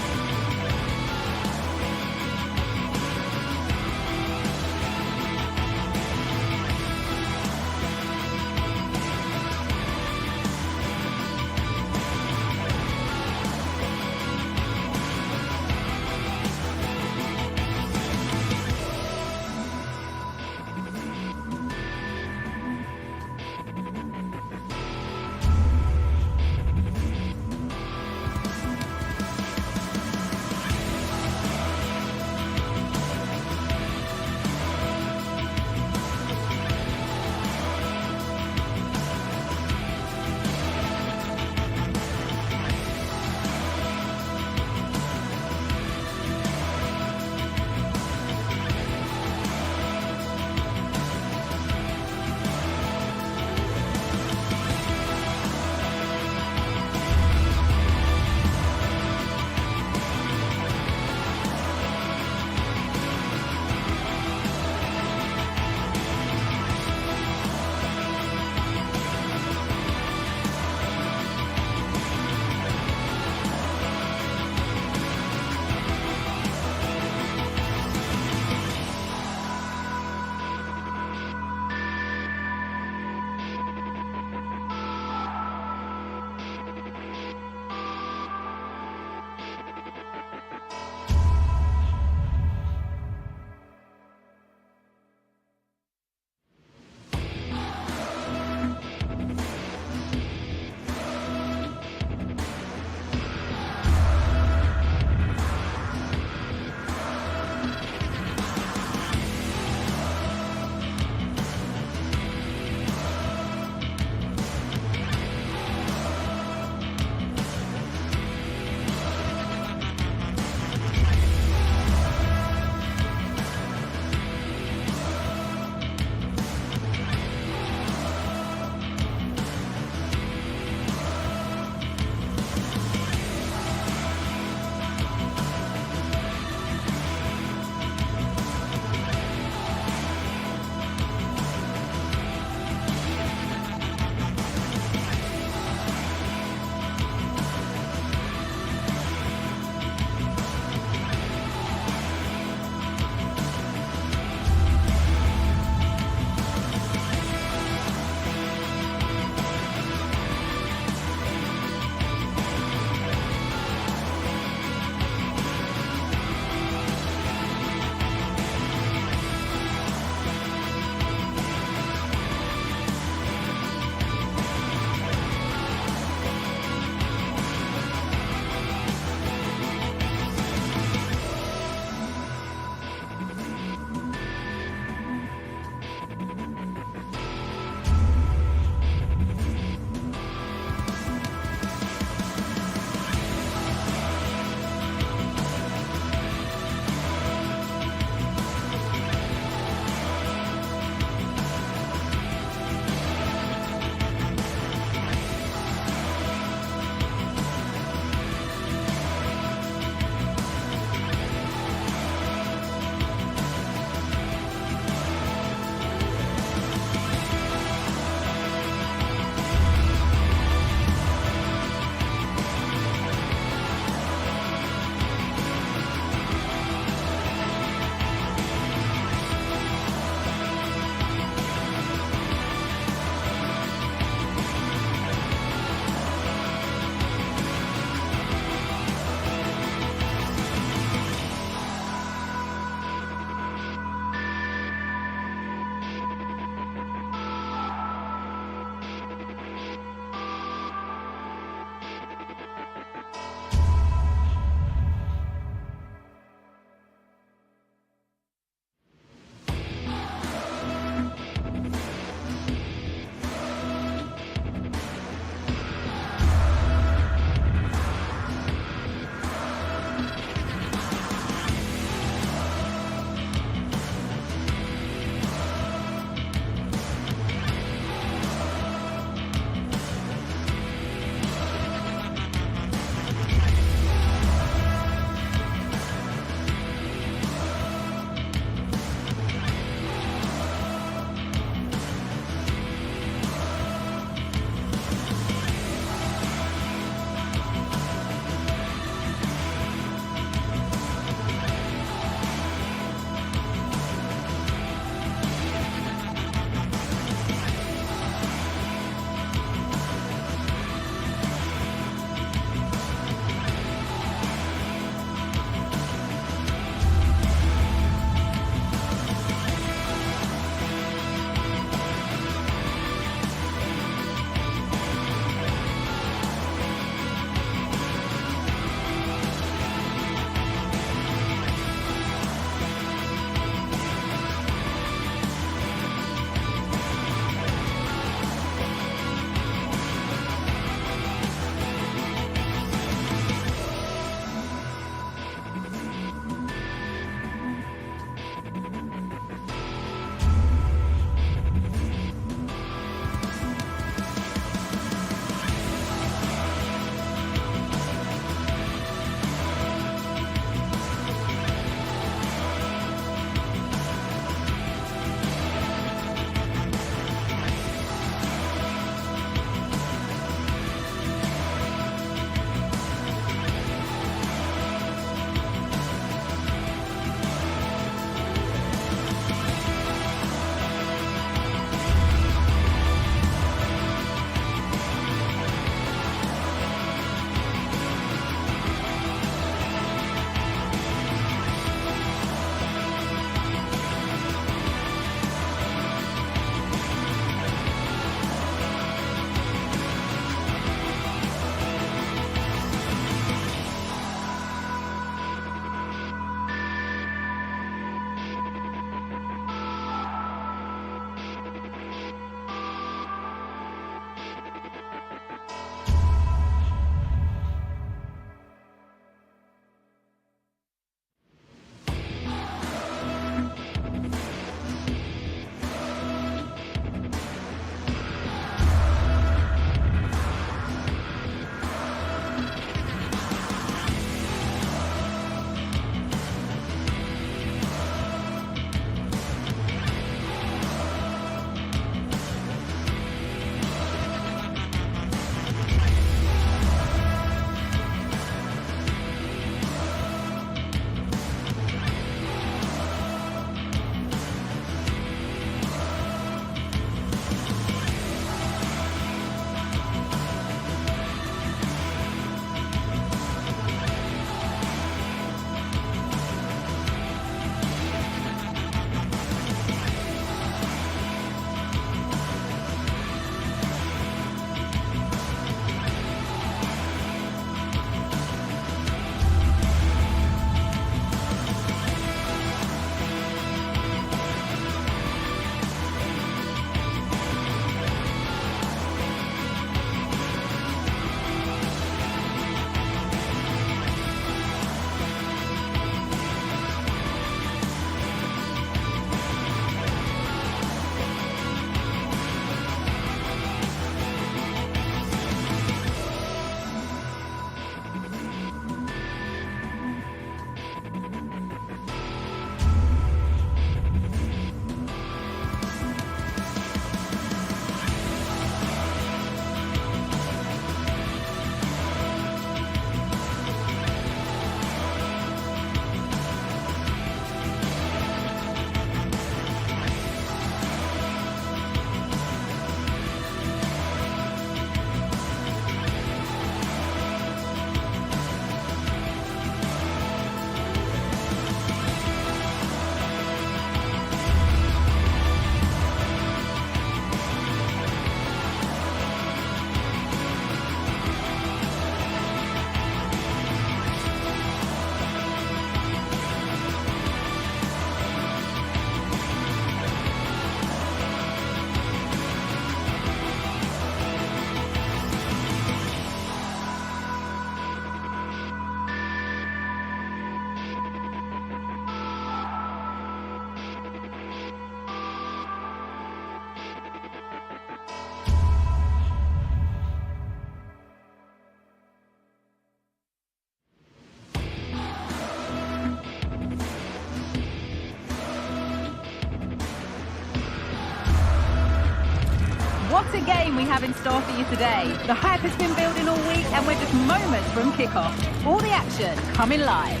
game we have in store for you today. The hype has been building all week and we're just moments from kickoff. All the action coming live.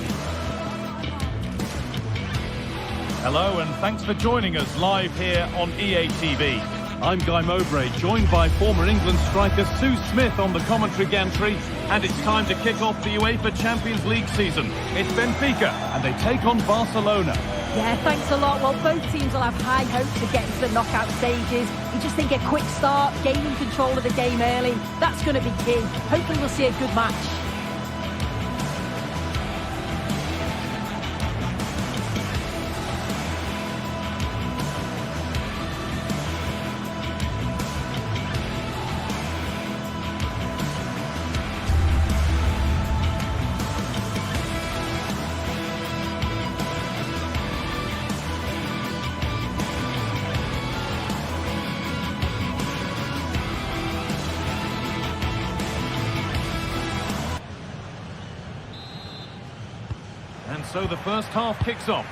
Hello and thanks for joining us live here on EA TV. I'm Guy Mowbray, joined by former England striker Sue Smith on the commentary gantry, and it's time to kick off the UEFA Champions League season. It's Benfica, and they take on Barcelona. Yeah, thanks a lot. Well, both teams will have high hopes of getting to the knockout stages. You just think a quick start, gaining control of the game early, that's going to be key. Hopefully we'll see a good match. And so the first half kicks off.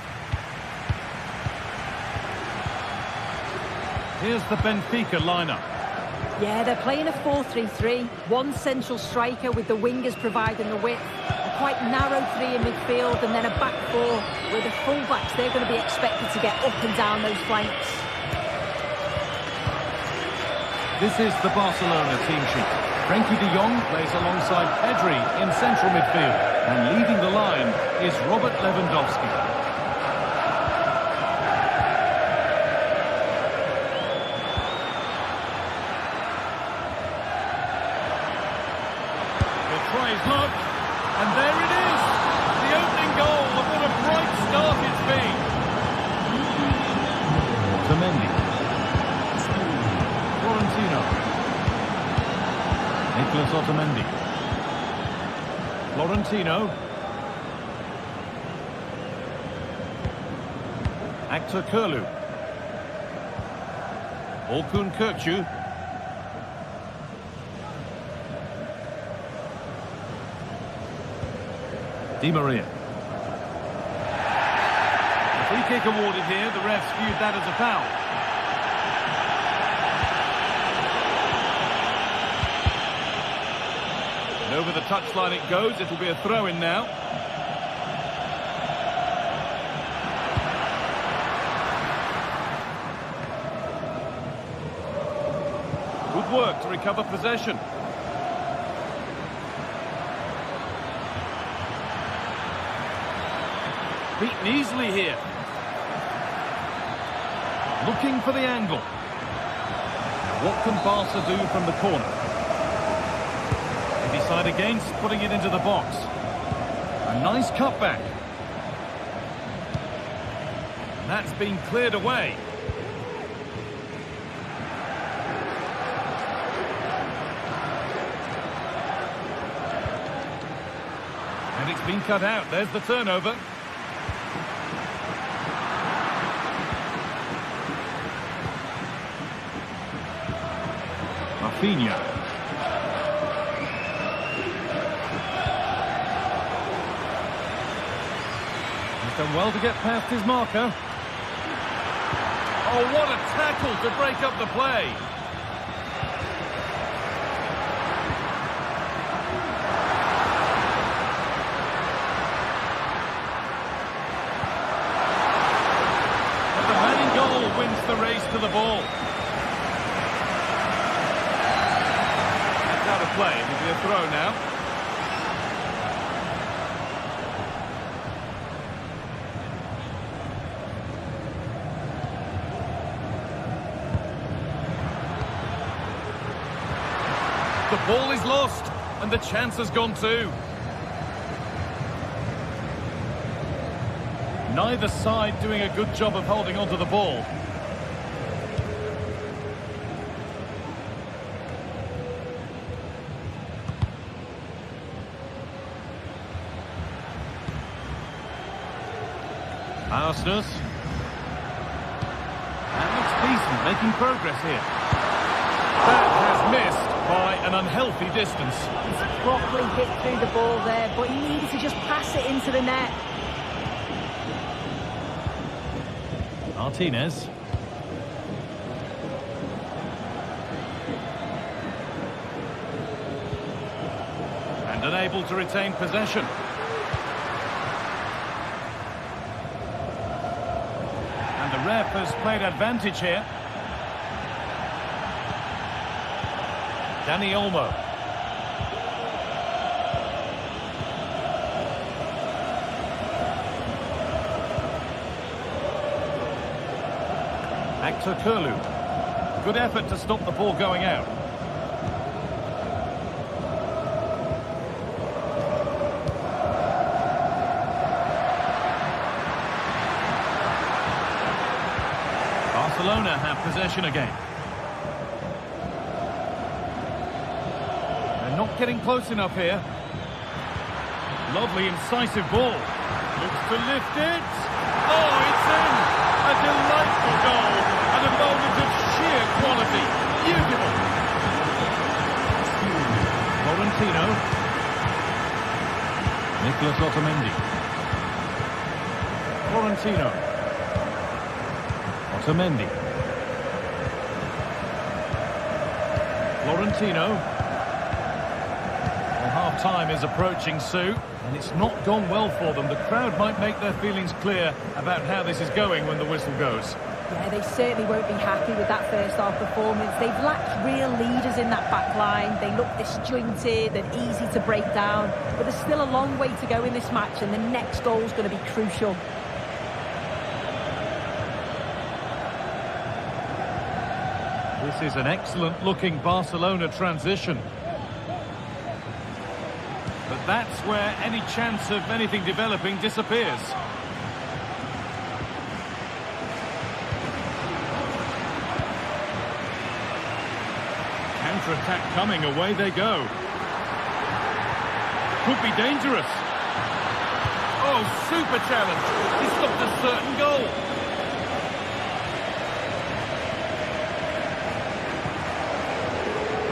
Here's the Benfica lineup. Yeah, they're playing a 4-3-3. One central striker with the wingers providing the width. A quite narrow three in midfield and then a back four where the full-backs, they're going to be expected to get up and down those flanks. This is the Barcelona team sheet. Frenkie de Jong plays alongside Pedri in central midfield. And leading the line is Robert Lewandowski. The try is look, and there it is! The opening goal, and what a bright start it's been! Otamendi. Florentino. Nicolas Otamendi. Florentino. Actor Kurlu. Orkun Kökçü. Di Maria. A free kick awarded here. The refs viewed that as a foul. And over the touchline it goes. It'll be a throw-in now. Good work to recover possession. Beaten easily here. Looking for the angle. Now what can Barca do from the corner? They decide against putting it into the box. A nice cutback. And that's been cleared away. And it's been cut out. There's the turnover. Rafinha. He's done well to get past his marker. Oh, what a tackle to break up the play. But the man in goal wins the race to the ball. That's out of play. It'll be a throw now. The ball is lost, and the chance has gone too. Neither side doing a good job of holding onto the ball. Arsenal. That looks decent, making progress here. That has missed by an unhealthy distance. He's properly hit through the ball there, but he needed to just pass it into the net. Martinez. And unable to retain possession. And the ref has played advantage here. Dani Olmo. Atletico. Good effort to stop the ball going out. Barcelona have possession again. They're not getting close enough here. Lovely incisive ball. Looks to lift it. Oh, it's in! A delightful goal and a moment of sheer quality. Beautiful. Florentino. Nicolas Otamendi. Florentino. Otamendi. Florentino. Well, half-time is approaching, Sue, and it's not gone well for them. The crowd might make their feelings clear about how this is going when the whistle goes. Yeah, they certainly won't be happy with that first half performance. They've lacked real leaders in that back line. They look disjointed and easy to break down. But there's still a long way to go in this match, and the next goal is going to be crucial. This is an excellent-looking Barcelona transition. But that's where any chance of anything developing disappears. Counter-attack coming, away they go. Could be dangerous. Oh, super challenge. He stopped a certain goal.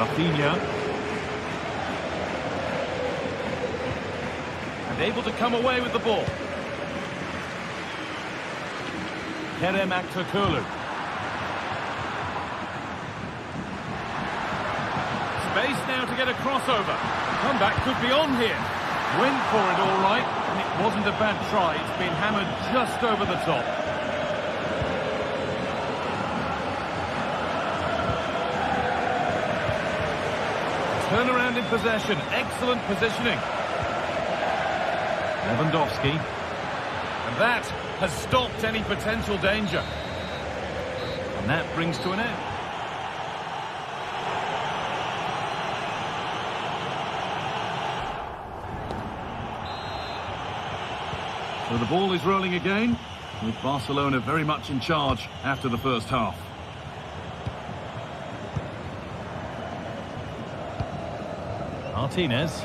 Rafinha. And able to come away with the ball. Kerem Aktürkoğlu. Space now to get a crossover. Comeback could be on here. Went for it all right, and it wasn't a bad try. It's been hammered just over the top. Turnaround in possession. Excellent positioning. Lewandowski. And that has stopped any potential danger. And that brings to an end. So the ball is rolling again, with Barcelona very much in charge after the first half. Martinez.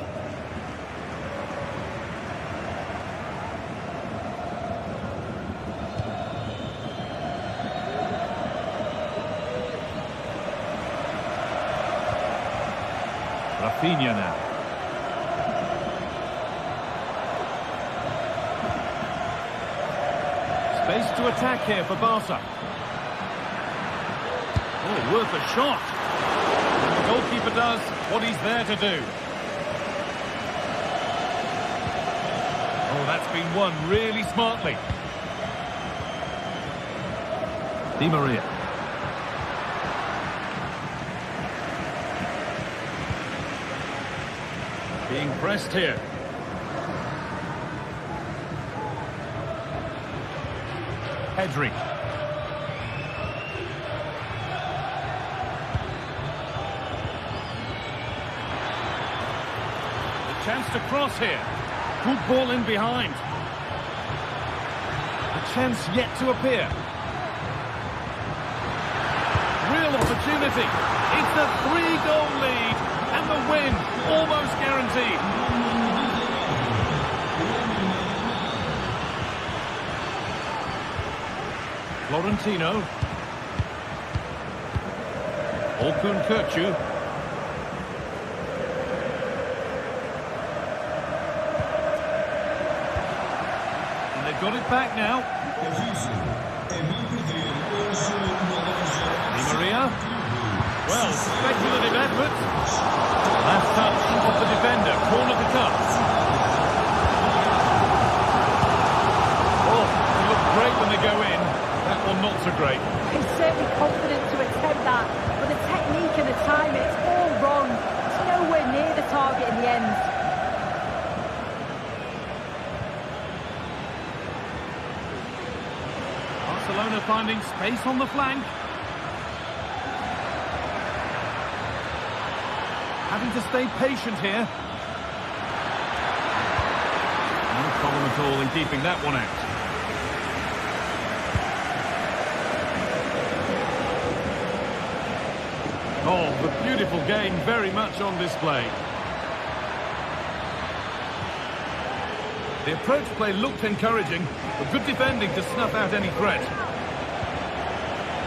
Rafinha now. Space to attack here for Barca. Oh, worth a shot. And the goalkeeper does what he's there to do. Oh, that's been won really smartly. Di Maria. Being pressed here. Pedri. The chance to cross here. Good ball in behind. A chance yet to appear. Real opportunity. It's a 3-goal lead. And the win almost guaranteed. Florentino. Orkun Kökçü. And they've got it back now. Di Maria. Well, speculative effort. Last touch of the defender. Corner for up. Oh, they look great when they go in. That one not so great. He's certainly confident to attempt that, but the technique and the timing, it's all wrong. It's nowhere near the target in the end. Barcelona finding space on the flank. Having to stay patient here. No problem at all in keeping that one out. Oh, the beautiful game very much on display. The approach play looked encouraging, but good defending to snuff out any threat.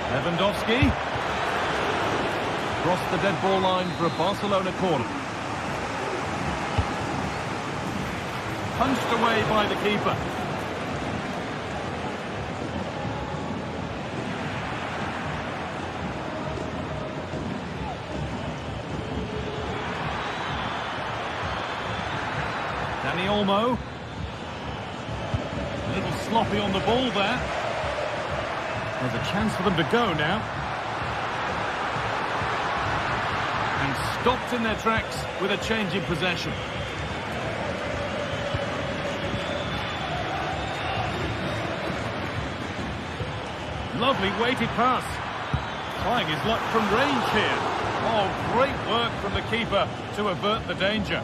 Lewandowski. Crossed the dead ball line for a Barcelona corner. Punched away by the keeper. Dani Olmo. A little sloppy on the ball there. There's a chance for them to go now. And stopped in their tracks with a change in possession. Lovely weighted pass. Trying his luck from range here. Oh, great work from the keeper to avert the danger.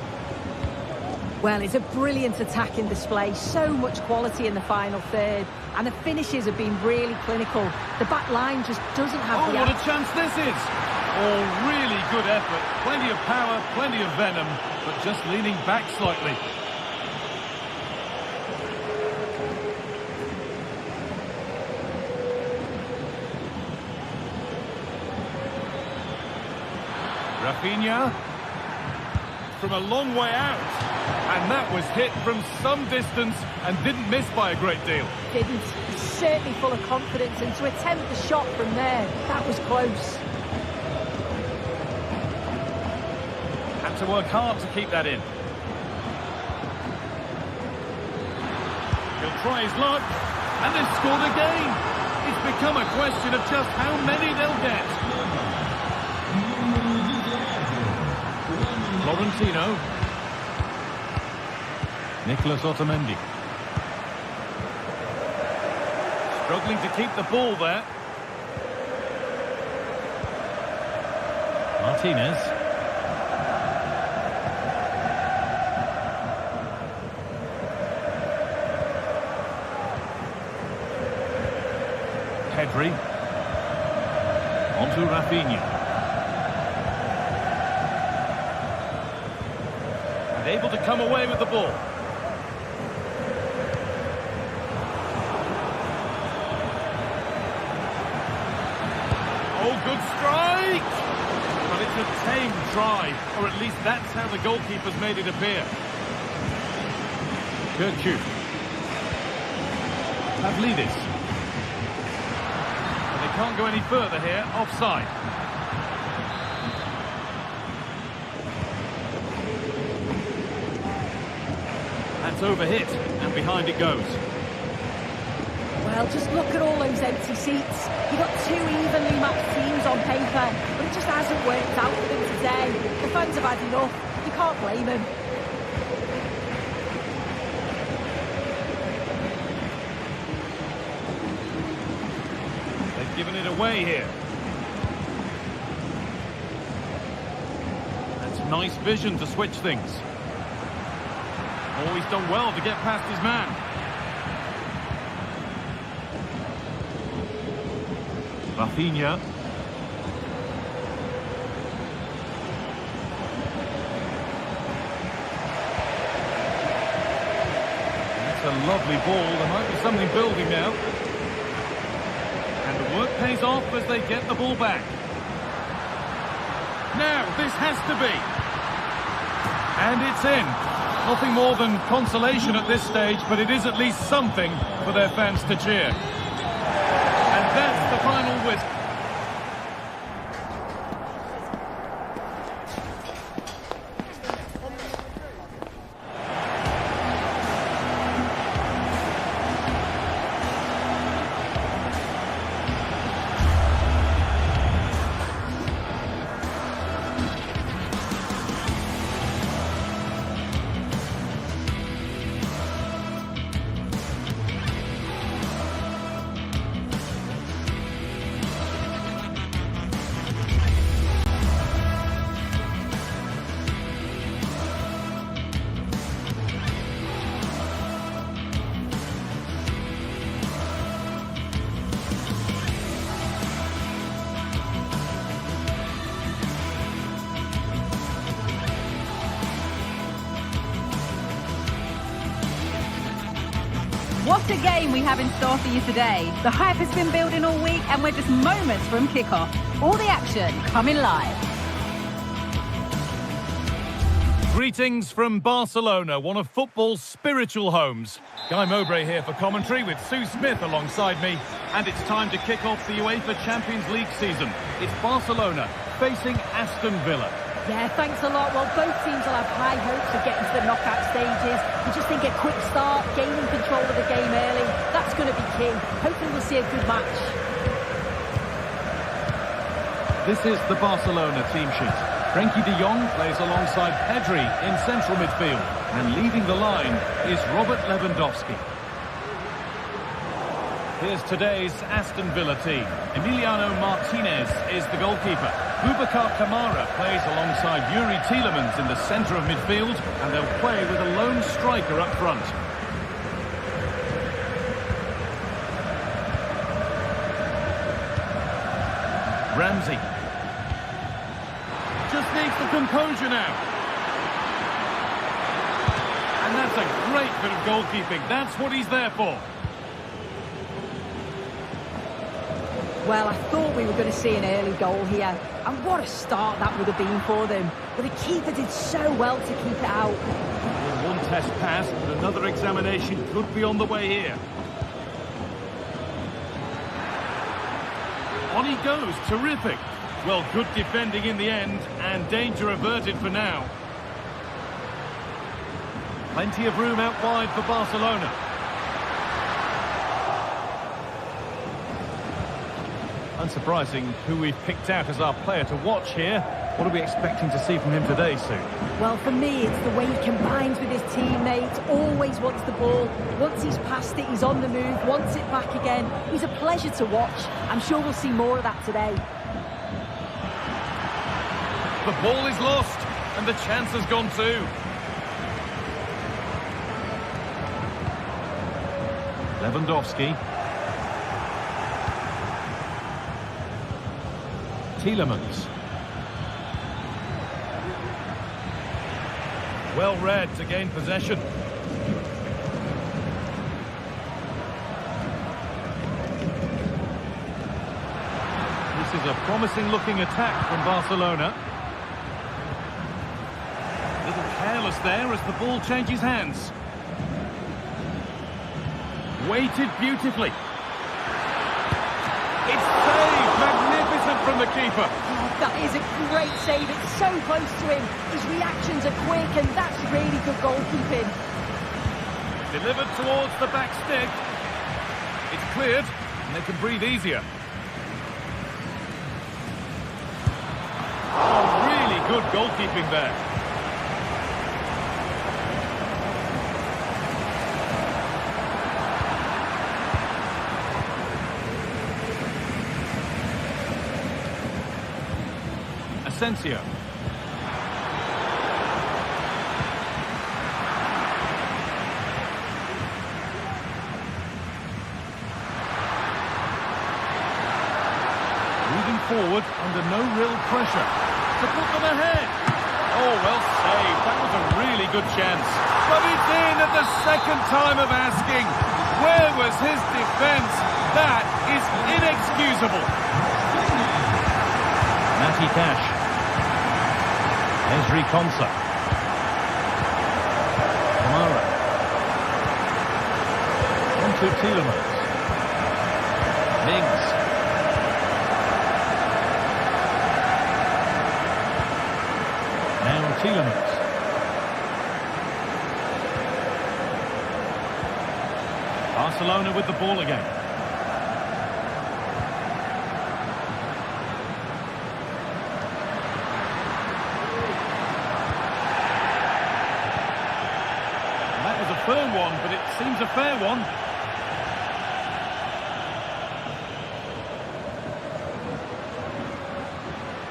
Well, it's a brilliant attacking display. So much quality in the final third. And the finishes have been really clinical. The back line just doesn't have the... Oh, what a chance this is! Oh, really good effort. Plenty of power, plenty of venom, but just leaning back slightly. Rafinha. From a long way out. And that was hit from some distance and didn't miss by a great deal. Didn't. He's certainly full of confidence, and to attempt the shot from there, that was close. Had to work hard to keep that in. He'll try his luck, and they've scored again. It's become a question of just how many they'll get. Florentino. Nicolas Otamendi. Struggling to keep the ball there. Martinez. Pedri. Onto Rafinha. And able to come away with the ball. Oh, good strike! But it's a tame try, or at least that's how the goalkeeper's made it appear. Gertrude. Pavlidis. But they can't go any further here, offside. That's overhit, and behind it goes. Well, just look at all those empty seats. You've got two evenly matched teams on paper, but it just hasn't worked out for them today. The fans have had enough. You can't blame them. They've given it away here. That's nice vision to switch things. Oh, he's done well to get past his man. Rafinha. That's a lovely ball. There might be something building now. And the work pays off as they get the ball back. Now, this has to be. And it's in. Nothing more than consolation at this stage, but it is at least something for their fans to cheer. And that's the final whistle. What a game we have in store for you today. The hype has been building all week and we're just moments from kickoff. All the action coming live. Greetings from Barcelona, one of football's spiritual homes. Guy Mowbray here for commentary with Sue Smith alongside me. And it's time to kick off the UEFA Champions League season. It's Barcelona facing Aston Villa. Yeah, thanks a lot. Well, both teams will have high hopes of getting to the knockout stages. We just think a quick start, gaining control of the game early, that's going to be key. Hopefully we'll see a good match. This is the Barcelona team sheet. Frenkie de Jong plays alongside Pedri in central midfield. And leading the line is Robert Lewandowski. Here's today's Aston Villa team. Emiliano Martinez is the goalkeeper. Boubacar Kamara plays alongside Yuri Tielemans in the centre of midfield, and they'll play with a lone striker up front. Ramsey. Just needs the composure now. And that's a great bit of goalkeeping. That's what he's there for. Well, I thought we were going to see an early goal here. And what a start that would have been for them. But the keeper did so well to keep it out. Well, one test pass, but another examination could be on the way here. On he goes, terrific. Well, good defending in the end, and danger averted for now. Plenty of room out wide for Barcelona. Unsurprising who we've picked out as our player to watch here. What are we expecting to see from him today, Sue? Well, for me, it's the way he combines with his teammates, always wants the ball. Once he's passed it, he's on the move, wants it back again. He's a pleasure to watch. I'm sure we'll see more of that today. The ball is lost, and the chance has gone too. Lewandowski. Tielemans. Well read to gain possession. This is a promising looking attack from Barcelona. A little careless there as the ball changes hands. Weighted beautifully. It's saved! Magnificent from the keeper. Oh, that is a great save. It's so close to him. His reactions are quick, and that's really good goalkeeping. Delivered towards the back stick. It's cleared, and they can breathe easier. Oh, really good goalkeeping there. Asensio. Moving forward under no real pressure to put them ahead. Oh, well saved. That was a really good chance. But it's in at the second time of asking. Where was his defence? That is inexcusable. Matty Cash. Ezri Konsa. Kamara. Onto Tielemans. Mings. Now Tielemans. Barcelona with the ball again. Firm one, but it seems a fair one.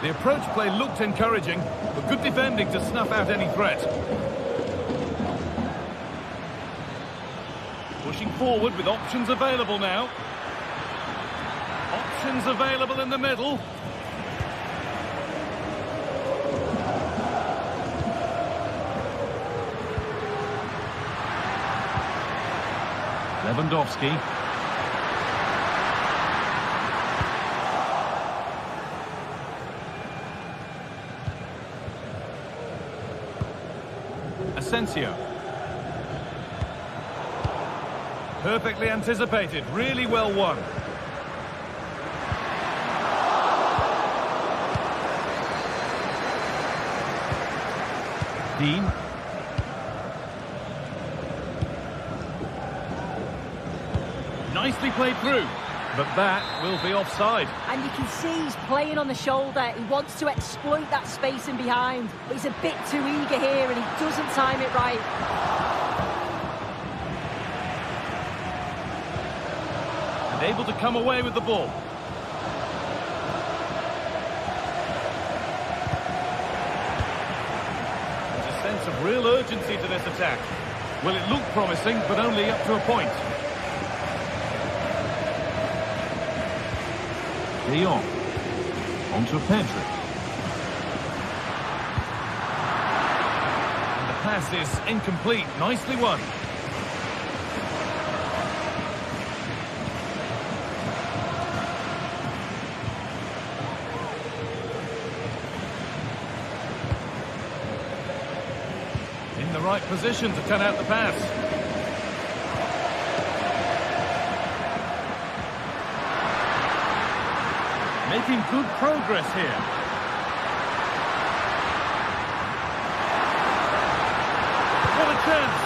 The approach play looked encouraging, but good defending to snuff out any threat. Pushing forward with options available now. Options available in the middle. Lewandowski. Asensio. Perfectly anticipated, really well won. Dean. Nicely played through, but that will be offside. And you can see he's playing on the shoulder. He wants to exploit that space in behind, but he's a bit too eager here and he doesn't time it right. And able to come away with the ball. There's a sense of real urgency to this attack. Well, it looked promising, but only up to a point. De Jong. On to Pedri. And the pass is incomplete. Nicely won. In the right position to cut out the pass. Making good progress here. What a chance!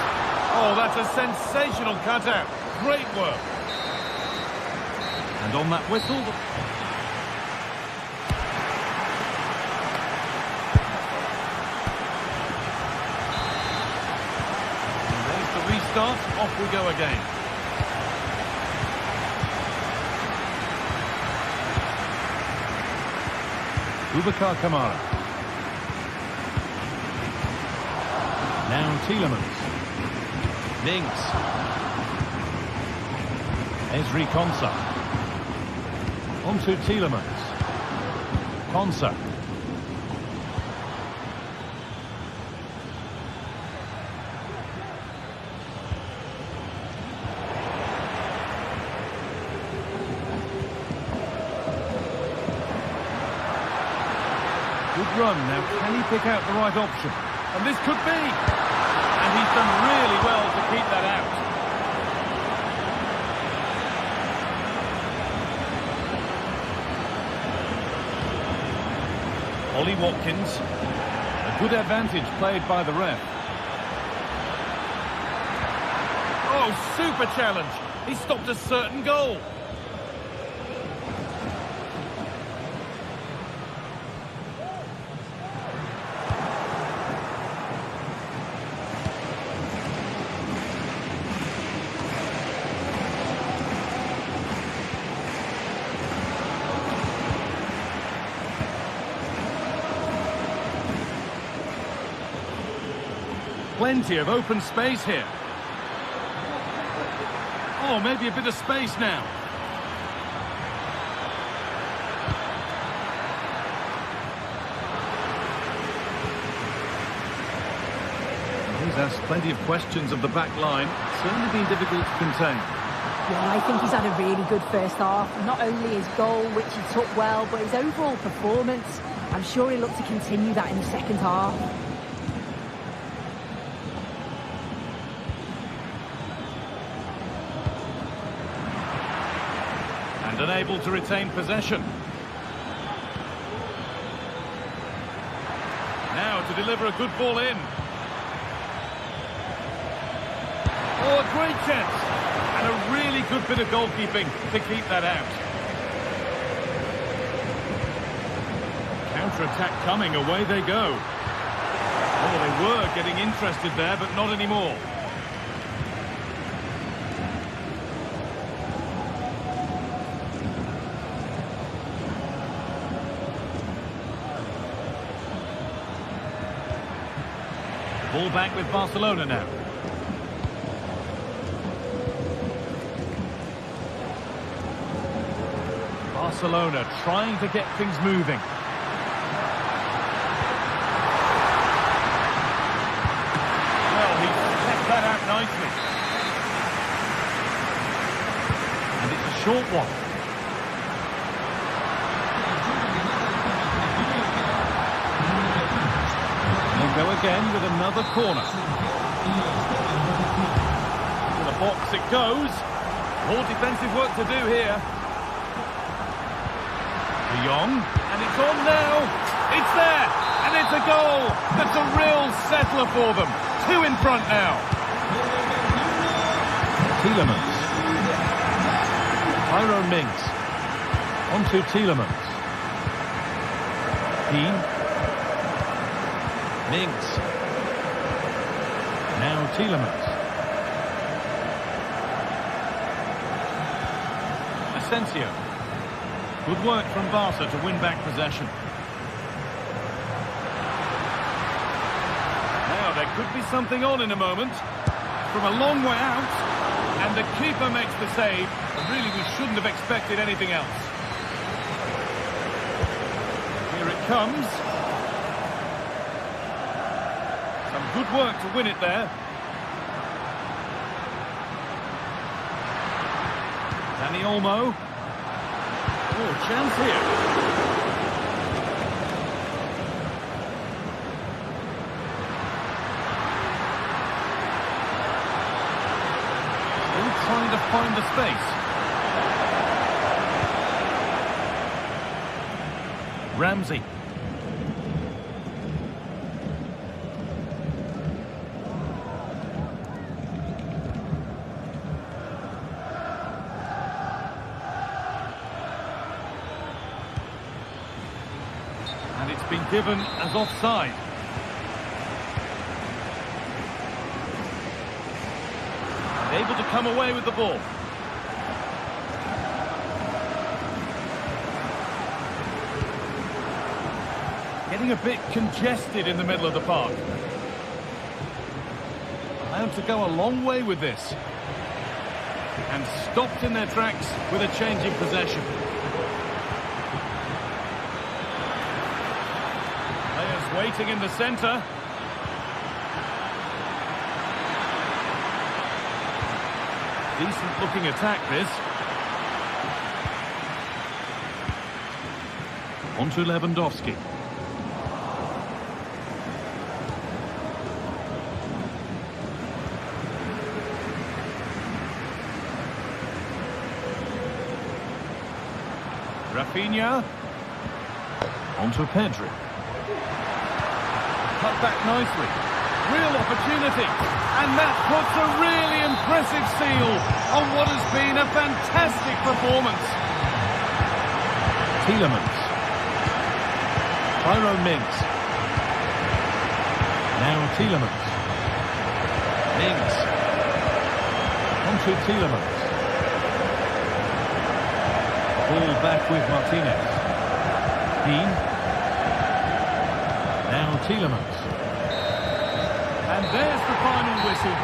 Oh, that's a sensational cutout. Great work. And on that whistle... And there's the restart. Off we go again. Boubacar Kamara. Now Tielemans. Mings. Ezri Konsa. On to Tielemans. Konsa. Good run. Now, can he pick out the right option? And this could be. And he's done really well to keep that out. Ollie Watkins. A good advantage played by the ref. Oh, super challenge. He stopped a certain goal. Plenty of open space here. Oh, maybe a bit of space now. He's asked plenty of questions of the back line. Certainly been difficult to contain. Yeah, I think he's had a really good first half. Not only his goal, which he took well, but his overall performance. I'm sure he'll look to continue that in the second half. Unable to retain possession. Now to deliver a good ball in. Oh, a great chance. And a really good bit of goalkeeping to keep that out. Counter-attack coming, away they go. Oh, they were getting interested there, but not anymore. Ball back with Barcelona now. Barcelona trying to get things moving. Well, he set that out nicely. short one. They'll go again with another corner. To the box it goes. More defensive work to do here. De Jong, and it's on now. It's there, and it's a goal. That's a real settler for them. 2 in front now. Tielemans. Tyrone Mings. On to Tielemans. Keane. Mings. Now Tielemans. Asensio. Good work from Barca to win back possession. Now there could be something on in a moment. From a long way out. And the keeper makes the save. And really we shouldn't have expected anything else. Here it comes. Some good work to win it there. Dani Olmo. Oh, chance here. Still trying to find the space. Ramsey. And it's been given as offside. Able to come away with the ball. Getting a bit congested in the middle of the park. Allowed to go a long way with this. And stopped in their tracks with a change in possession. Players waiting in the centre. Decent looking attack this. On to Lewandowski. Rafinha. On to Pedri. Cut back nicely. Real opportunity. And that puts a really impressive seal on what has been a fantastic performance. Tielemans. Tyrone Mings. Now Tielemans. Mings. On to Tielemans. Ball back with Martinez. Keane. Now Tielemans. And there's the final whistle.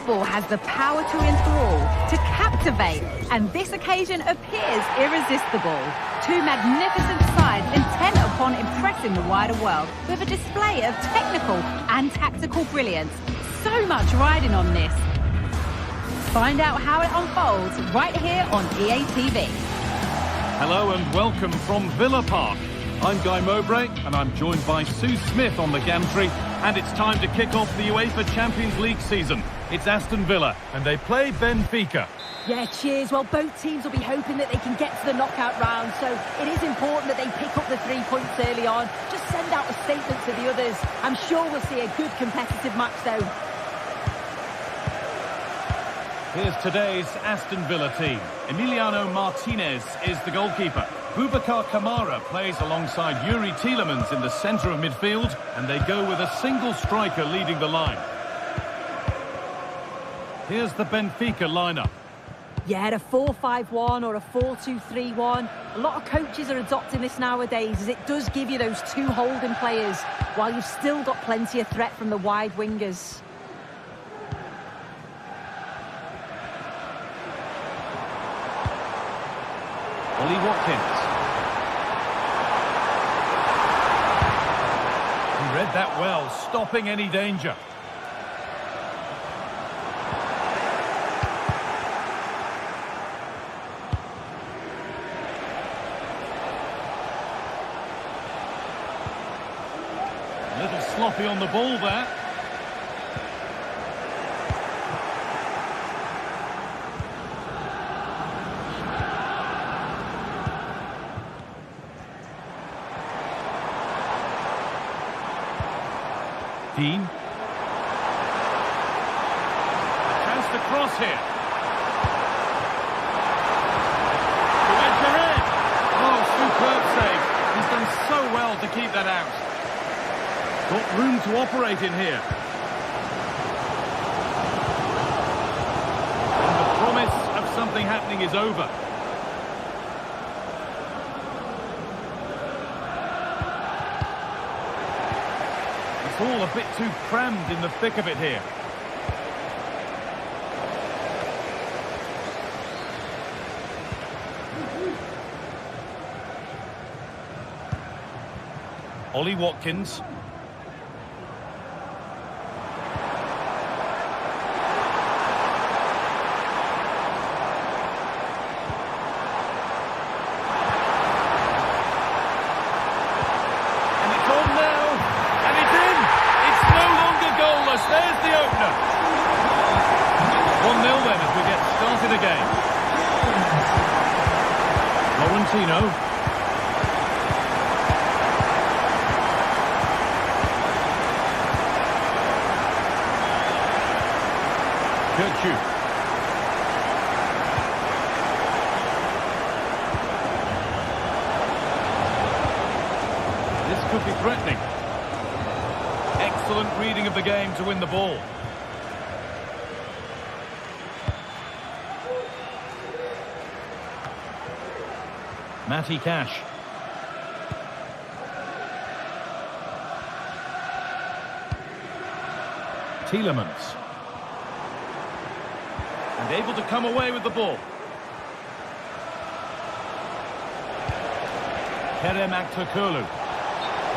football has the power to enthrall, to captivate, and this occasion appears irresistible. Two magnificent sides intent upon impressing the wider world with a display of technical and tactical brilliance. So much riding on this. Find out how it unfolds right here on EA TV. Hello and welcome from Villa Park. I'm Guy Mowbray and I'm joined by Sue Smith on the gantry, and it's time to kick off the UEFA Champions League season. It's Aston Villa and they play Benfica. Yeah, cheers. Well, both teams will be hoping that they can get to the knockout round, so it is important that they pick up the 3 points early on. Just send out a statement to the others. I'm sure we'll see a good competitive match though. Here's today's Aston Villa team. Emiliano Martinez is the goalkeeper. Boubacar Kamara plays alongside Yuri Tielemans in the centre of midfield, and they go with a single striker leading the line. Here's the Benfica lineup. Yeah, a 4-5-1 or a 4-2-3-1. A lot of coaches are adopting this nowadays, as it does give you those two holding players, while you've still got plenty of threat from the wide wingers. Ollie Watkins. He read that well, stopping any danger. A little sloppy on the ball there. Dean. A chance to cross here. To enter in. Oh, superb save. He's done so well to keep that out. Got room to operate in here. And the promise of something happening is over. It's all a bit too crammed in the thick of it here. Ollie Watkins. There's the opener. 1-0 then as we get started again. Laurentino. Kirchu. This could be threatening. Excellent reading of the game to win the ball. Matty Cash. Tielemans. And able to come away with the ball. Kerem Aktürkoğlu.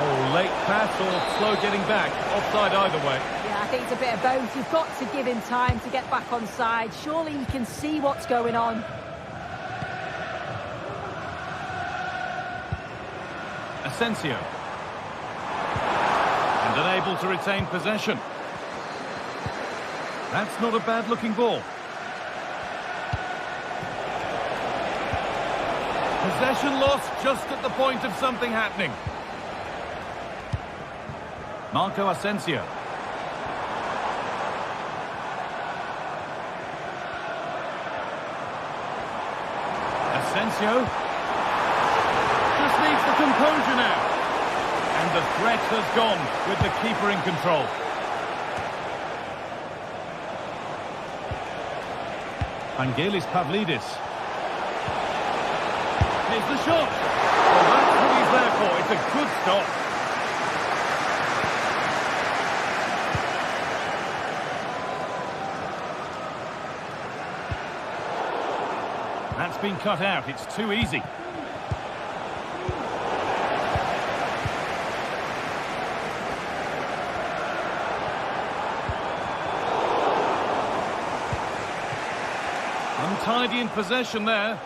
Oh, late pass or slow getting back. Offside either way. Yeah, I think it's a bit of both. You've got to give him time to get back on side. Surely he can see what's going on. Asensio. And unable to retain possession. That's not a bad-looking ball. Possession lost just at the point of something happening. Marco Asensio. Asensio. Just needs the composure now. And the threat has gone with the keeper in control. Vangelis Pavlidis. Here's the shot. Well, that's what he's there for. It's a good stop. That's been cut out. It's too easy. Untidy in possession there.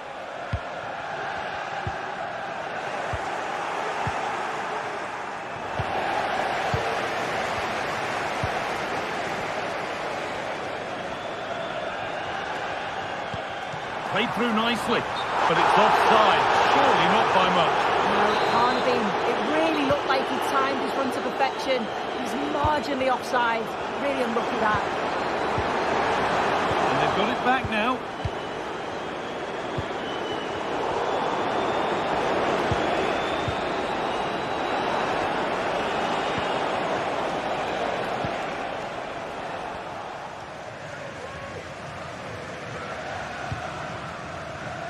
Played through nicely, but it's offside. Surely not by much. No, it can't have been. It really looked like he timed his run to perfection. He's marginally offside. Really unlucky that. And they've got it back now.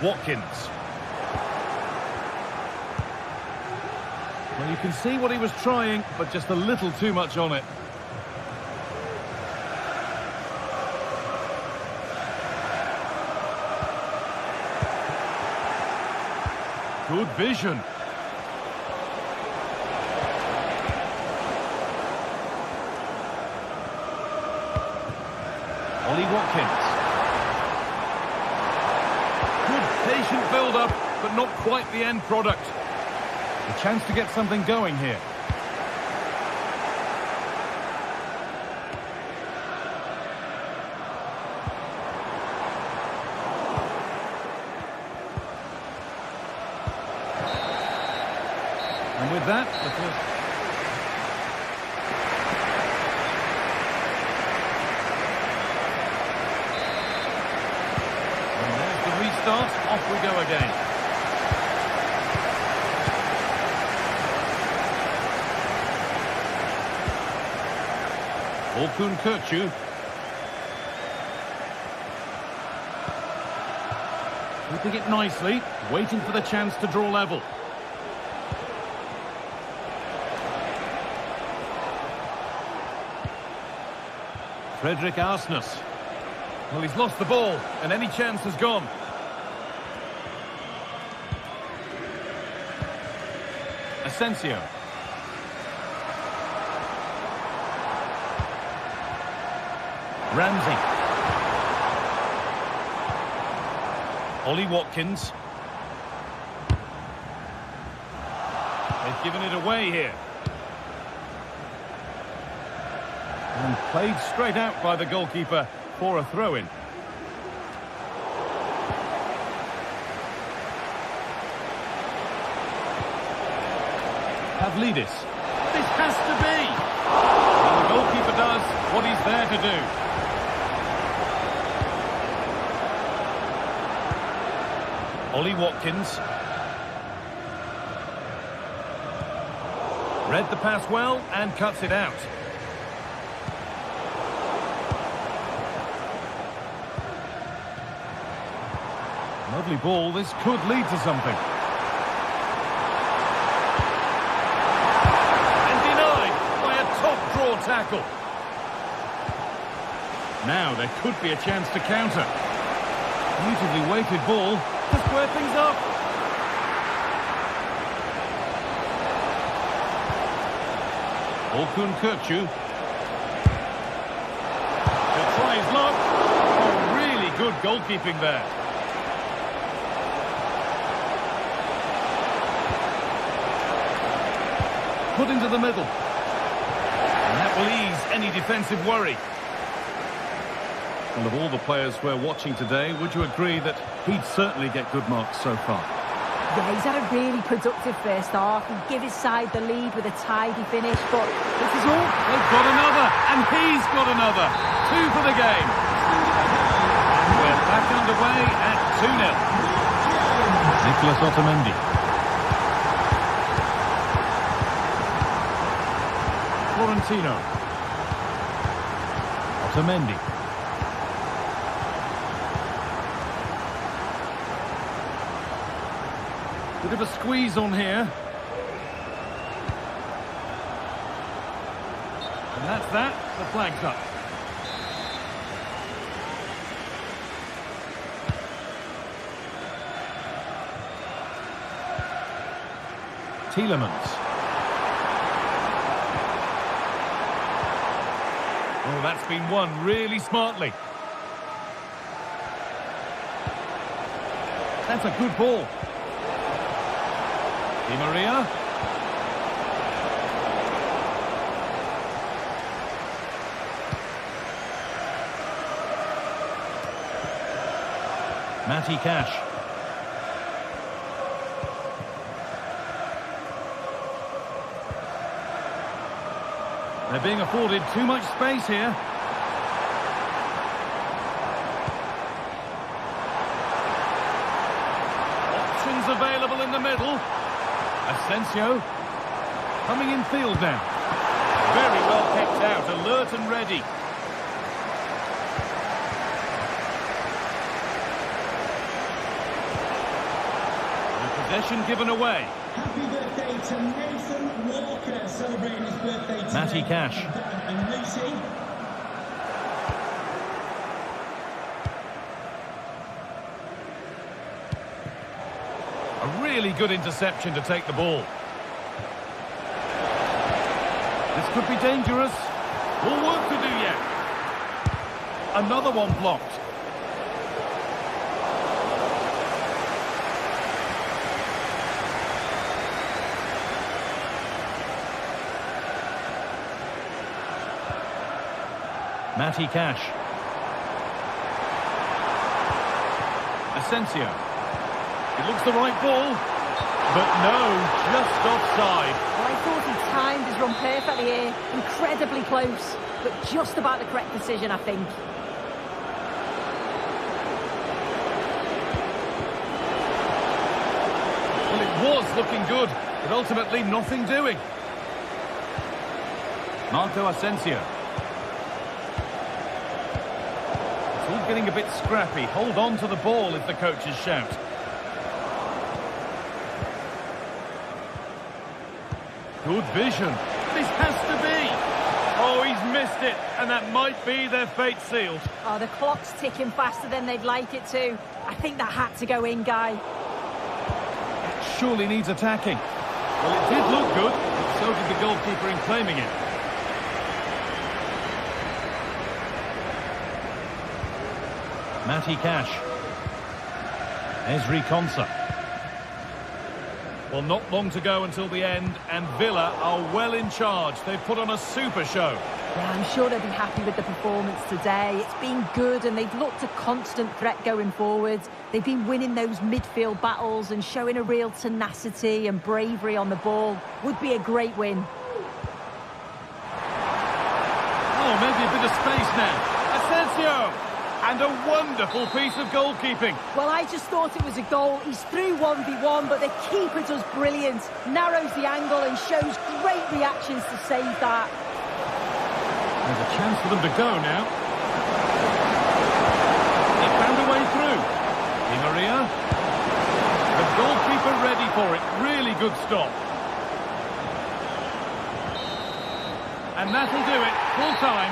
Watkins. Well, you can see what he was trying, but just a little too much on it. Good vision. Ollie Watkins. Patient build-up, but not quite the end product. A chance to get something going here. And with that, start, off we go again. Orkun Kökçü. Keeping it nicely, waiting for the chance to draw level. Fredrik Arsnes. Well, he's lost the ball, and any chance has gone. Asensio. Ramsey. Ollie Watkins. They've given it away here. And played straight out by the goalkeeper for a throw-in. Pavlidis. This has to be! And the goalkeeper does what he's there to do. Ollie Watkins. Read the pass well and cuts it out. Lovely ball. This could lead to something. Tackle. Now there could be a chance to counter. Beautifully weighted ball to square things up. Orkun Kökçü. He'll try his luck. Oh, really good goalkeeping there. Put into the middle. Will ease any defensive worry. Well, of all the players we're watching today, would you agree that he'd certainly get good marks so far? Yeah, he's had a really productive first half. He'd give his side the lead with a tidy finish, but this is all. They've got another, and he's got another. 2 for the game. And we're back underway at 2-0. Nicolas Otamendi. Florentino. Otamendi. Bit of a squeeze on here. And that's that. The flag's up. Tielemans. Oh, that's been won really smartly. That's a good ball. Di Maria. Matty Cash. They're being afforded too much space here. Options available in the middle. Asensio. Coming in field now. Very well kept out, alert and ready. Possession given away. Happy birthday to Nathan Walker, celebrating his birthday today. Matty Cash. And Lucy. A really good interception to take the ball. This could be dangerous. More work to do yet. Another one blocked. Matty Cash. Asensio. It looks the right ball, but no, just offside. Well, I thought he timed his run perfectly here. Incredibly close, but just about the correct decision, I think. Well, it was looking good, but ultimately nothing doing. Marco Asensio. It's all getting a bit scrappy. Hold on to the ball is the coach's shout. Good vision. This has to be. Oh, he's missed it, and that might be their fate sealed. Oh, the clock's ticking faster than they'd like it to. I think that had to go in, Guy. It surely needs attacking. Well, it did look good, but so did the goalkeeper in claiming it. Matty Cash. Ezri Konsa. Well, not long to go until the end, and Villa are well in charge. They've put on a super show. Yeah, I'm sure they'll be happy with the performance today. It's been good, and they've looked a constant threat going forward. They've been winning those midfield battles and showing a real tenacity and bravery on the ball. Would be a great win. Oh, maybe a bit of space now. Asensio! And a wonderful piece of goalkeeping. Well, I just thought it was a goal. He's through 1v1, but the keeper does brilliant. Narrows the angle and shows great reactions to save that. There's a chance for them to go now. He found a way through. Di Maria. The goalkeeper ready for it. Really good stop. And that'll do it. Full time.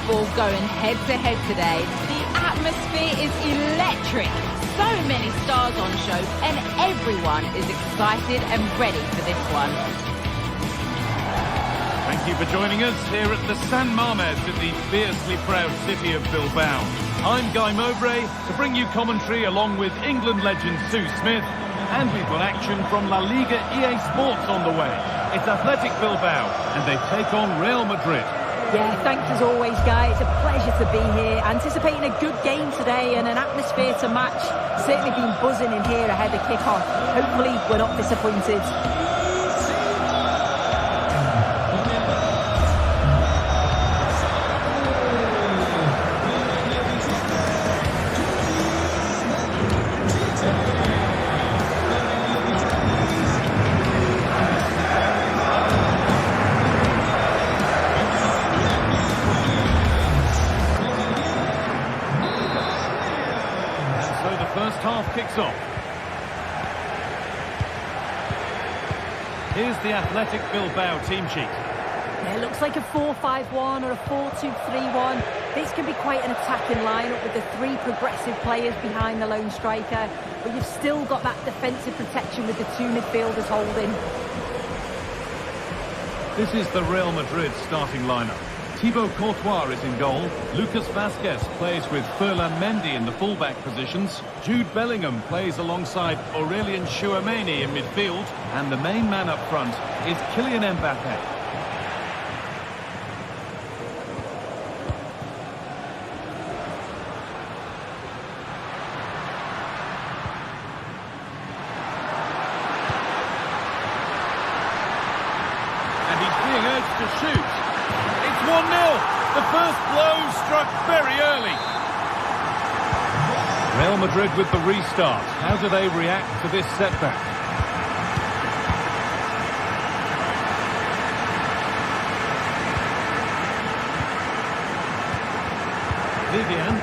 football going head-to-head today. The atmosphere is electric. So many stars on show, and everyone is excited and ready for this one. Thank you for joining us here at the San Mamés in the fiercely proud city of Bilbao. I'm Guy Mowbray to bring you commentary along with England legend Sue Smith, and we've got action from La Liga GTSports on the way. It's Athletic Bilbao, and they take on Real Madrid. Yeah, thanks as always, Guy. It's a pleasure to be here. Anticipating a good game today and an atmosphere to match. Certainly been buzzing in here ahead of kick-off. Hopefully, we're not disappointed. First half kicks off. Here's the Athletic Bilbao team sheet. Yeah, it looks like a 4-5-1 or a 4-2-3-1. This can be quite an attacking lineup with the three progressive players behind the lone striker, but you've still got that defensive protection with the two midfielders holding. This is the Real Madrid starting lineup. Thibaut Courtois is in goal. Lucas Vázquez plays with Ferland Mendy in the fullback positions. Jude Bellingham plays alongside Aurélien Tchouameni in midfield. And the main man up front is Kylian Mbappé. And he's being urged to shoot. 1-0. The first blow struck very early. Real Madrid with the restart. How do they react to this setback? Vivian.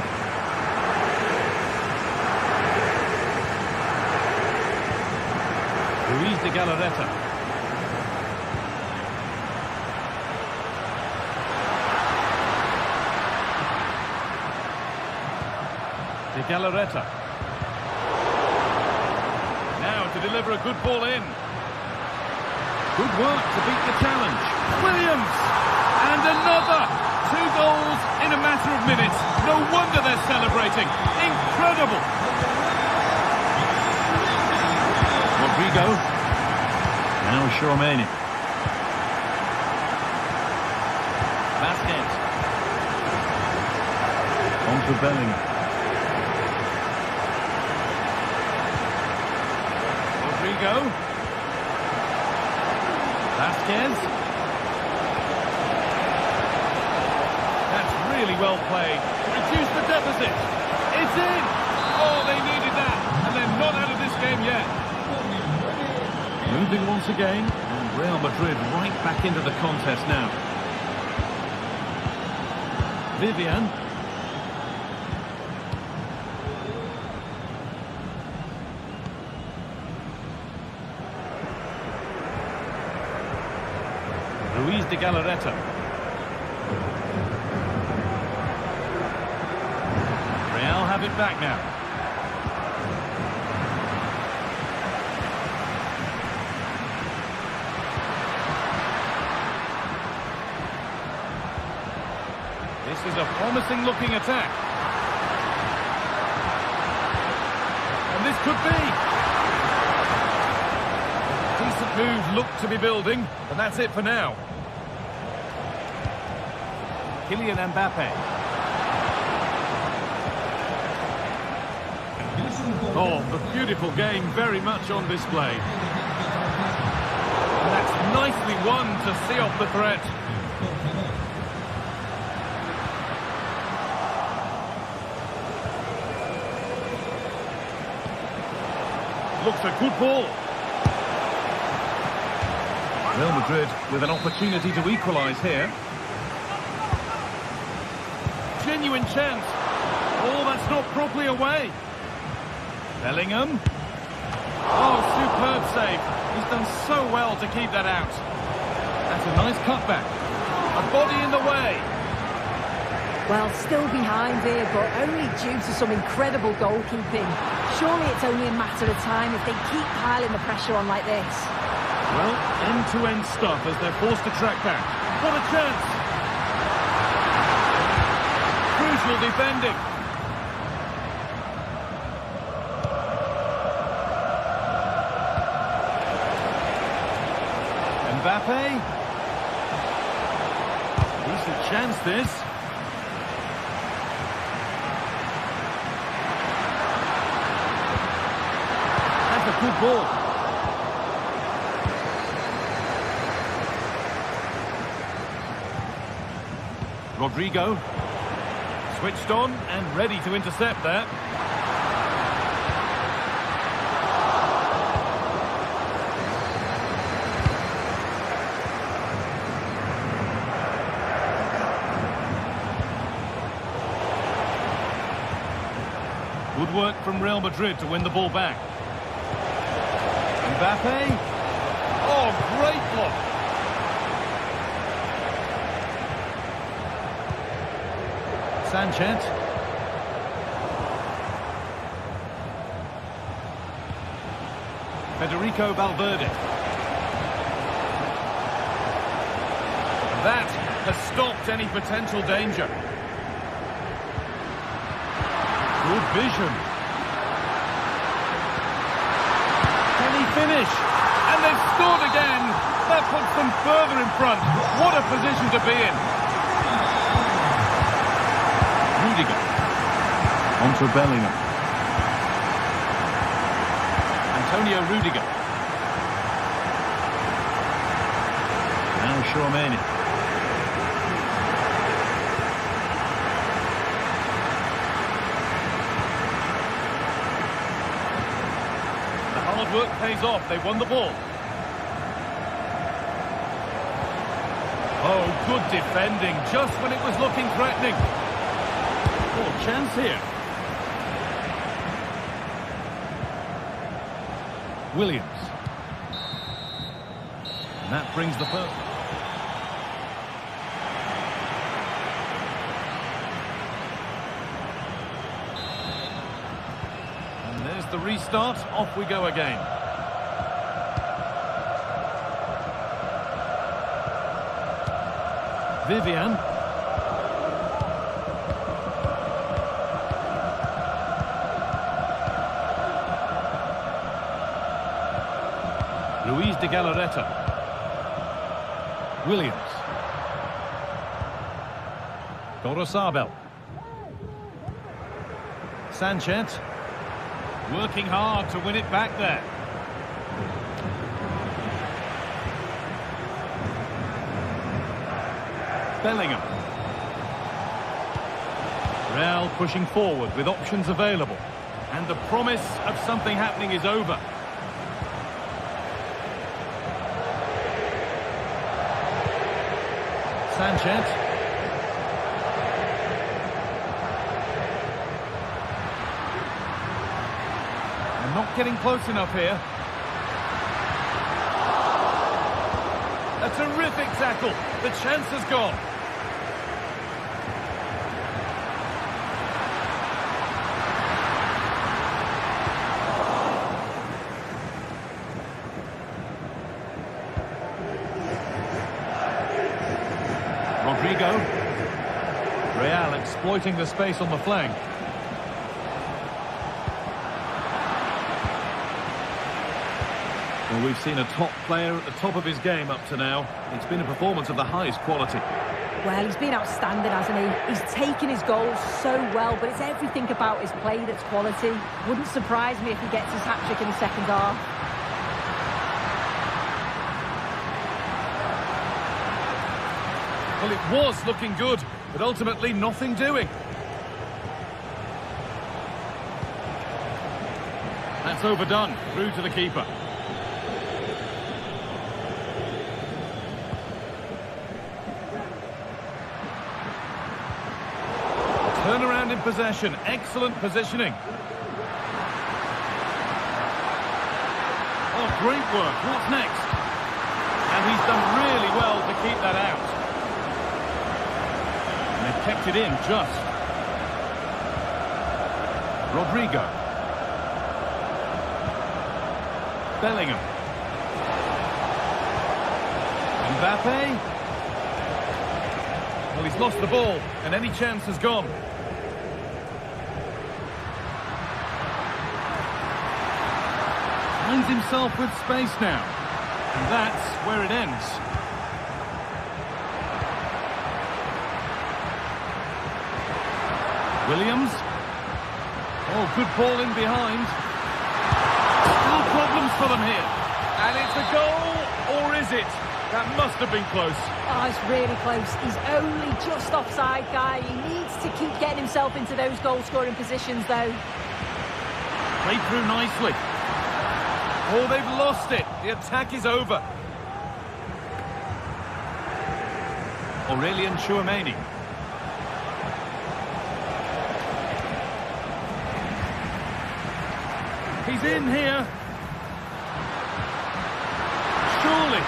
Luis de Galarreta. De Galarreta. Now to deliver a good ball in. Good work to beat the challenge. Williams! And another! 2 goals in a matter of minutes. No wonder they're celebrating. Incredible! Rodrigo. Now Tchouameni. Vázquez. On to Bellingham. Rodrigo. Vázquez. That's really well played. Reduce the deficit. It's in! Oh, they needed that. And they're not out of this game yet. Moving once again. And Real Madrid right back into the contest now. Vivian. Luis de Galarreta. Real have it back now. This is a promising looking attack. And this could be. Decent move looked to be building, but that's it for now. Kylian Mbappé. Oh, the beautiful game very much on display. And that's nicely won to see off the threat. Looks a good ball. Real Madrid with an opportunity to equalise here. Genuine chance. Oh, that's not properly away. Bellingham. Oh, superb save. He's done so well to keep that out. That's a nice cutback. A body in the way. Well, still behind here, but only due to some incredible goalkeeping. Surely it's only a matter of time if they keep piling the pressure on like this. Well, end-to-end stuff as they're forced to track back. What a chance! Crucial defending. Mbappe. Decent chance this. That's a good ball. Rodrigo. Switched on and ready to intercept there. Good work from Real Madrid to win the ball back. Mbappe. Oh, great block. Sanchez. Federico Valverde. That has stopped any potential danger. Good vision. Can he finish? And they've scored again. That puts them further in front. What a position to be in. Rudiger. Onto Bellingham. Antonio Rudiger. Now Tchouaméni. Hard work pays off. They won the ball. Oh, good defending just when it was looking threatening. Oh, chance here. Williams. And that brings the first. There's the restart. Off we go again. Vivian. Luis de Galarreta. Williams. Gorosabel. Sanchez. Working hard to win it back there. Bellingham. Real pushing forward with options available. And the promise of something happening is over. Sanchez. Not getting close enough here. A terrific tackle. The chance has gone. Rodrigo. Real exploiting the space on the flank. Well, we've seen a top player at the top of his game up to now. It's been a performance of the highest quality. Well, he's been outstanding, hasn't he? He's taken his goals so well, but it's everything about his play that's quality. Wouldn't surprise me if he gets his hat-trick in the second half. Well, it was looking good, but ultimately nothing doing. That's overdone, through to the keeper. Turnaround in possession, excellent positioning. Oh, great work. What's next? And he's done really well to keep that out. They've kept it in just. Rodrigo. Bellingham. Mbappe. Well, he's lost the ball, and any chance has gone. Finds himself with space now. And that's where it ends. Williams. Oh, good ball in behind. Still problems for them here. And it's a goal, or is it? That must have been close. Oh, it's really close. He's only just offside, guy. He needs to keep getting himself into those goal-scoring positions, though. Played through nicely. Oh, they've lost it. The attack is over. Aurelien Tchouameni. He's in here. Surely.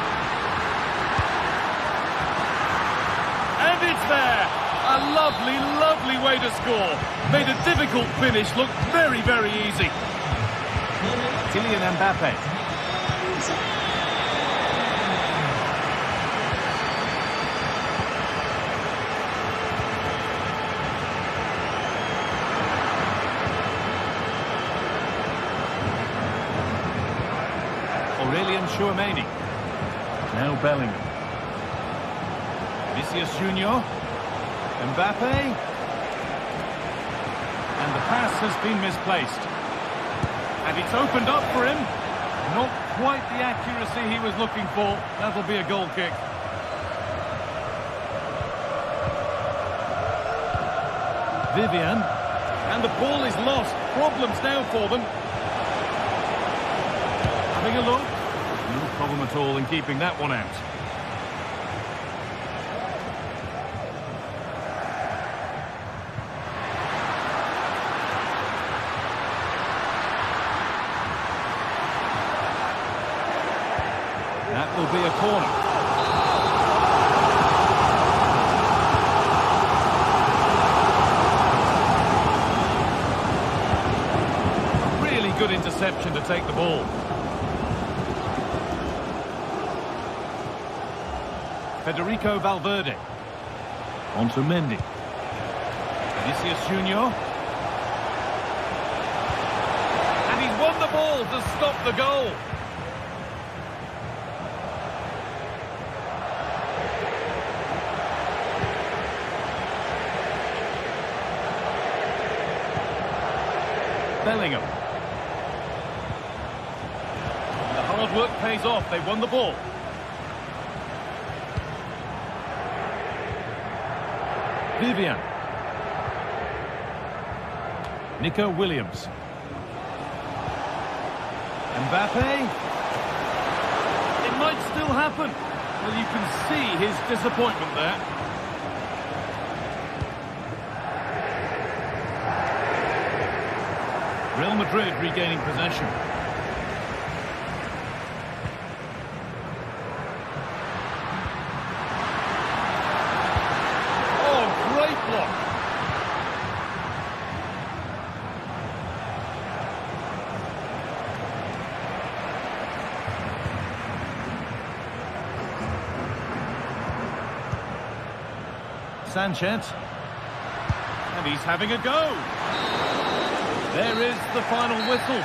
And it's there. A lovely, lovely way to score. Made a difficult finish look very, very easy. Kylian Mbappe. Aurelien Tchouameni. Now Bellingham. Vinicius Junior. Mbappe. And the pass has been misplaced. And it's opened up for him. Not quite the accuracy he was looking for. That'll be a goal kick. Vivian. And the ball is lost. Problems now for them. Having a look. No problem at all in keeping that one out. That will be a corner. Really good interception to take the ball. Federico Valverde. On to Mendy. Vinicius Junior. And he's won the ball to stop the goal. Bellingham. The hard work pays off. They won the ball. Vivian. Nico Williams. Mbappe. It might still happen. Well, you can see his disappointment there. Real Madrid regaining possession. Oh, great block. Sanchez. And he's having a go. There is the final whistle.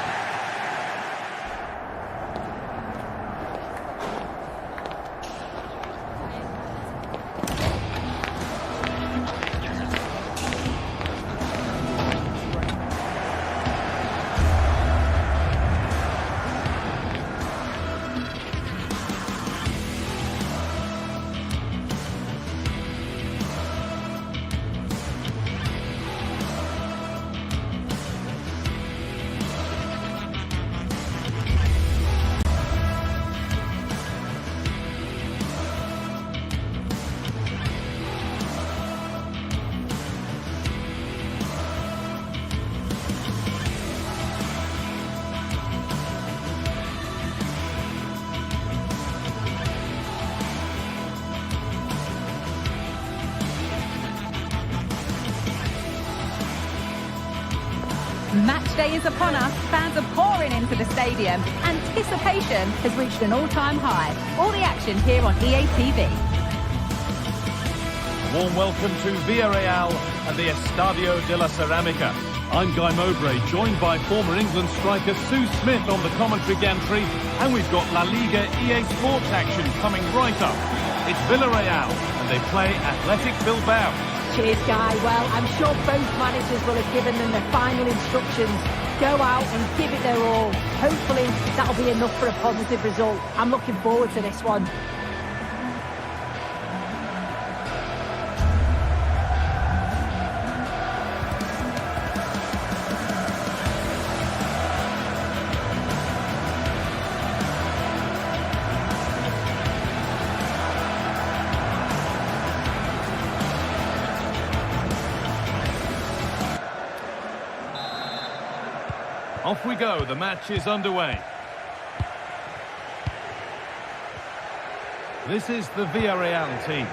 Match day is upon us. Fans are pouring into the stadium. Anticipation has reached an all-time high. All the action here on EA TV. Warm welcome to Villarreal and the Estadio de la Ceramica. I'm Guy Mowbray, joined by former England striker Sue Smith on the commentary gantry, and we've got La Liga EA Sports action coming right up. It's Villarreal, and they play Athletic Bilbao. Cheers, Guy. Well, I'm sure both managers will have given them the final instructions. Go out and give it their all. Hopefully, that'll be enough for a positive result. I'm looking forward to this one. Off we go, the match is underway. This is the Villarreal team.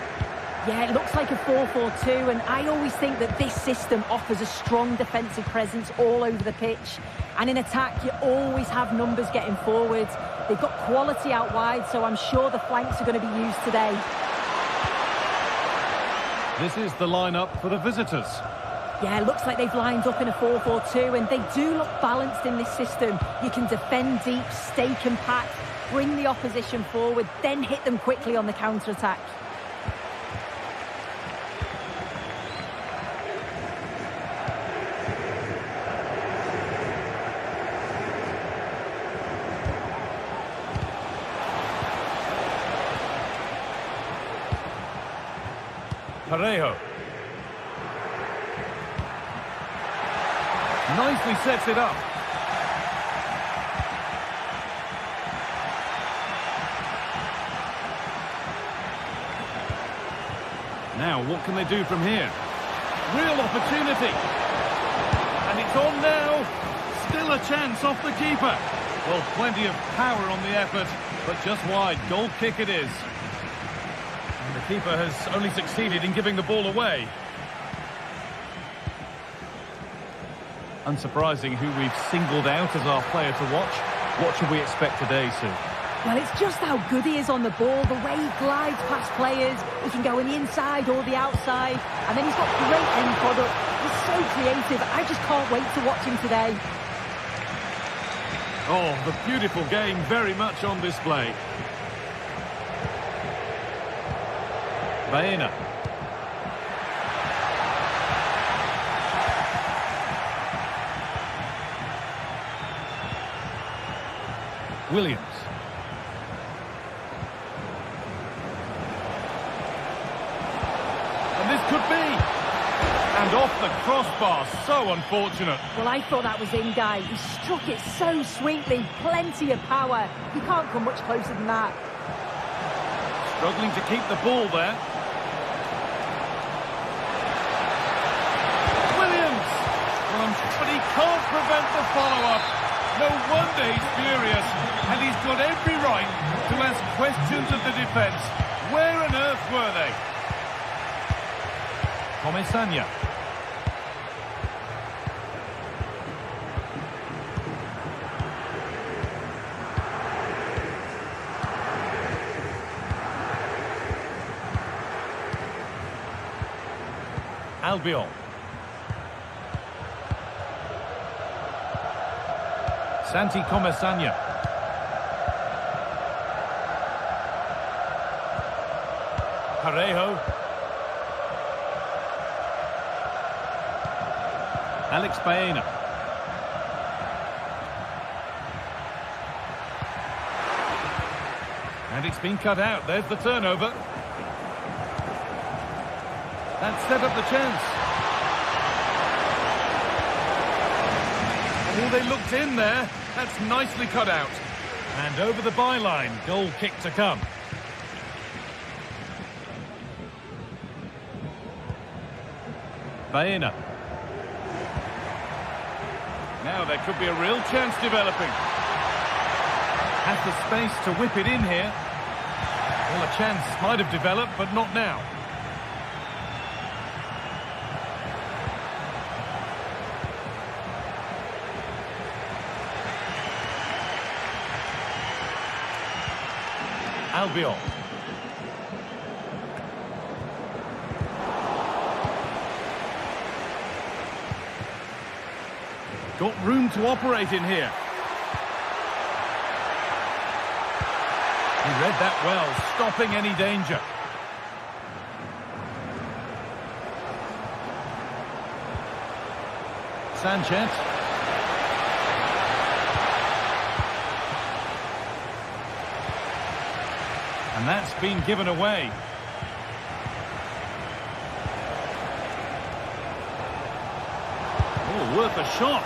Yeah, it looks like a 4-4-2, and I always think that this system offers a strong defensive presence all over the pitch. And in attack, you always have numbers getting forward. They've got quality out wide, so I'm sure the flanks are going to be used today. This is the lineup for the visitors. Yeah, it looks like they've lined up in a 4-4-2, and they do look balanced in this system. You can defend deep, stay compact, bring the opposition forward, then hit them quickly on the counter-attack. Parejo. Nicely sets it up. Now, what can they do from here? Real opportunity. And it's on now. Still a chance off the keeper. Well, plenty of power on the effort, but just wide. Goal kick it is. And the keeper has only succeeded in giving the ball away. Unsurprising who we've singled out as our player to watch. What should we expect today, Sue? Well, it's just how good he is on the ball, the way he glides past players. He can go in the inside or the outside, and then he's got great end product. He's so creative. I just can't wait to watch him today. Oh, the beautiful game very much on display. Baena. Williams. And this could be. And off the crossbar, so unfortunate. Well, I thought that was in, Guy. He struck it so sweetly, plenty of power. You can't come much closer than that. Struggling to keep the ball there. Williams! Well, but he can't prevent the follow-up. No wonder he's furious, and he's got every right to ask questions of the defence. Where on earth were they? Comesaña. Albiol. Santi Comesaña. Parejo. Alex Baena. And it's been cut out. There's the turnover. That set up the chance. Oh, they looked in there. That's nicely cut out. And over the byline, goal kick to come. Baena. Now there could be a real chance developing. Has the space to whip it in here. Well, a chance might have developed, but not now. Albiol. Got room to operate in here. He read that well, stopping any danger. Sanchez. And that's been given away. Oh, worth a shot.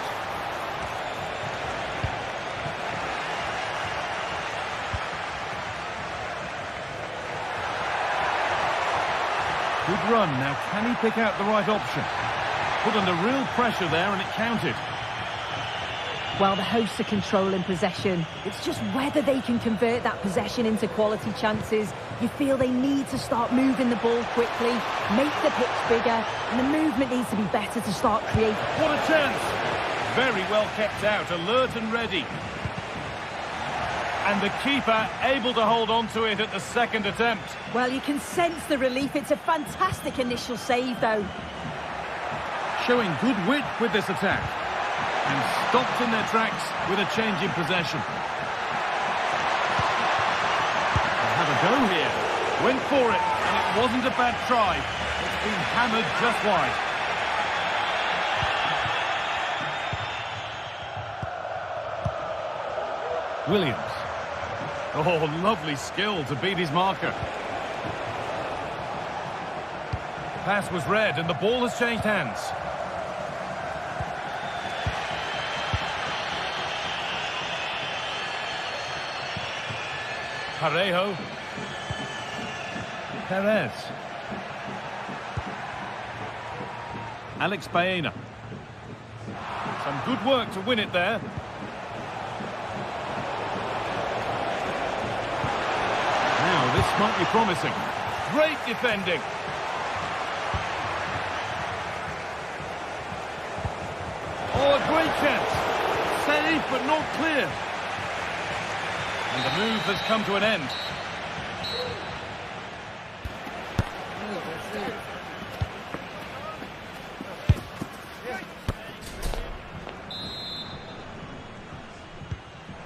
Good run. Now, can he pick out the right option? Put under real pressure there, and it counted. Well, the hosts are controlling possession. It's just whether they can convert that possession into quality chances. You feel they need to start moving the ball quickly, make the pitch bigger, and the movement needs to be better to start creating. What a chance! Very well kept out, alert and ready. And the keeper able to hold on to it at the second attempt. Well, you can sense the relief. It's a fantastic initial save, though. Showing good wit with this attack. And stopped in their tracks with a change in possession. They'll have a go here. Went for it, and it wasn't a bad try. It's been hammered just wide. Williams. Oh, lovely skill to beat his marker. The pass was read, and the ball has changed hands. Parejo. Perez. Alex Baena. Some good work to win it there. Now, this might be promising. Great defending. Oh, a great chance. Safe, but not clear. And the move has come to an end.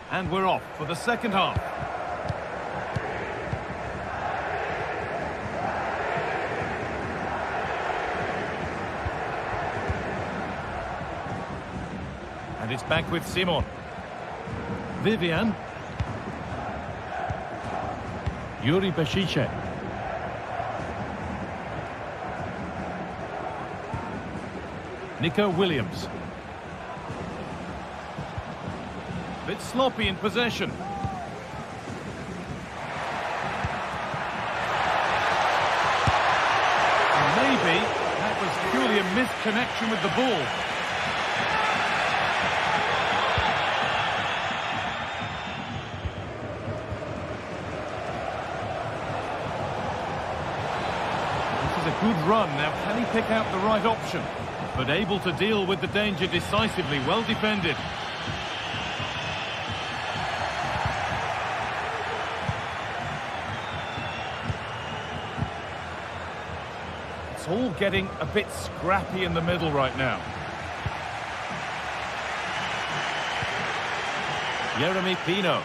And we're off for the second half. And it's back with Simon. Vivian. Yuri Bešice. Nico Williams. Bit sloppy in possession. And maybe that was purely a misconnection with the ball. Good run. Now, can he pick out the right option? But able to deal with the danger decisively. Well defended. It's all getting a bit scrappy in the middle right now. Jeremy Pino.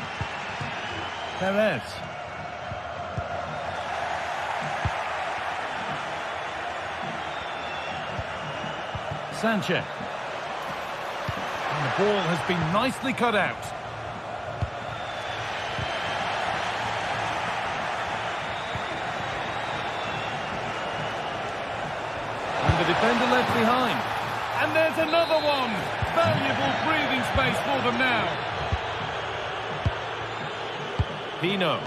Perez. Sanchez. And the ball has been nicely cut out. And the defender left behind. And there's another one. Valuable breathing space for them now. Pino.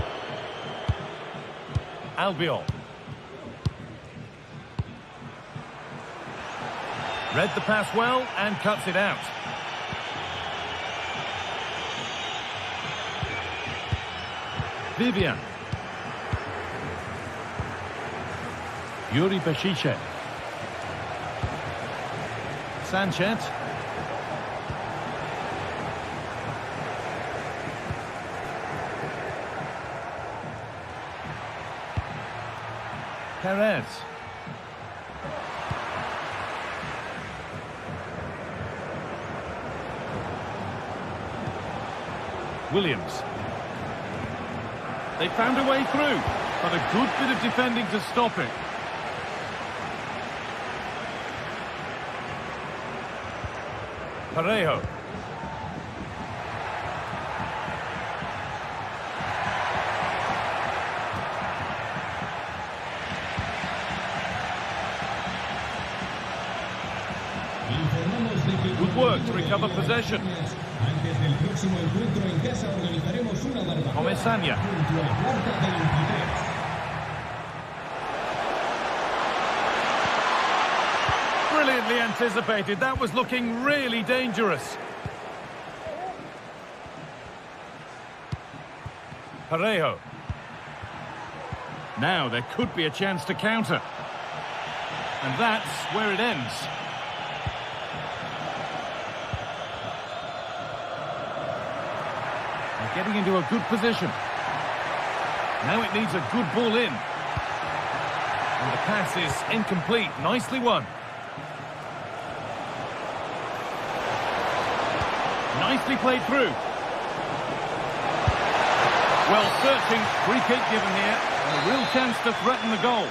Albiol. Read the pass well and cuts it out. Vivian. Yuri Bešice. Sanchez. Perez. Williams. They found a way through, but a good bit of defending to stop it. Parejo. Good work to recover possession. Antes del próximo encuentro en casa organizaremos una barbacoa. Comesaña. Junto a la puerta del 23. Brilliantly anticipated. That was looking really dangerous. Parejo. Now there could be a chance to counter. And that's where it ends. They're getting into a good position. Now it needs a good ball in. And the pass is incomplete. Nicely won. Nicely played through. Well, searching. Free kick given here. And a real chance to threaten the goal.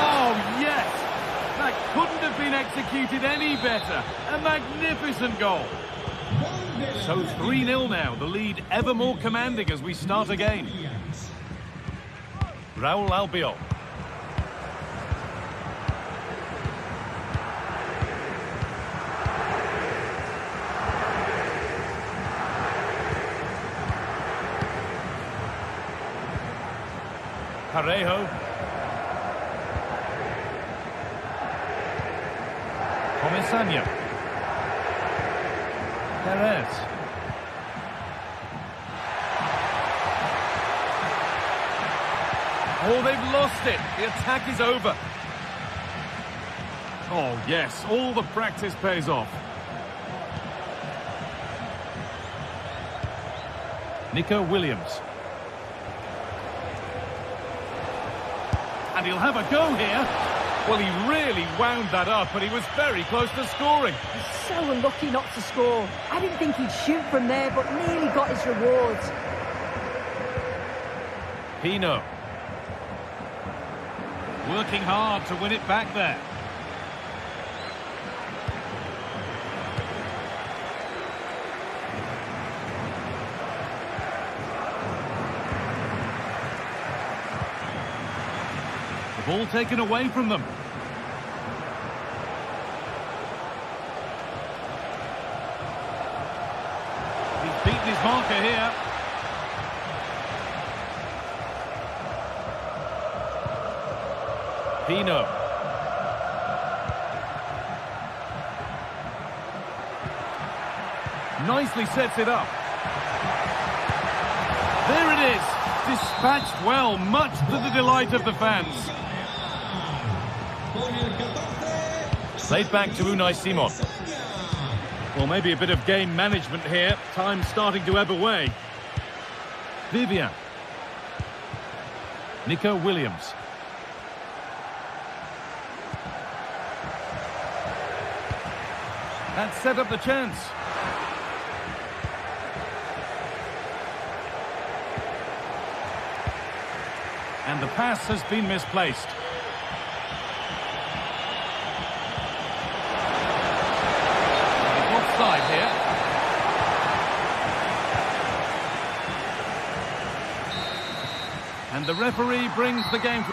Oh, yes! That couldn't have been executed any better. A magnificent goal. So 3-0 now, the lead ever more commanding as we start again. Raul Albiol. Parejo. Comesaña. Perez. Oh, they've lost it. The attack is over. Oh, yes, all the practice pays off. Nico Williams. And he'll have a go here. Well, he really wound that up, and he was very close to scoring. He's so unlucky not to score. I didn't think he'd shoot from there, but nearly got his rewards. Pino. Working hard to win it back there. The ball taken away from them. He's beaten his marker here. Pino. Nicely sets it up. There it is. Dispatched well, much to the delight of the fans. Played back to Unai Simon. Well, maybe a bit of game management here. Time starting to ebb away. Vivian. Nico Williams. That set up the chance. And the pass has been misplaced. It's offside here. And the referee brings the game.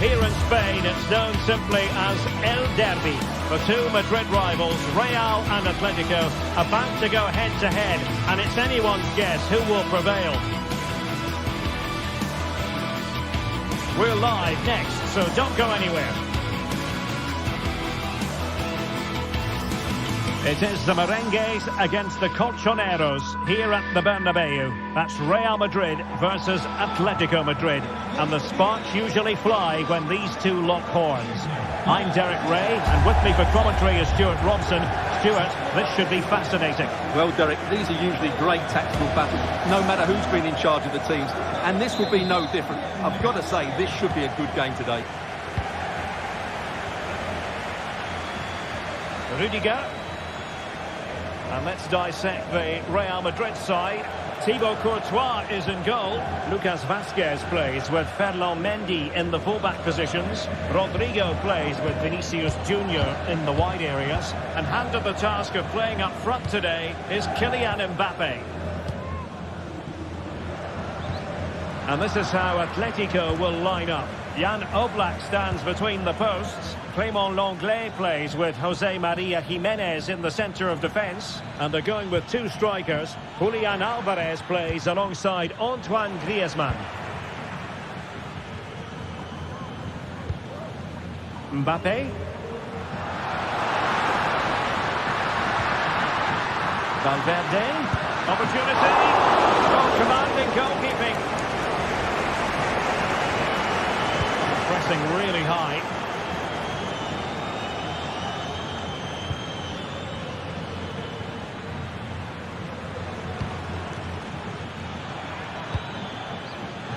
Here in Spain, it's known simply as El Derby. The two Madrid rivals, Real and Atletico, about to go head-to-head, and it's anyone's guess who will prevail. We're live next, so don't go anywhere. It is the Merengues against the Colchoneros here at the Bernabeu. That's Real Madrid versus Atletico Madrid. And the sparks usually fly when these two lock horns. I'm Derek Ray, and with me for commentary is Stuart Robson. Stuart, this should be fascinating. Well, Derek, these are usually great tactical battles, no matter who's been in charge of the teams. And this will be no different. I've got to say, this should be a good game today. Rudiger. And let's dissect the Real Madrid side. Thibaut Courtois is in goal. Lucas Vazquez plays with Ferland Mendy in the fullback positions. Rodrigo plays with Vinicius Junior in the wide areas. And handed the task of playing up front today is Kylian Mbappe. And this is how Atletico will line up. Jan Oblak stands between the posts. Clément Lenglet plays with Jose Maria Jimenez in the centre of defence. And they're going with two strikers. Julian Alvarez plays alongside Antoine Griezmann. Mbappe. Valverde. Opportunity. Oh, commanding goalkeeping. Pressing really high.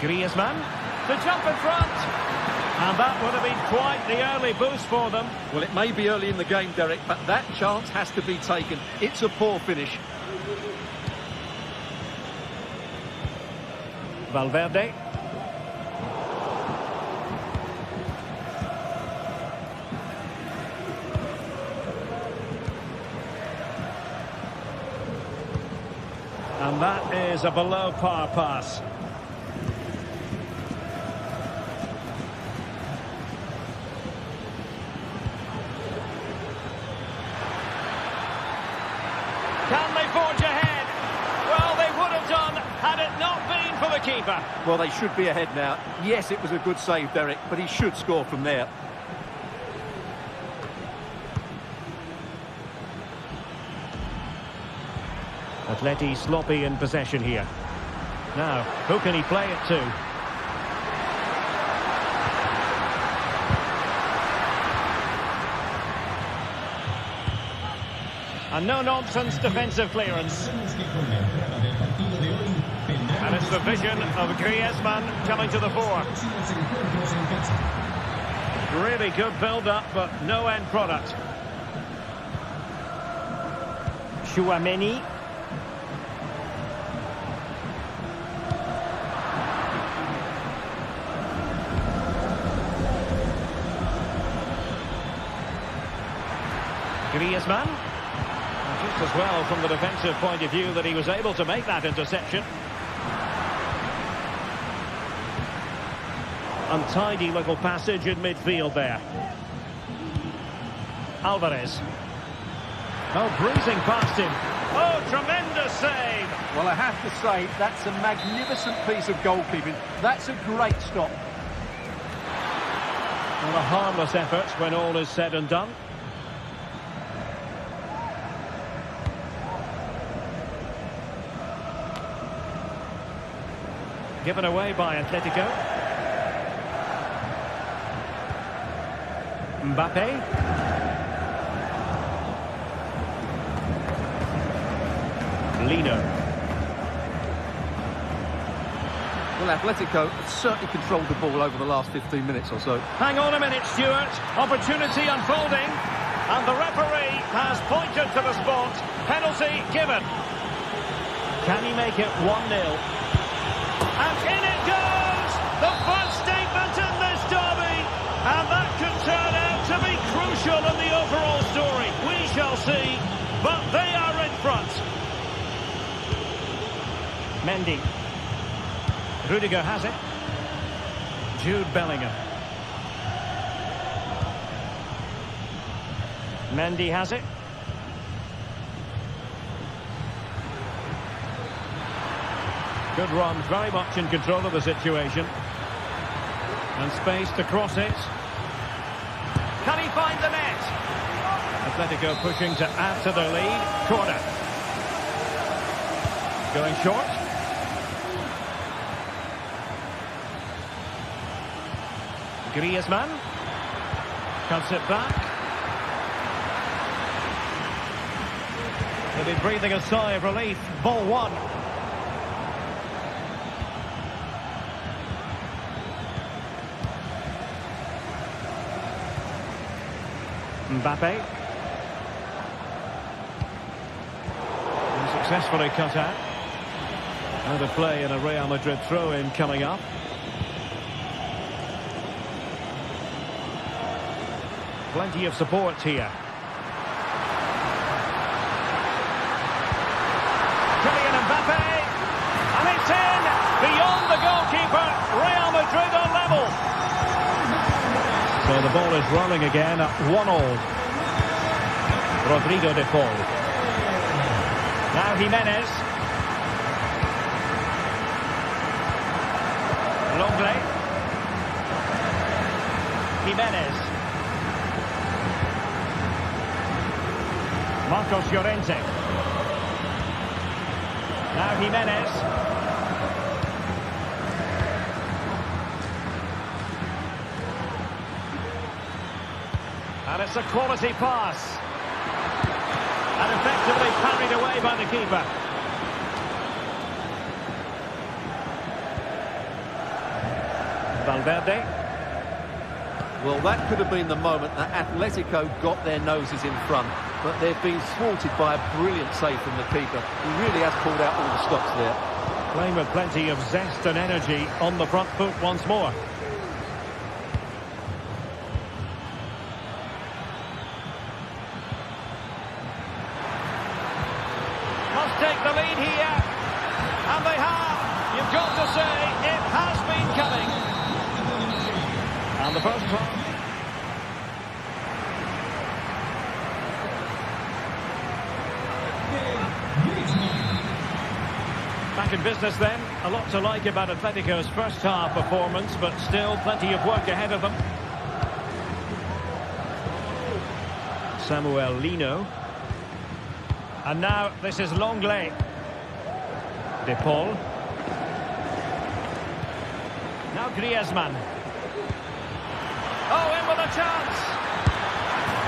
Griezmann to jump in front. And that would have been quite the early boost for them. Well, it may be early in the game, Derek, but that chance has to be taken. It's a poor finish. Valverde. And that is a below-par pass. Can they forge ahead? Well, they would have done had it not been for the keeper. Well, they should be ahead now. Yes, it was a good save, Derek, but he should score from there. Atleti sloppy in possession here. Now, who can he play it to? A no-nonsense defensive clearance. And it's the vision of Griezmann coming to the fore. Really good build-up, but no end product. Chouameni. Griezmann. Just as well from the defensive point of view that he was able to make that interception. Untidy little passage in midfield there. Alvarez. Oh, breezing past him. Oh, tremendous save. Well, I have to say, that's a magnificent piece of goalkeeping. That's a great stop. Well, a harmless effort when all is said and done. Given away by Atletico. Mbappe. Lino. Well, Atletico have certainly controlled the ball over the last 15 minutes or so. Hang on a minute, Stuart. Opportunity unfolding. And the referee has pointed to the spot. Penalty given. Can he make it 1-0? And in it goes! The first statement in this derby! And that could turn out to be crucial in the overall story. We shall see, but they are in front. Mendy. Rudiger has it. Jude Bellingham. Mendy has it. Good run, very much in control of the situation. And space to cross it. Can he find the net? Atletico pushing to add to their lead. Corner. Going short. Griezmann. Cuts it back. They'll be breathing a sigh of relief. Ball one. Mbappe. And successfully cut out. Out of play in a Real Madrid throw-in coming up. Plenty of support here. Kylian Mbappe. And it's in! Beyond the goalkeeper. Real Madrid on level. So the ball is rolling again at 1-1. Rodrigo de Paul. Now Jimenez. Longley. Jimenez. Marcos Llorente. Now Jimenez. And it's a quality pass. And effectively parried away by the keeper. Valverde. Well, that could have been the moment that Atletico got their noses in front, but they've been thwarted by a brilliant save from the keeper. He really has pulled out all the stops there. Playing with plenty of zest and energy on the front foot once more. Must take the lead here. And they have. You've got to say, it has been coming. And the first one. Back in business then. A lot to like about Atletico's first half performance, but still plenty of work ahead of them. Samuel Lino. And now this is Longley. De Paul. Now Griezmann. Oh, in with a chance.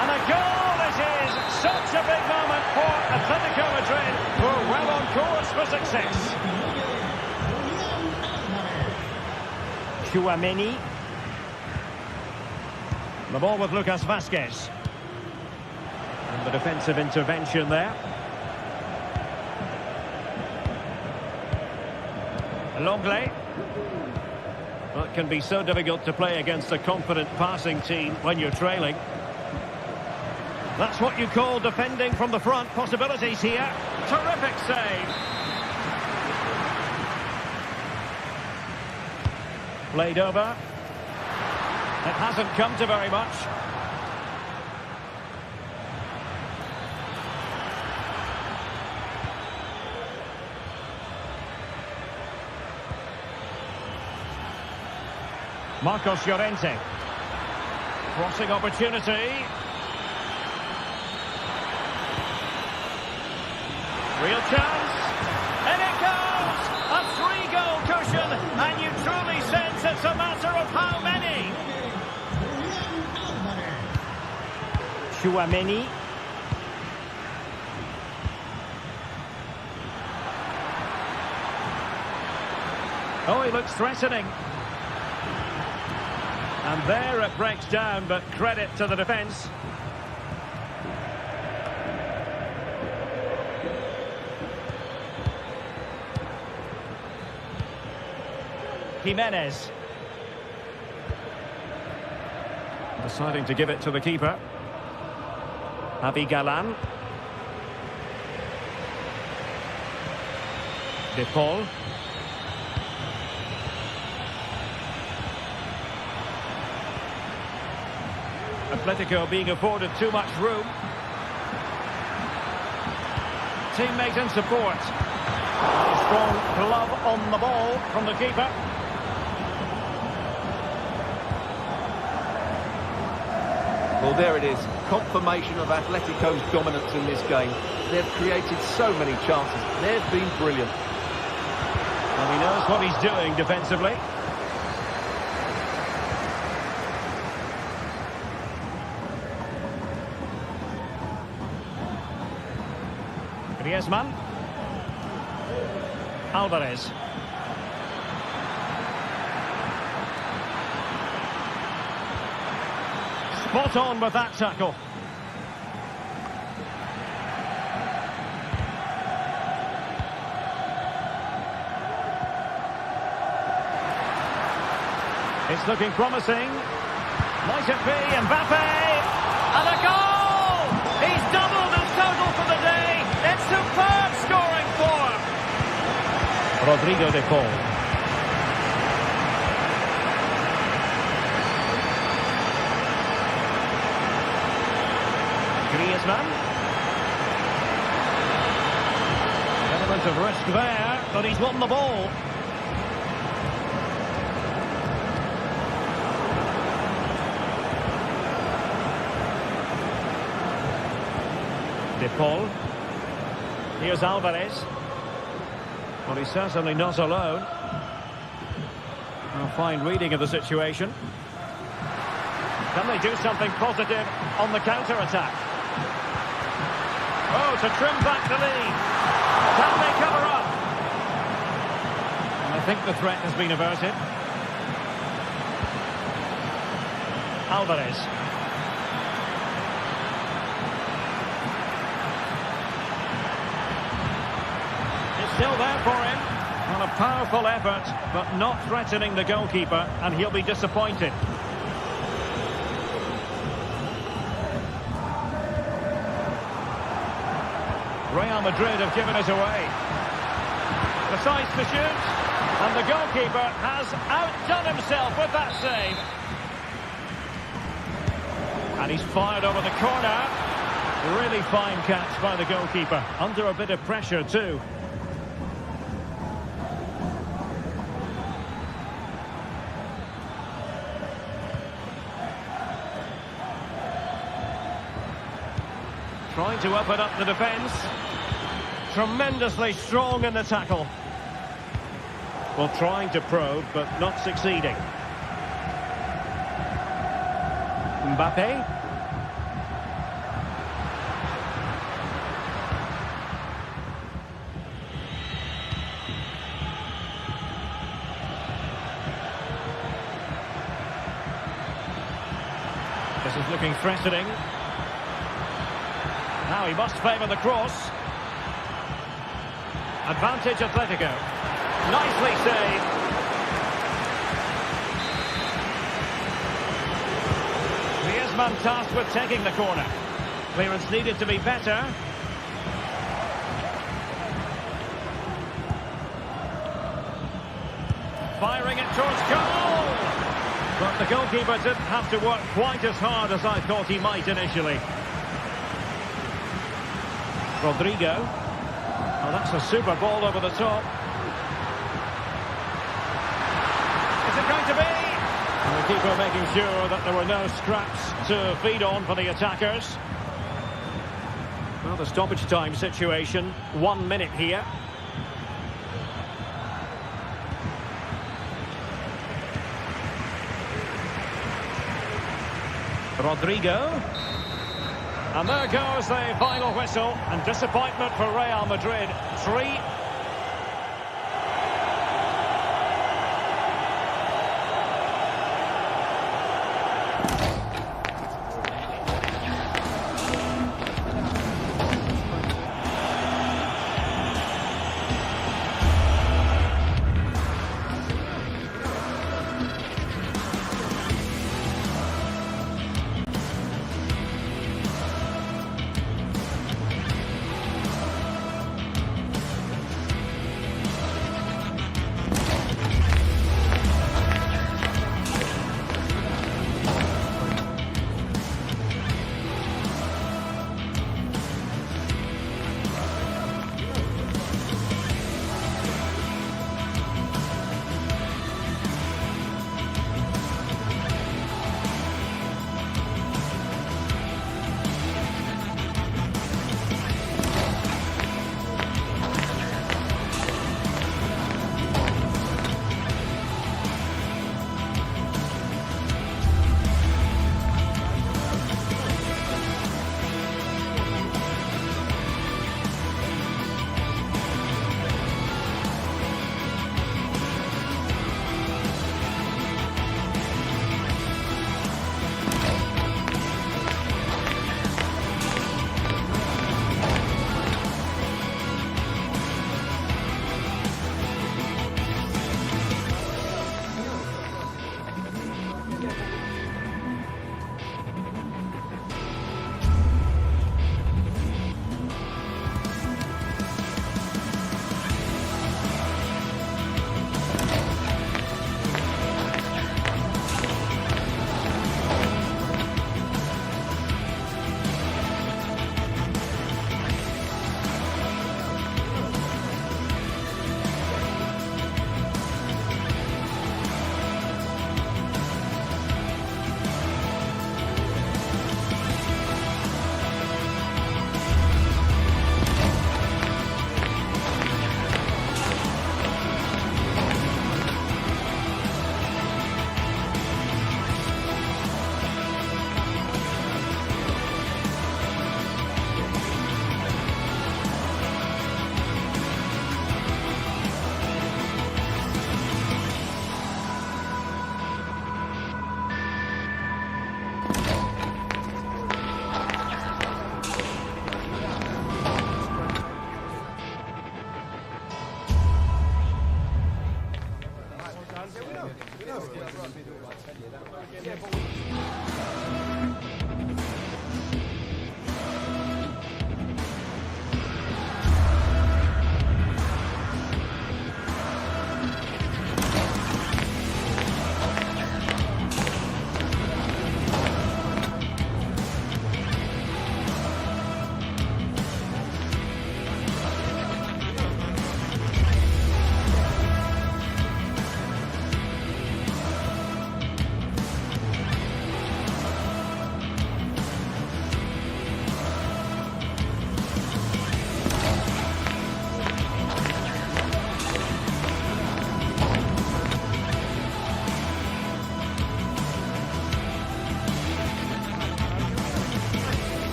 And a goal it is. Such a big moment for Atletico Madrid, who are well on course for success. Tchouaméni. The ball with Lucas Vázquez. And the defensive intervention there. Longley. Well, it can be so difficult to play against a confident passing team when you're trailing. That's what you call defending from the front. Possibilities here. Terrific save. Played over. It hasn't come to very much. Marcos Llorente. Crossing opportunity. Real chance. And it goes! A 3-goal cushion. And you truly sense it's a matter of how many. Tchouaméni. Oh, he looks threatening. And there it breaks down, but credit to the defence. Jimenez. Deciding to give it to the keeper. Javi Galán. De Paul. Atletico being afforded too much room. Teammate in support. A strong glove on the ball from the keeper. Well, there it is. Confirmation of Atletico's dominance in this game. They've created so many chances. They've been brilliant. And he knows what he's doing defensively. Griezmann. Alvarez. Spot on with that tackle. It's looking promising. Might it be Mbappe? And a goal! He's doubled his total for the day. It's superb scoring form. Rodrigo de Paul. Griezmann. Element of risk there, but he's won the ball. De Paul. Here's Alvarez. Well, he's certainly not alone. A fine reading of the situation. Can they do something positive on the counter-attack? Oh, to trim back the lead. Can they cover up? And I think the threat has been averted. Alvarez. It's still there for him. Well, a powerful effort, but not threatening the goalkeeper, and he'll be disappointed. Real Madrid have given it away. Decides to shoot, and the goalkeeper has outdone himself with that save. And he's fired over the corner. Really fine catch by the goalkeeper, under a bit of pressure too. Trying to open up the defence. Tremendously strong in the tackle. Well, trying to probe, but not succeeding. Mbappe. This is looking threatening. Now he must favour the cross. Advantage Atletico. Nicely saved. Griezmann tasked with taking the corner. Clearance needed to be better. Firing it towards goal! But the goalkeeper didn't have to work quite as hard as I thought he might initially. Rodrigo. Oh, that's a super ball over the top. Is it going to be? And the keeper making sure that there were no scraps to feed on for the attackers. Well, the stoppage time situation, 1 minute here. Rodrigo. And there goes the final whistle, and disappointment for Real Madrid. 3.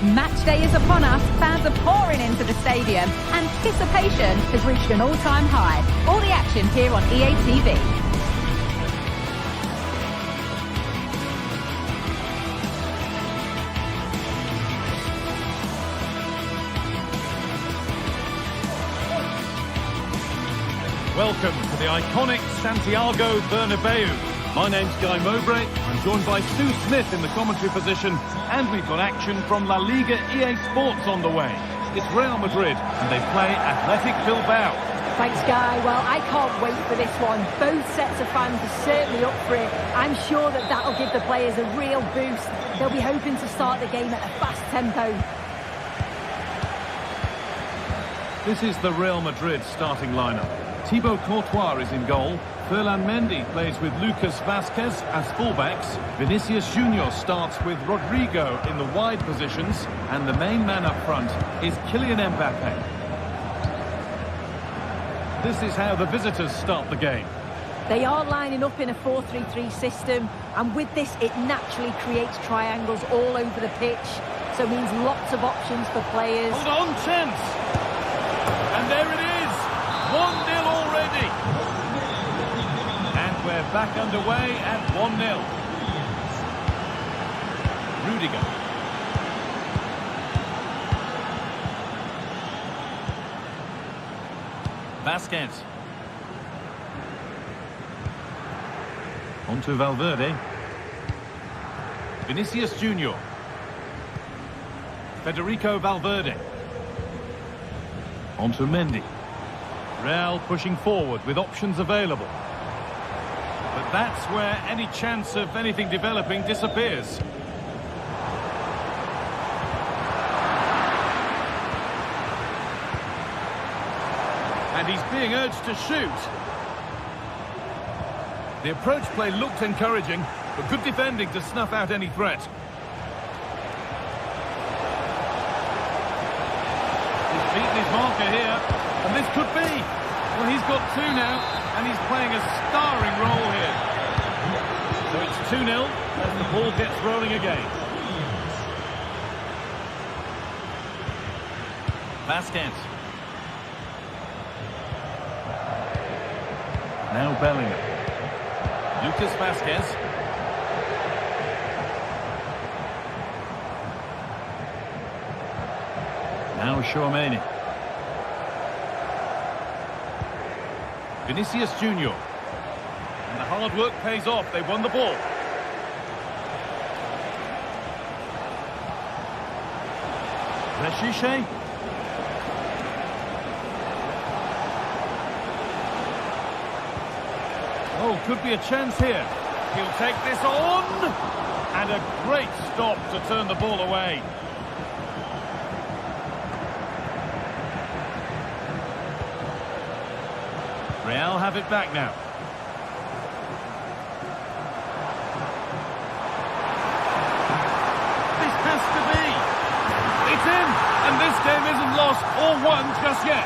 Match day is upon us, fans are pouring into the stadium. Anticipation has reached an all-time high. All the action here on EA TV. Welcome to the iconic Santiago Bernabeu. My name's Guy Mowbray. I'm joined by Sue Smith in the commentary position, and we've got action from La Liga EA Sports on the way. It's Real Madrid, and they play Athletic Bilbao. Thanks, Guy. Well, I can't wait for this one. Both sets of fans are certainly up for it. I'm sure that'll give the players a real boost. They'll be hoping to start the game at a fast tempo. This is the Real Madrid starting lineup. Thibaut Courtois is in goal. Ferland Mendy plays with Lucas Vazquez as fullbacks. Vinicius Junior starts with Rodrigo in the wide positions. And the main man up front is Kylian Mbappe. This is how the visitors start the game. They are lining up in a 4-3-3 system, and with this it naturally creates triangles all over the pitch, so it means lots of options for players. Hold on, chance! And there it is! 1-0 already! And we're back underway at 1-0. Rudiger. Vazquez. On to Valverde. Vinicius Junior. Federico Valverde. On to Mendy. Real pushing forward with options available. But that's where any chance of anything developing disappears. And he's being urged to shoot. The approach play looked encouraging, but good defending to snuff out any threat. He's beaten his marker here, and this could be. Well, he's got two now, and he's playing a starring role here. So it's 2-0 as the ball gets rolling again. Vazquez. Now Bellingham. Lucas Vazquez. Now Tchouaméni. Vinicius Junior. And the hard work pays off. They won the ball. Rashiche. Oh, could be a chance here. He'll take this on. And a great stop to turn the ball away. Real have it back now. This has to be. It's in. And this game isn't lost or won just yet.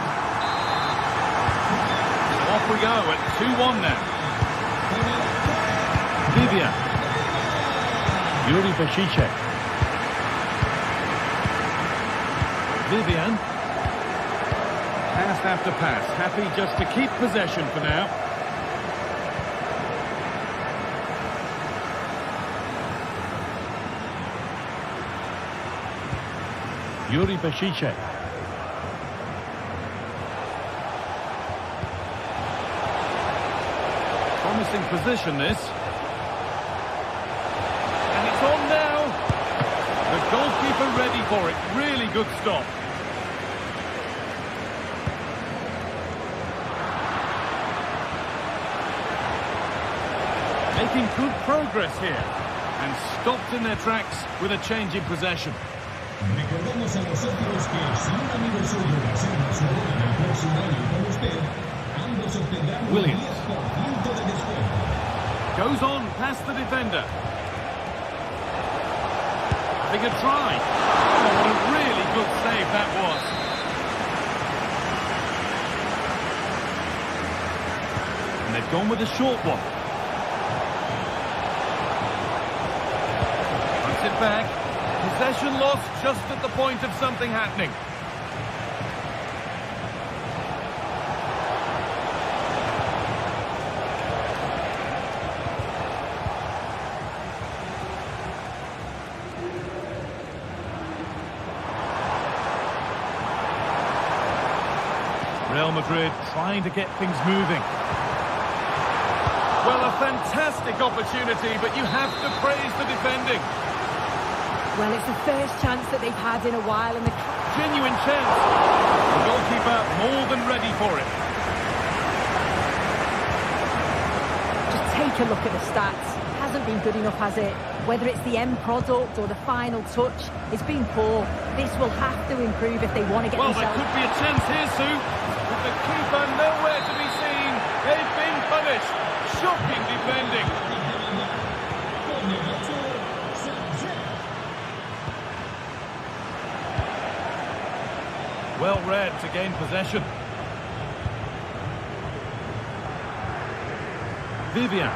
So off we go at 2-1 now. Vivian. Yuri Bešiček. Vivian. Pass after pass. Happy just to keep possession for now. Yuri Bešiček. Promising position this. And it's on now. The goalkeeper ready for it. Really good stop. Making good progress here. And stopped in their tracks with a change in possession. Recordamos a los socios que si un amigo suyo reserva su boda en el próximo año con usted, ambos obtendrán un 10% de descuento. Goes on past the defender. Having a try. Oh, what a really good save that was. And they've gone with a short one. Puts it back. His Possession lost just at the point of something happening. Real Madrid trying to get things moving. Well, a fantastic opportunity, but you have to praise the defending. Well, it's the first chance that they've had in a while, and the Genuine chance. The goalkeeper more than ready for it. just take a look at the stats. Hasn't been good enough, has it? Whether it's the end product or the final touch, it's been poor. This will have to improve if they want to get Well, there themselves... could be a chance here, Sue. With the keeper nowhere to be seen. They've been punished. Shocking defending. Well read to gain possession. Vivian.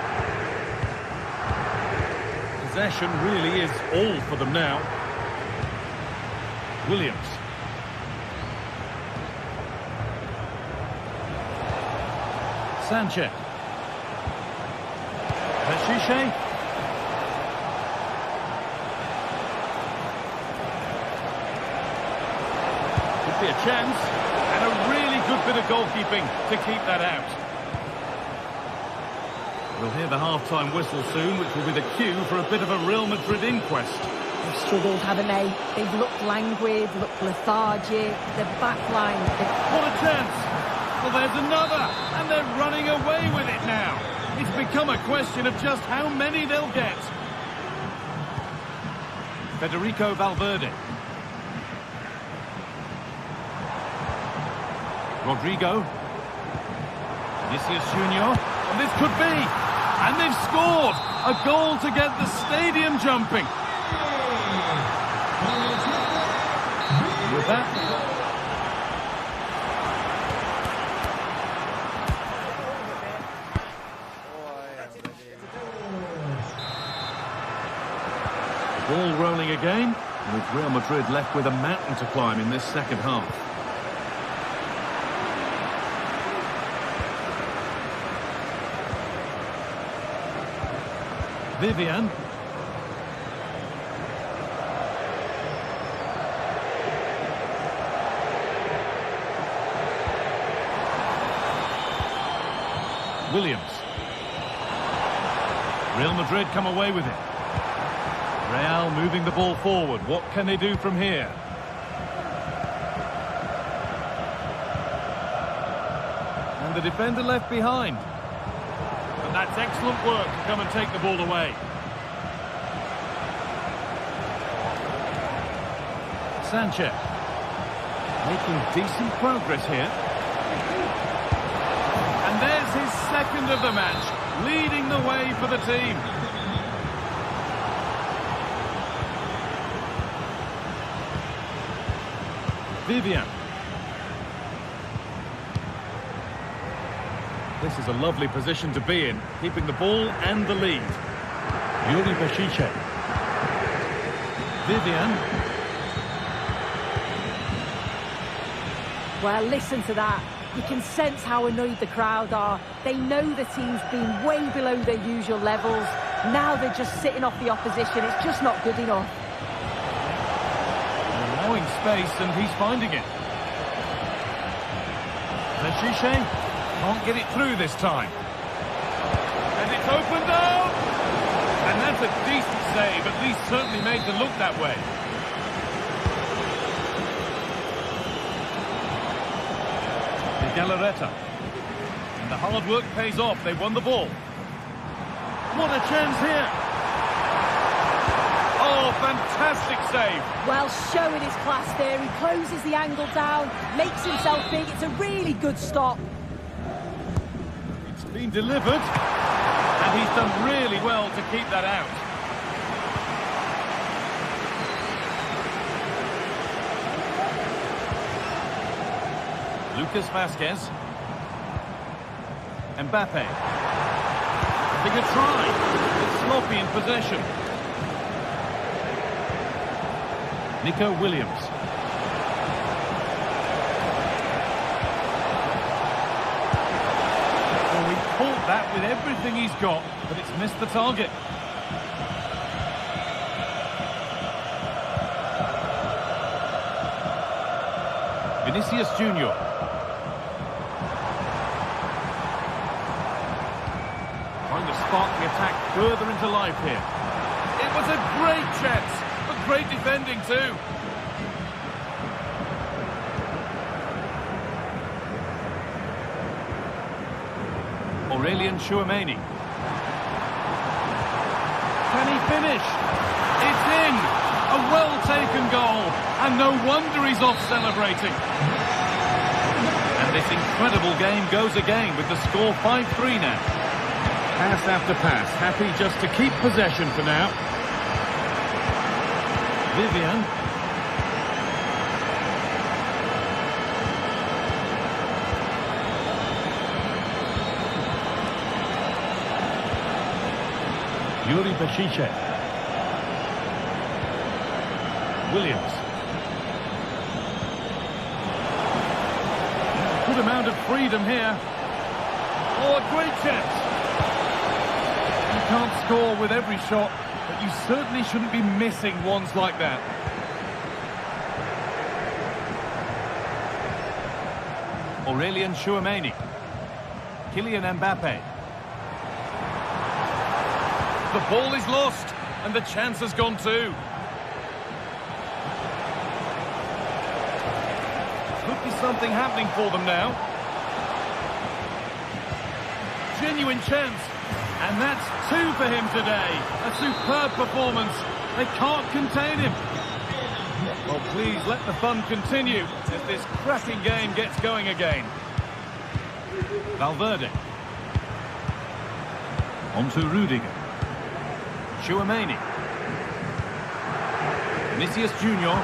Possession really is all for them now. Williams. Sanchez. Peshiche. Could be a chance, and a really good bit of goalkeeping to keep that out. We'll hear the half-time whistle soon, which will be the cue for a bit of a Real Madrid inquest. They've struggled, haven't they? They've looked languid, looked lethargic. The back line... What a chance! Well, there's another, and they're running away with it now. It's become a question of just how many they'll get. Federico Valverde. Rodrigo. Vinicius Junior. And this could be. And they've scored. A goal to get the stadium jumping. With that... Ball rolling again, with Real Madrid left with a mountain to climb in this second half. Vivian. Williams. Real Madrid come away with it. Real moving the ball forward. What can they do from here? And the defender left behind. And that's excellent work to come and take the ball away. Sanchez. Making decent progress here. And there's his second of the match. Leading the way for the team. Vivian. This is a lovely position to be in, keeping the ball and the lead. Yuri Peshiche. Vivian. Well, listen to that. You can sense how annoyed the crowd are. They know the team's been way below their usual levels. Now they're just sitting off the opposition. It's just not good enough. Allowing space, and he's finding it. Peshiche can't get it through this time. And it's opened up! And that's a decent save, at least certainly made to look that way. Galarreta. And the hard work pays off. They won the ball. What a chance here. Oh, fantastic save. Well, showing his class there. He closes the angle down, makes himself big. It's a really good stop. It's been delivered. And he's done really well to keep that out. Lucas Vazquez. Mbappe. Big a try. It's sloppy in possession. Nico Williams. Well, he caught that with everything he's got, but it's missed the target. Vinicius Junior. Trying to spark the attack further into life here. It was a great chance, but great defending too. Aurelian Tchouameni. Can he finish? It's in! A well-taken goal, and no wonder he's off celebrating. And this incredible game goes again with the score 5-3 now. Pass after pass, happy just to keep possession for now. Vivian. Yuri Bešiček. Williams. Good amount of freedom here. Oh, a great chance. You can't score with every shot, but you certainly shouldn't be missing ones like that. Aurelian Tchouameni. Kylian Mbappe. The ball is lost, and the chance has gone too. Could be something happening for them now. Genuine chance, and that's 2 for him today. A superb performance. They can't contain him. Well, please let the fun continue as this cracking game gets going again. Valverde. On to Rudiger. Tchouameni. Vinicius Junior.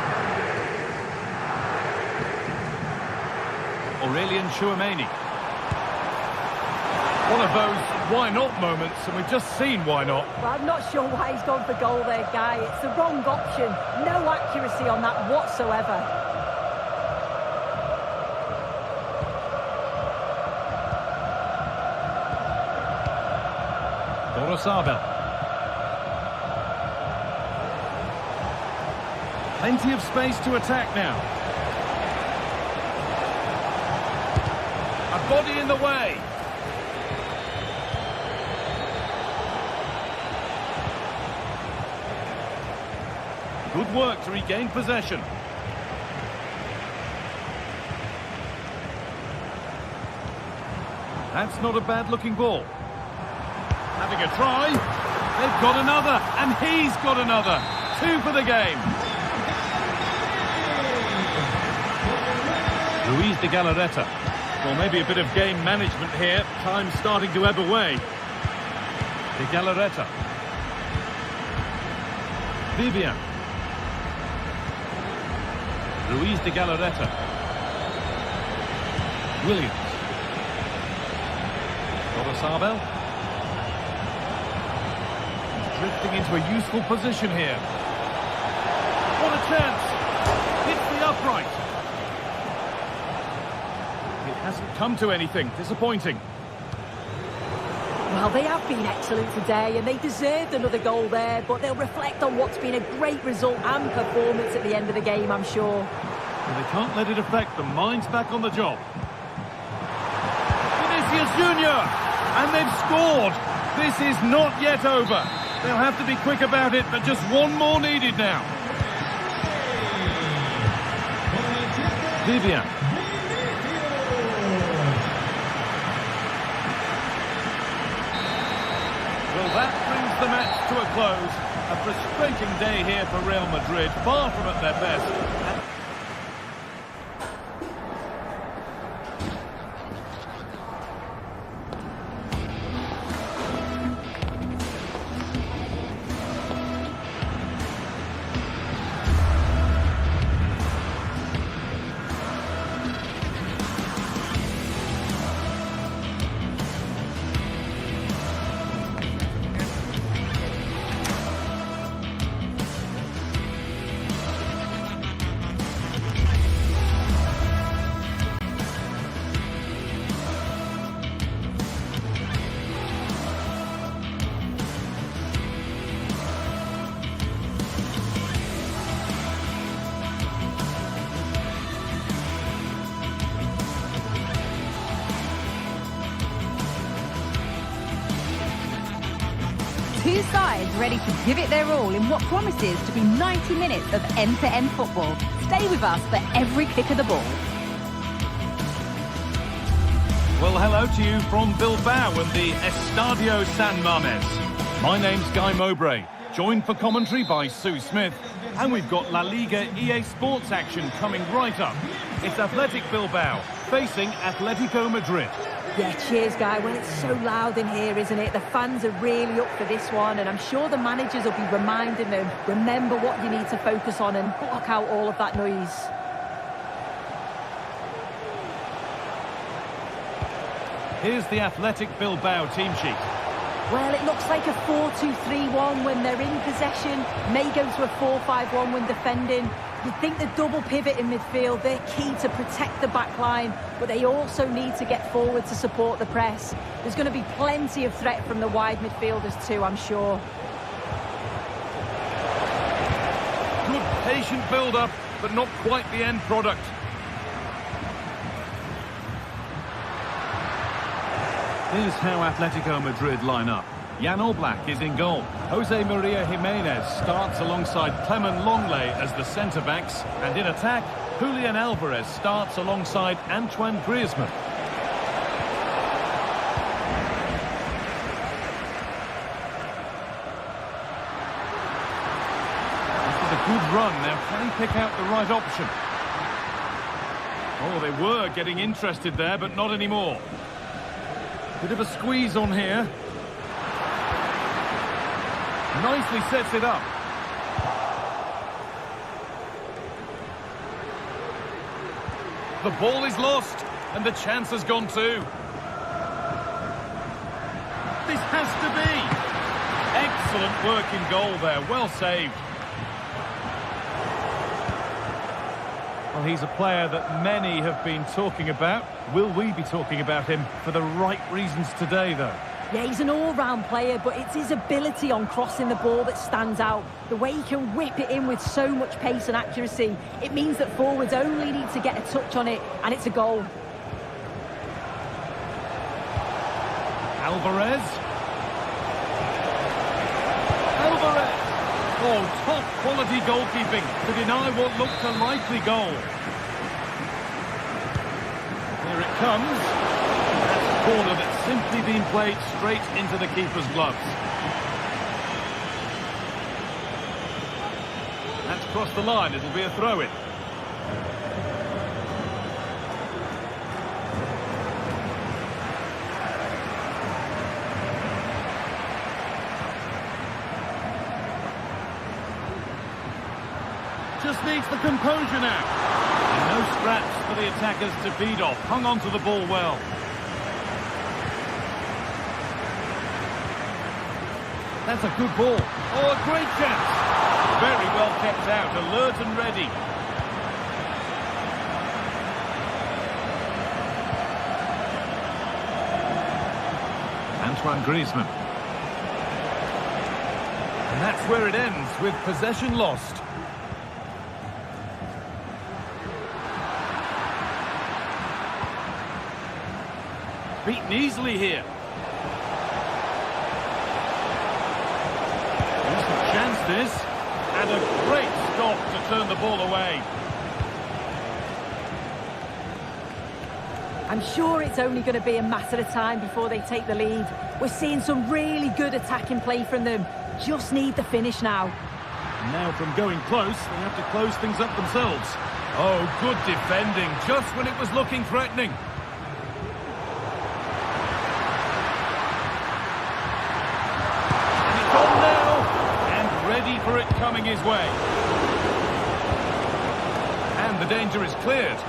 Aurelian Tchouameni. One of those why not moments, and we've just seen why not. Well, I'm not sure why he's gone for goal there, Guy. It's the wrong option. No accuracy on that whatsoever. Sabel. Plenty of space to attack now. A body in the way. Good work to regain possession. That's not a bad-looking ball. Having a try. They've got another, and he's got another. 2 for the game. Luis de Galarreta. Well, maybe a bit of game management here. Time starting to ebb away. De Galarreta. Vivian. Luis de Galarreta. Williams. Sabel. Drifting into a useful position here. What a chance! Hits the upright. It hasn't come to anything. Disappointing. Well, they have been excellent today, and they deserved another goal there, but they'll reflect on what's been a great result and performance at the end of the game, I'm sure. And they can't let it affect them. Mind's back on the job. Vinicius Junior! And they've scored! This is not yet over. They'll have to be quick about it, but just one more needed now. Vivian. Well, that brings the match to a close. A frustrating day here for Real Madrid, far from at their best. sides ready to give it their all in what promises to be 90 minutes of end-to-end football. Stay with us for every kick of the ball. Well, hello to you from Bilbao and the Estadio San Mamés. My name's Guy Mowbray, joined for commentary by Sue Smith, and we've got La Liga EA Sports action coming right up. It's Athletic Bilbao facing Atletico Madrid. Yeah, cheers, Guy. Well, it's so loud in here, isn't it? The fans are really up for this one, and I'm sure the managers will be reminding them, remember what you need to focus on and block out all of that noise. Here's the Athletic Bilbao team sheet. Well, it looks like a 4-2-3-1 when they're in possession. May go to a 4-5-1 when defending. You'd think the double pivot in midfield, they're key to protect the back line, but they also need to get forward to support the press. There's going to be plenty of threat from the wide midfielders too, I'm sure. Good patient build-up, but not quite the end product. Here's how Atletico Madrid line up. Jan Oblak is in goal. Jose Maria Jimenez starts alongside Clement Longley as the centre-backs. And in attack, Julian Alvarez starts alongside Antoine Griezmann. This is a good run. Now, can he pick out the right option? Oh, they were getting interested there, but not anymore. Bit of a squeeze on here. Nicely sets it up. The ball is lost, and the chance has gone too. This has to be. Excellent work in goal there, well saved. Well, he's a player that many have been talking about. Will we be talking about him for the right reasons today, though? Yeah, he's an all-round player, but it's his ability on crossing the ball that stands out. The way he can whip it in with so much pace and accuracy. It means that forwards only need to get a touch on it, and it's a goal. Alvarez. Alvarez! Oh, top-quality goalkeeping to deny what looked a likely goal. Here it comes. That's a corner that's simply been played straight into the keeper's gloves. That's crossed the line. It'll be a throw-in. Just needs the composure now. And no scraps for the attackers to feed off. Hung on to the ball well. That's a good ball. Oh, a great chance. Very well kept out, alert and ready. Antoine Griezmann. And that's where it ends, with possession lost. Beaten easily here. Decent chance this, and a great stop to turn the ball away. I'm sure it's only going to be a matter of time before they take the lead. We're seeing some really good attacking play from them. Just need the finish now. Now from going close, they have to close things up themselves. Oh, good defending, just when it was looking threatening. For it coming his way. And the danger is cleared.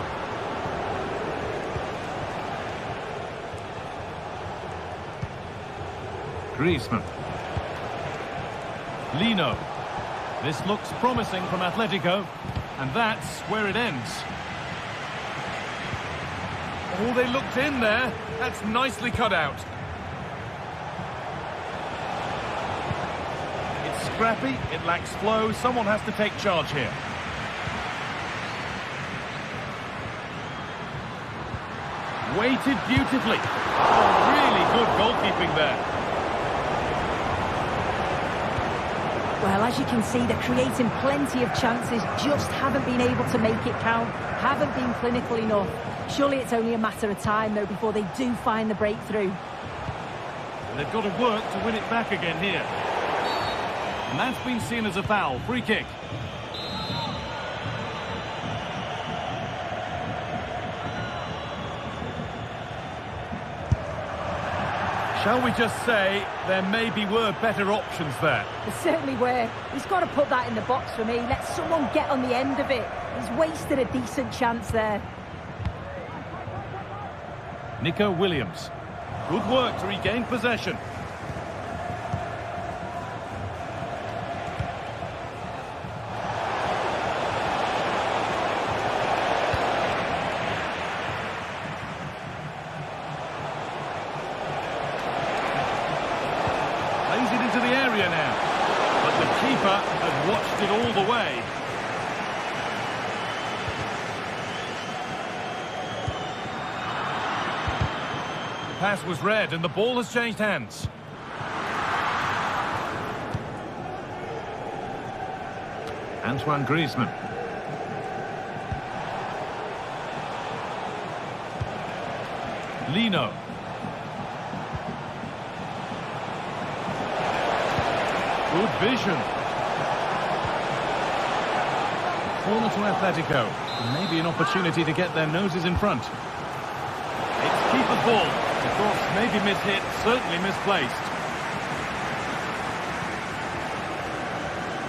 Griezmann. Lino. This looks promising from Atletico, and that's where it ends. Oh, they looked in there. That's nicely cut out. Scrappy, it lacks flow, someone has to take charge here. Weighted beautifully. Oh, really good goalkeeping there. Well, as you can see, they're creating plenty of chances, just haven't been able to make it count, haven't been clinical enough. Surely it's only a matter of time, though, before they do find the breakthrough. They've got to work to win it back again here. And that's been seen as a foul. Free kick. Shall we just say there maybe were better options there? There certainly were. He's got to put that in the box for me. Let someone get on the end of it. He's wasted a decent chance there. Nico Williams. Good work to regain possession. Plays it into the area now. But the keeper has watched it all the way. Pass was read and the ball has changed hands. Antoine Griezmann. Lino. Good vision. Corner to Atletico. Maybe an opportunity to get their noses in front. It's keeper's ball. The cross maybe mishit, certainly misplaced.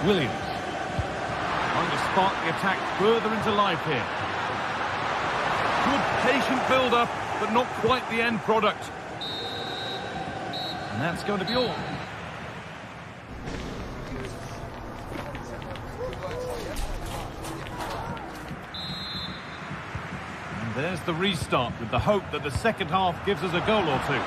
Williams. Trying to spark the attack further into life here. Good patient build-up, but not quite the end product. And that's going to be all. There's the restart with the hope that the second half gives us a goal or two.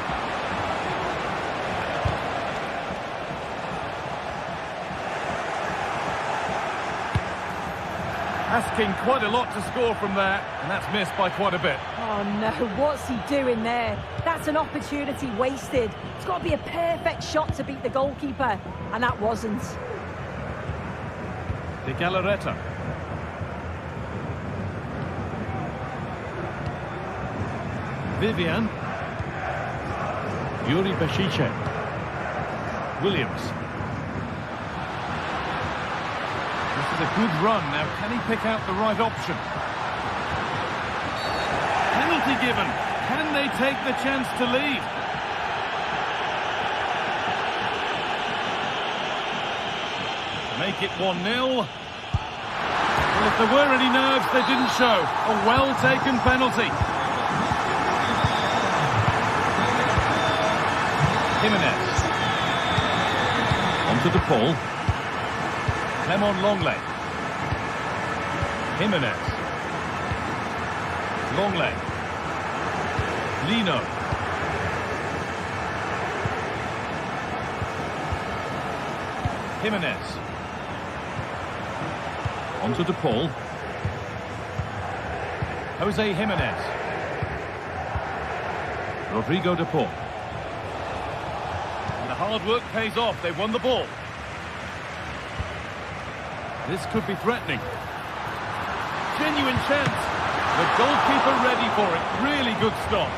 Asking quite a lot to score from there, and that's missed by quite a bit. Oh no, what's he doing there? That's an opportunity wasted. It's got to be a perfect shot to beat the goalkeeper, and that wasn't. De Galarreta. Vivian. Yuri Bešice. Williams. This is a good run. Now, can he pick out the right option? Penalty given. Can they take the chance to lead? Make it 1-0. Well, if there were any nerves, they didn't show. A well-taken penalty. Jimenez. Onto the Paul. Clement Longley. Jimenez. Longley. Lino. Jimenez. Onto the Paul. Jose Jimenez. Rodrigo de Paul. Hard work pays off. They won the ball. This could be threatening. Genuine chance. The goalkeeper ready for it. Really good stop.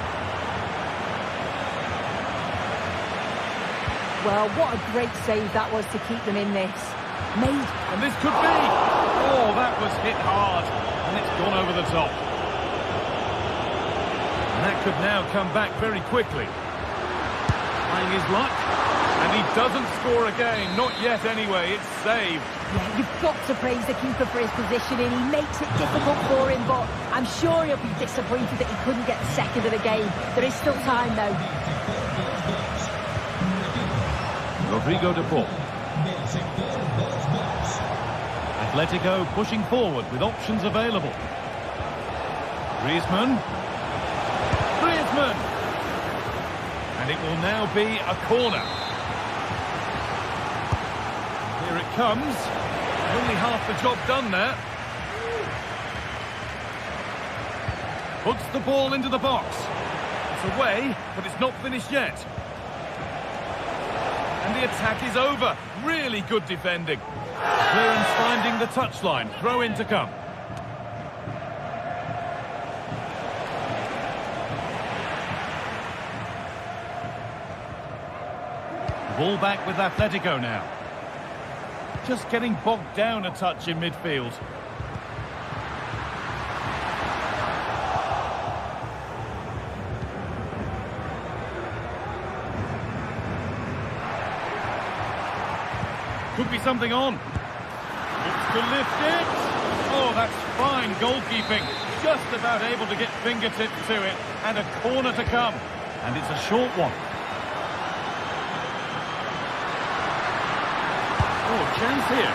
Well, what a great save that was to keep them in this. Made. And this could be. Oh, that was hit hard. And it's gone over the top. And that could now come back very quickly. Trying his luck. And he doesn't score again. Not yet anyway. It's saved. Yeah, you've got to praise the keeper for his positioning. He makes it difficult for him, but I'm sure he'll be disappointed that he couldn't get the second of the game. There is still time, though. Rodrigo de Paul. Atletico pushing forward with options available. Griezmann. Griezmann! And it will now be a corner. Here it comes. Only half the job done there. Puts the ball into the box. It's away, but it's not finished yet. And the attack is over. Really good defending. Clearance finding the touchline. Throw in to come. Ball back with Atletico now. Just getting bogged down a touch in midfield. Could be something on. Looks to lift it. Oh, that's fine goalkeeping. Just about able to get fingertips to it. And a corner to come. And it's a short one. Oh, chance here.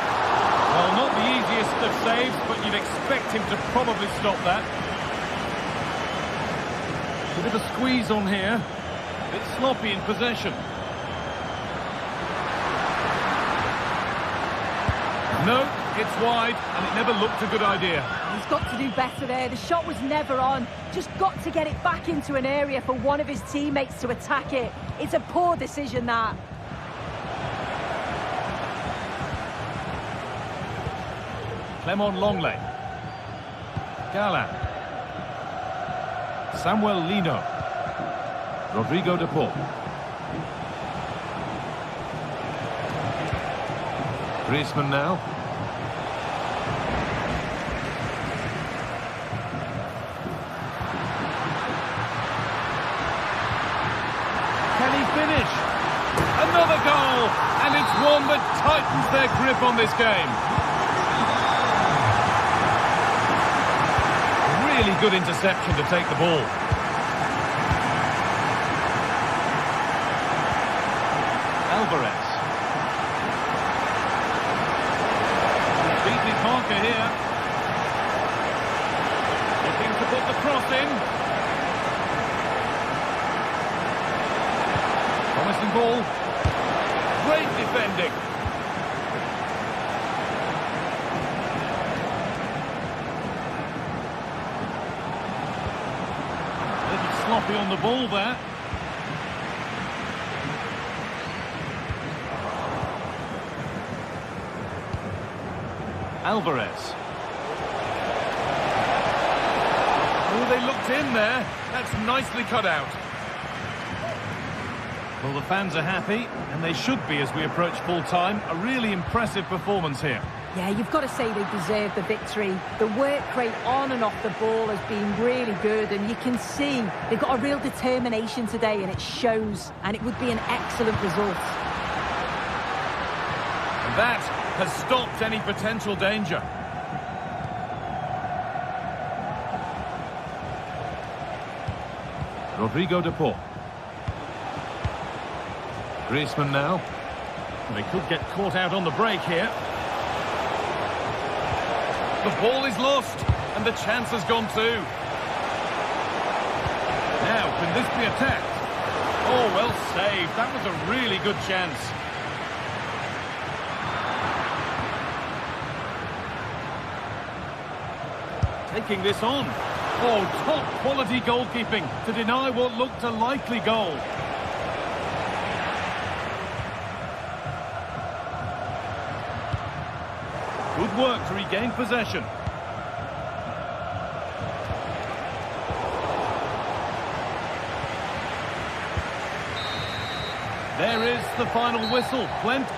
Well, not the easiest of saves, but you'd expect him to probably stop that. Bit of a squeeze on here. A bit sloppy in possession. No, it's wide, and it never looked a good idea. He's got to do better there. The shot was never on. Just got to get it back into an area for one of his teammates to attack it. It's a poor decision, that. Clement Longley. Galan. Samuel Lino. Rodrigo de Paul. Griezmann now. Can he finish? Another goal! And it's one that tightens their grip on this game. Really good interception to take the ball. Alvarez. Beating Parker here. Looking to put the cross in. Promising ball. Great defending. Sloppy on the ball there. Alvarez. Oh, they looked in there. That's nicely cut out. Well, the fans are happy, and they should be as we approach full time. A really impressive performance here. Yeah, you've got to say they deserve the victory. The work rate on and off the ball has been really good, and you can see they've got a real determination today, and it shows, and it would be an excellent result. And that has stopped any potential danger. Rodrigo de Paul. Griezmann now. They could get caught out on the break here. The ball is lost, and the chance has gone too. Now, can this be attacked? Oh, well saved. That was a really good chance. Taking this on. Oh, top quality goalkeeping to deny what looked a likely goal. Good work to regain possession. There is the final whistle. Plenty.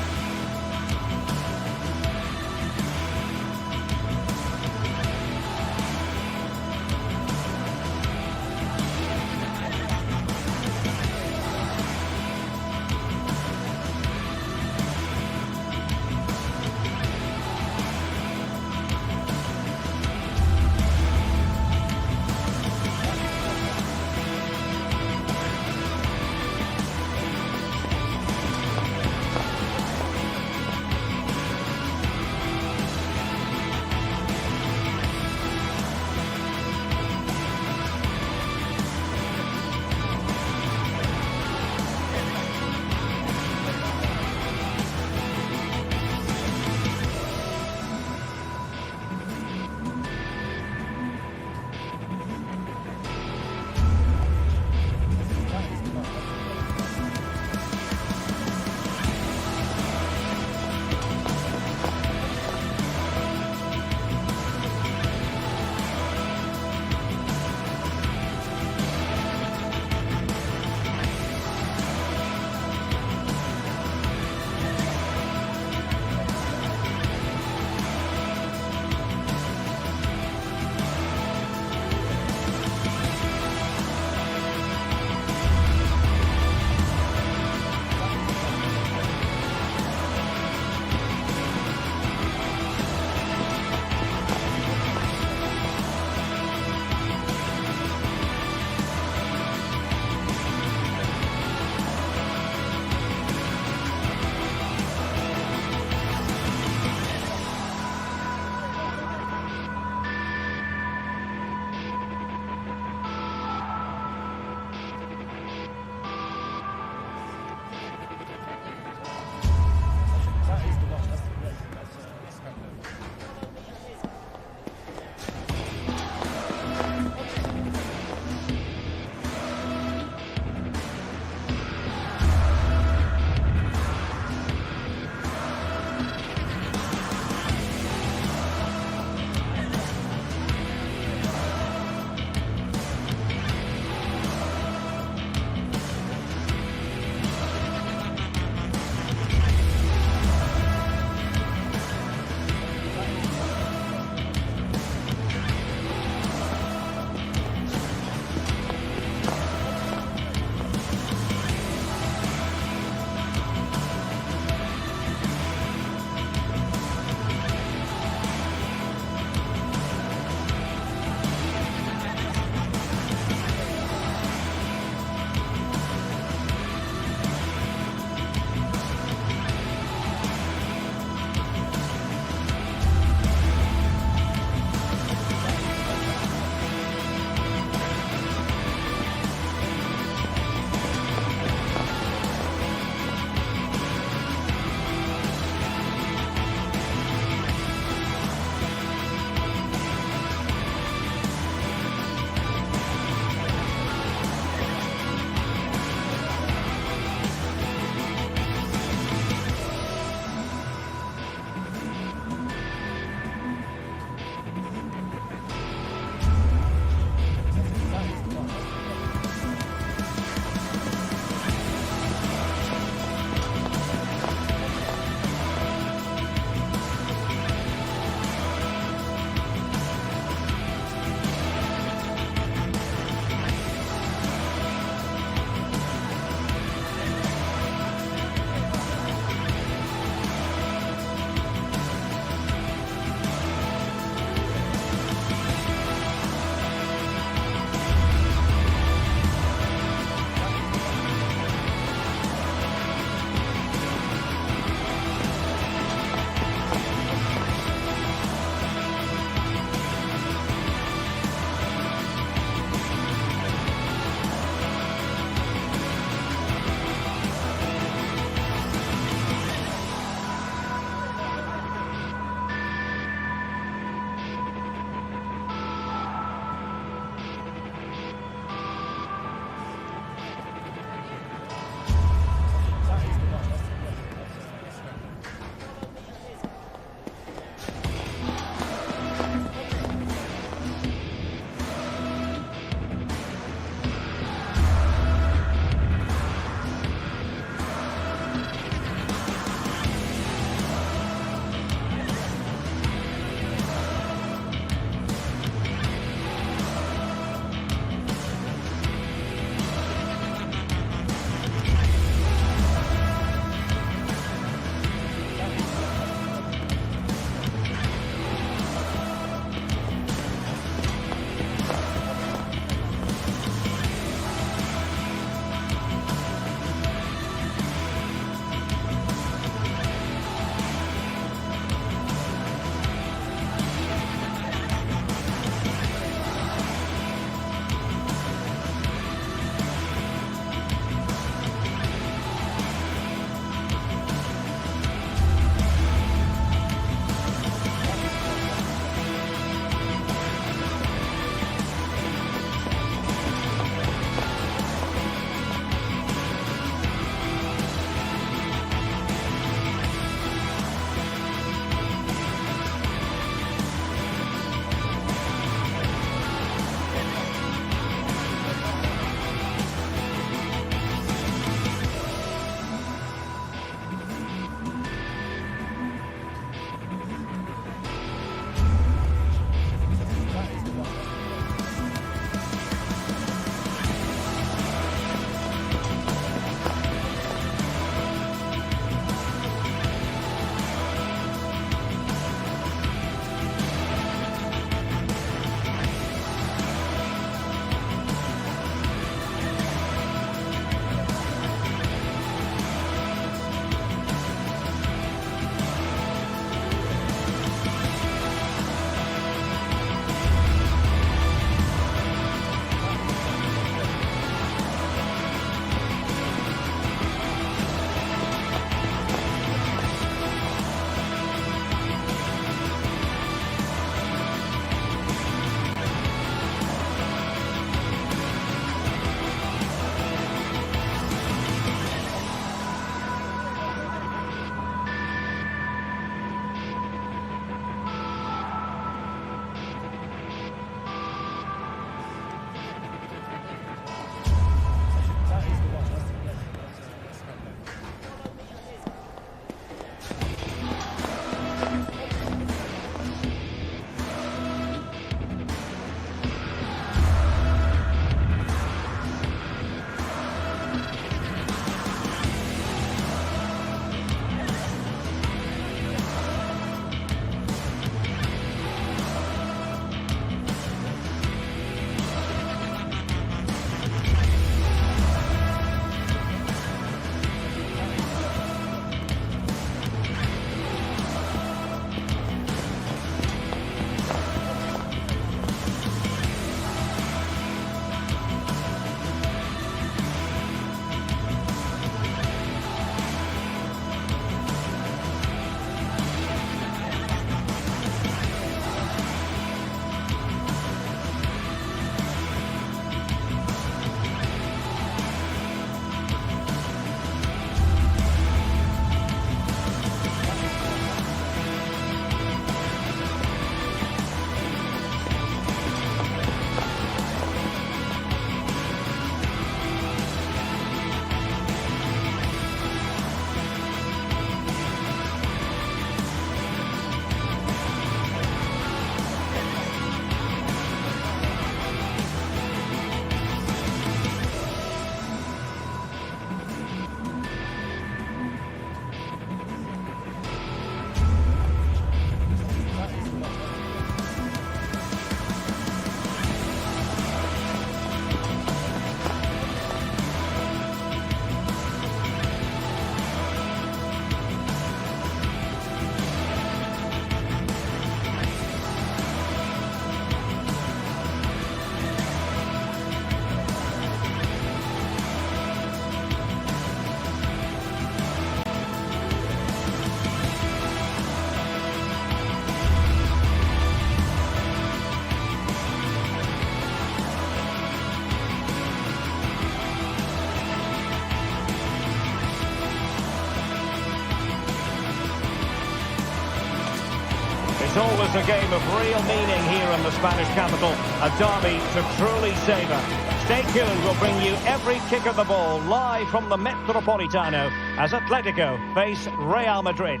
always a game of real meaning here in the Spanish capital. A derby to truly savour. Stay tuned, we'll bring you every kick of the ball live from the Metropolitano as Atletico face Real Madrid.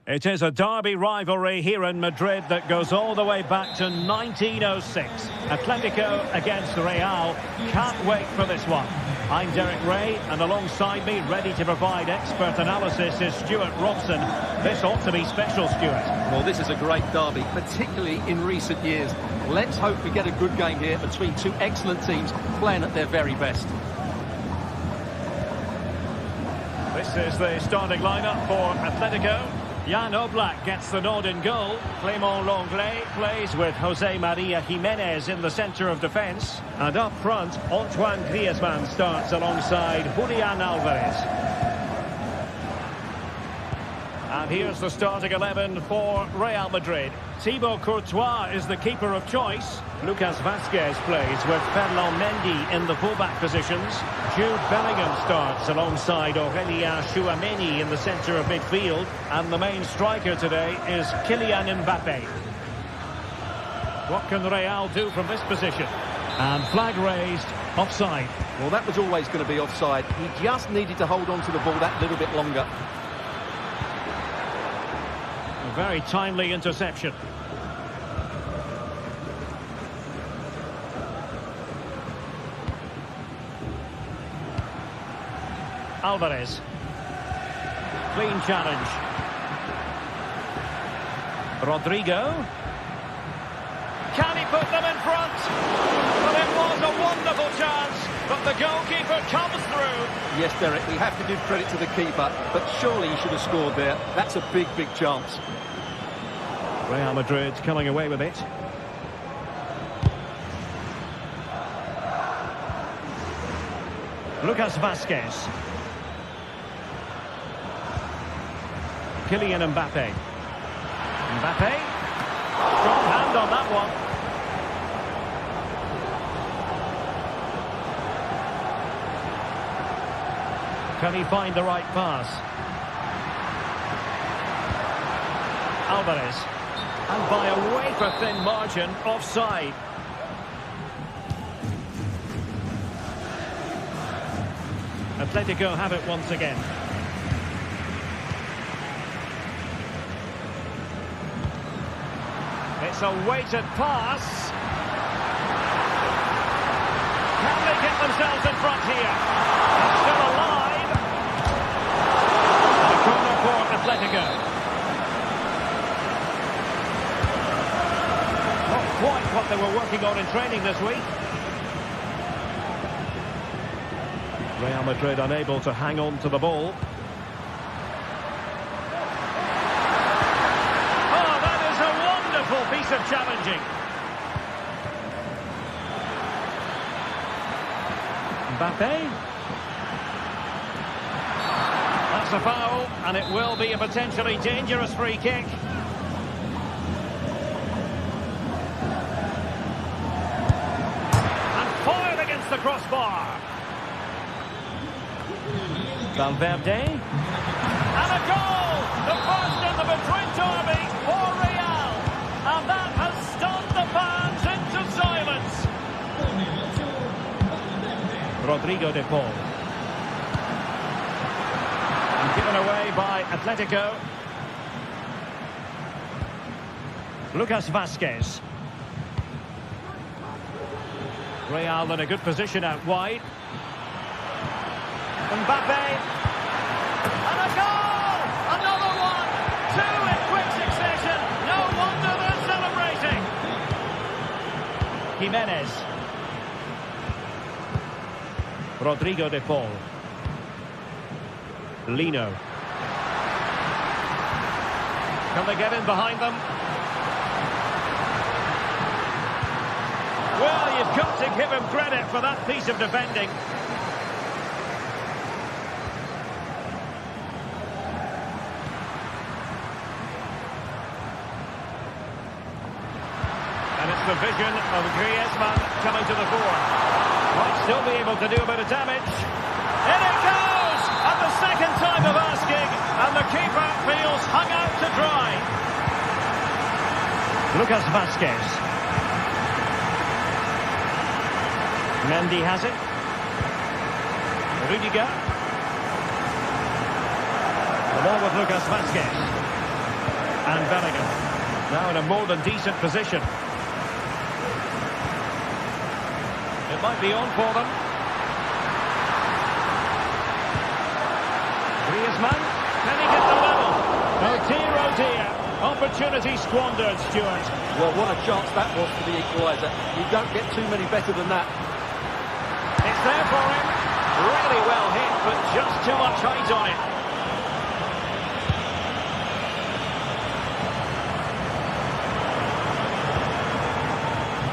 It is a derby rivalry here in Madrid that goes all the way back to 1906. Atletico against Real. Can't wait for this one. I'm Derek Ray, and alongside me, ready to provide expert analysis, is Stuart Robson. This ought to be special, Stuart. Well, this is a great derby, particularly in recent years. Let's hope we get a good game here between two excellent teams playing at their very best. This is the starting lineup for Atletico. Jan Oblak gets the nod in goal. Clément Lenglet plays with Jose Maria Jimenez in the centre of defence. And up front, Antoine Griezmann starts alongside Julián Álvarez. And here's the starting 11 for Real Madrid. Thibaut Courtois is the keeper of choice. Lucas Vázquez plays with Ferland Mendy in the fullback positions. Jude Bellingham starts alongside Aurélien Tchouaméni in the centre of midfield. And the main striker today is Kylian Mbappé. What can Real do from this position? And flag raised, offside. Well, that was always going to be offside. He just needed to hold on to the ball that little bit longer. A very timely interception. Álvarez. Clean challenge. Rodrigo. Can he put them in front? Well, it was a wonderful chance, but the goalkeeper comes through. Yes, Derek, we have to give credit to the keeper, but surely he should have scored there. That's a big, big chance. Real Madrid coming away with it. Lucas Vázquez. Kylian Mbappé. Mbappé. Strong hand on that one. Can he find the right pass? Álvarez. And by a wafer-thin margin, offside. Atletico have it once again. It's a weighted pass. Can they get themselves in front here? It's still alive. A corner for Atletico. Not quite what they were working on in training this week. Real Madrid unable to hang on to the ball. Piece of challenging. Mbappé. That's a foul, and it will be a potentially dangerous free kick. And fired against the crossbar. Valverde. And a goal! The first in the Madrid derby for Real. And that has stunned the fans into silence. Rodrigo de Paul. And given away by Atletico. Lucas Vázquez. Real in a good position out wide. Mbappé. And a goal! Another one! Two in quick succession. No wonder they're celebrating. Jimenez. Rodrigo de Paul. Lino. Can they get in behind them? Well, you've got to give him credit for that piece of defending. And it's the vision of Griezmann coming to the fore. Might still be able to do a bit of damage. In it goes! And the second time of asking, and the keeper feels hung out to dry. Lucas Vazquez. Mendy has it. Rudiger. The ball with Lucas Vazquez. And Bellingham. Now in a more than decent position. It might be on for them. Griezmann. Can he get the level? Oh dear. Opportunity squandered, Stuart. Well, what a chance that was for the equaliser. You don't get too many better than that. It's there for him. Really well hit, but just too much height on it.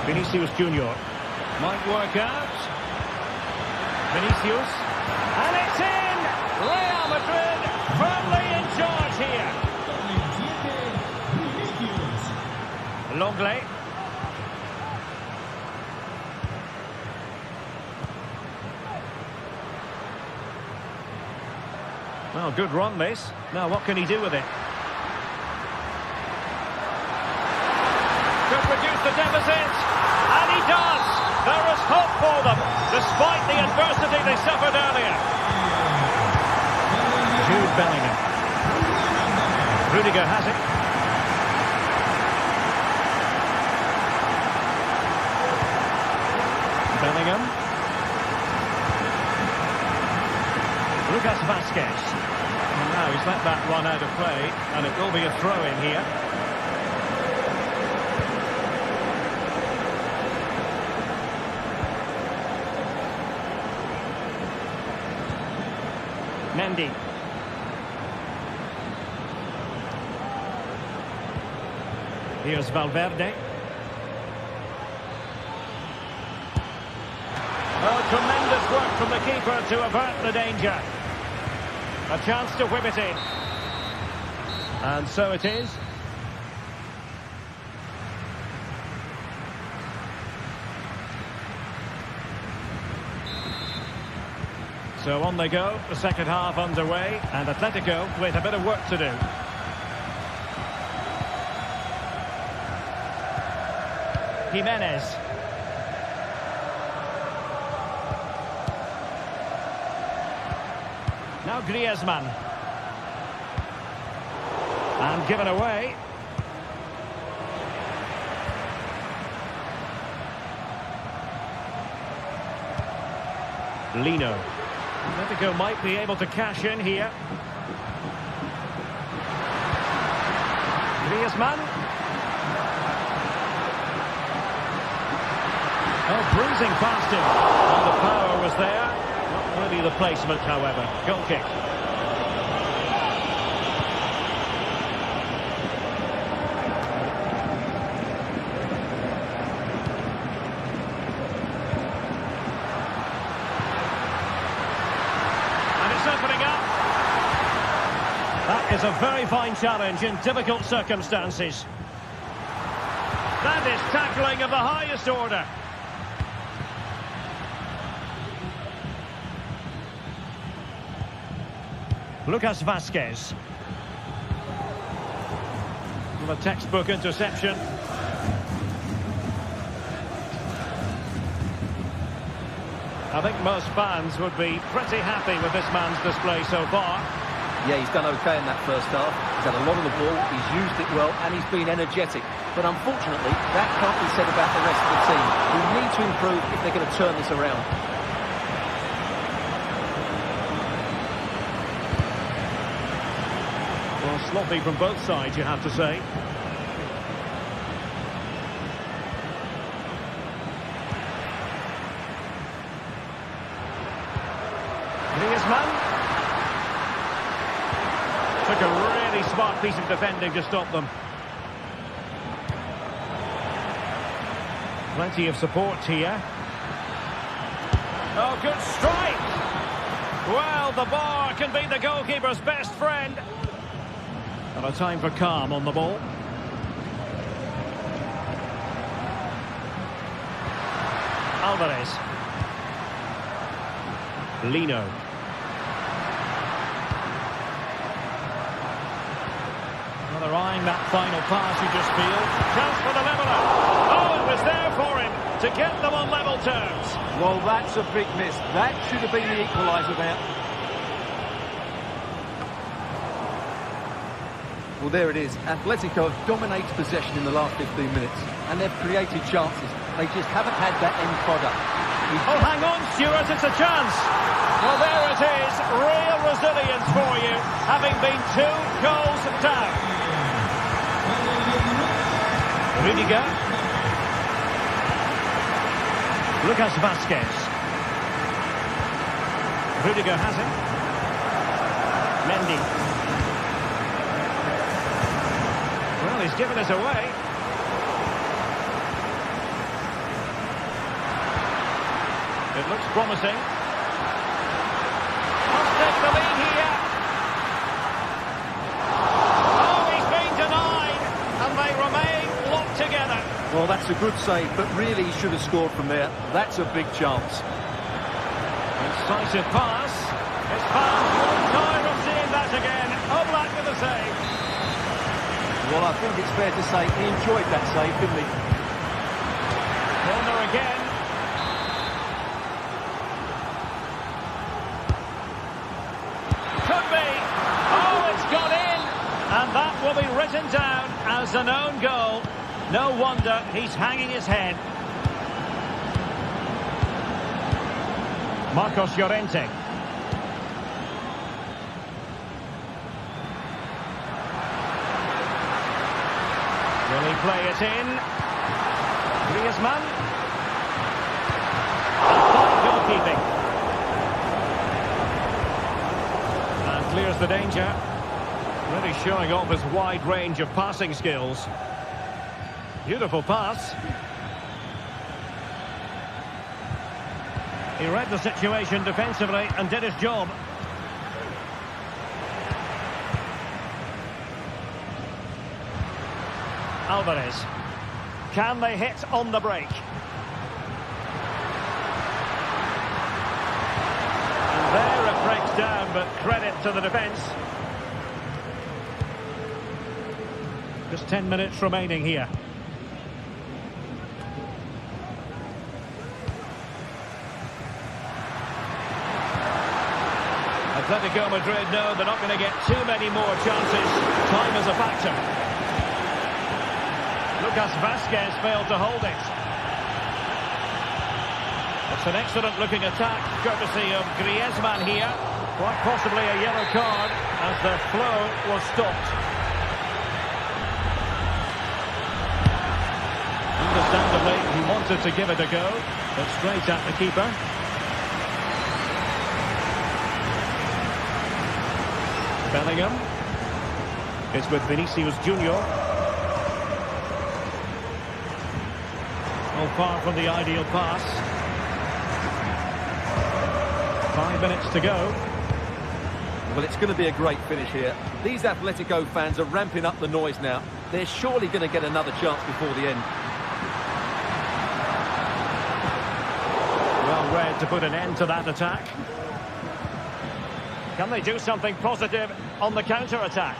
Vinicius Junior. Might work out. Vinicius. And it's in! Real Madrid firmly in charge here. Longley. Well, good run this. Now what can he do with it? Could reduce the deficit. And he does. There is hope for them, despite the adversity they suffered earlier. Jude Bellingham. Rudiger has it. Bellingham. Lucas Vazquez. And now he's let that run out of play, and it will be a throw-in here. Mendy. Here's Valverde. Oh, tremendous work from the keeper to avert the danger. A chance to whip it in. And so it is. So on they go, the second half underway, and Atletico with a bit of work to do. Jimenez. Now Griezmann. And given away. Lino. Atletico might be able to cash in here. Griezmann. Oh, bruising past him. And the power was there. Not really the placement, however. Goal kick. And it's opening up. That is a very fine challenge in difficult circumstances. That is tackling of the highest order. Lucas Vazquez. Well, a textbook interception. I think most fans would be pretty happy with this man's display so far. Yeah, he's done okay in that first half. He's had a lot of the ball, he's used it well, and he's been energetic. But unfortunately, that can't be said about the rest of the team, who need to improve if they're going to turn this around. Sloppy from both sides, you have to say. Griezmann. Took a really smart piece of defending to stop them. Plenty of support here. Oh, good strike! Well, the bar can be the goalkeeper's best friend. And a time for calm on the ball. Alvarez. Lino. Well, they're eyeing that final pass, you just feel. Chance for the leveller. Oh, it was there for him to get them on level terms. Well, that's a big miss. That should have been the equaliser there. Well, there it is. Atletico have dominated possession in the last 15 minutes, and they've created chances. They just haven't had that end product. Oh, hang on, Stuart, it's a chance. Well, there it is. Real resilience for you, having been 2 goals down. Rudiger. Lucas Vazquez. Rudiger has it. Mendy. Well, he's given us away. It looks promising. Must take the lead here. Oh, he's been denied, and they remain locked together. Well, that's a good save, but really he should have scored from there. That's a big chance. Incisive pass. His fans won't tire of seeing that again. Oblak with the save. Well, I think it's fair to say he enjoyed that save, didn't he? Corner again. Could be. Oh, it's gone in. And that will be written down as an own goal. No wonder he's hanging his head. Marcos Llorente. Will he play it in? Griezmann. And fine goalkeeping. And clears the danger. Really showing off his wide range of passing skills. Beautiful pass. He read the situation defensively and did his job. Alvarez. Can they hit on the break? And there it breaks down, but credit to the defence. Just 10 minutes remaining here. Atletico Madrid know they're not going to get too many more chances. Time is a factor. Lucas Vazquez failed to hold it. It's an excellent looking attack, courtesy of Griezmann here. Quite possibly a yellow card as the flow was stopped. Understandably, he wanted to give it a go, but straight at the keeper. Bellingham is with Vinicius Junior. Oh, far from the ideal pass. 5 minutes to go. Well, it's going to be a great finish here. These Atletico fans are ramping up the noise now. They're surely going to get another chance before the end. Well read to put an end to that attack. Can they do something positive on the counter-attack?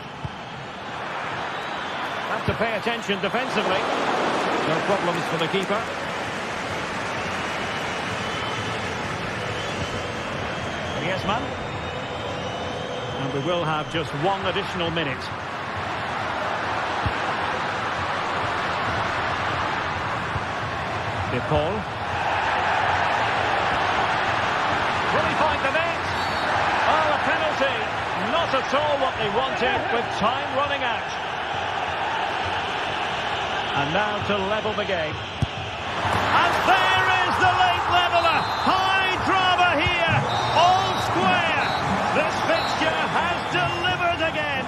Have to pay attention defensively. No problems for the keeper. Griezmann. And we will have just 1 additional minute. De Paul. Will he find the net? Oh, a penalty. Not at all what they wanted with time running out. And now to level the game. And there is the late leveller. High drama here. All square. This fixture has delivered again.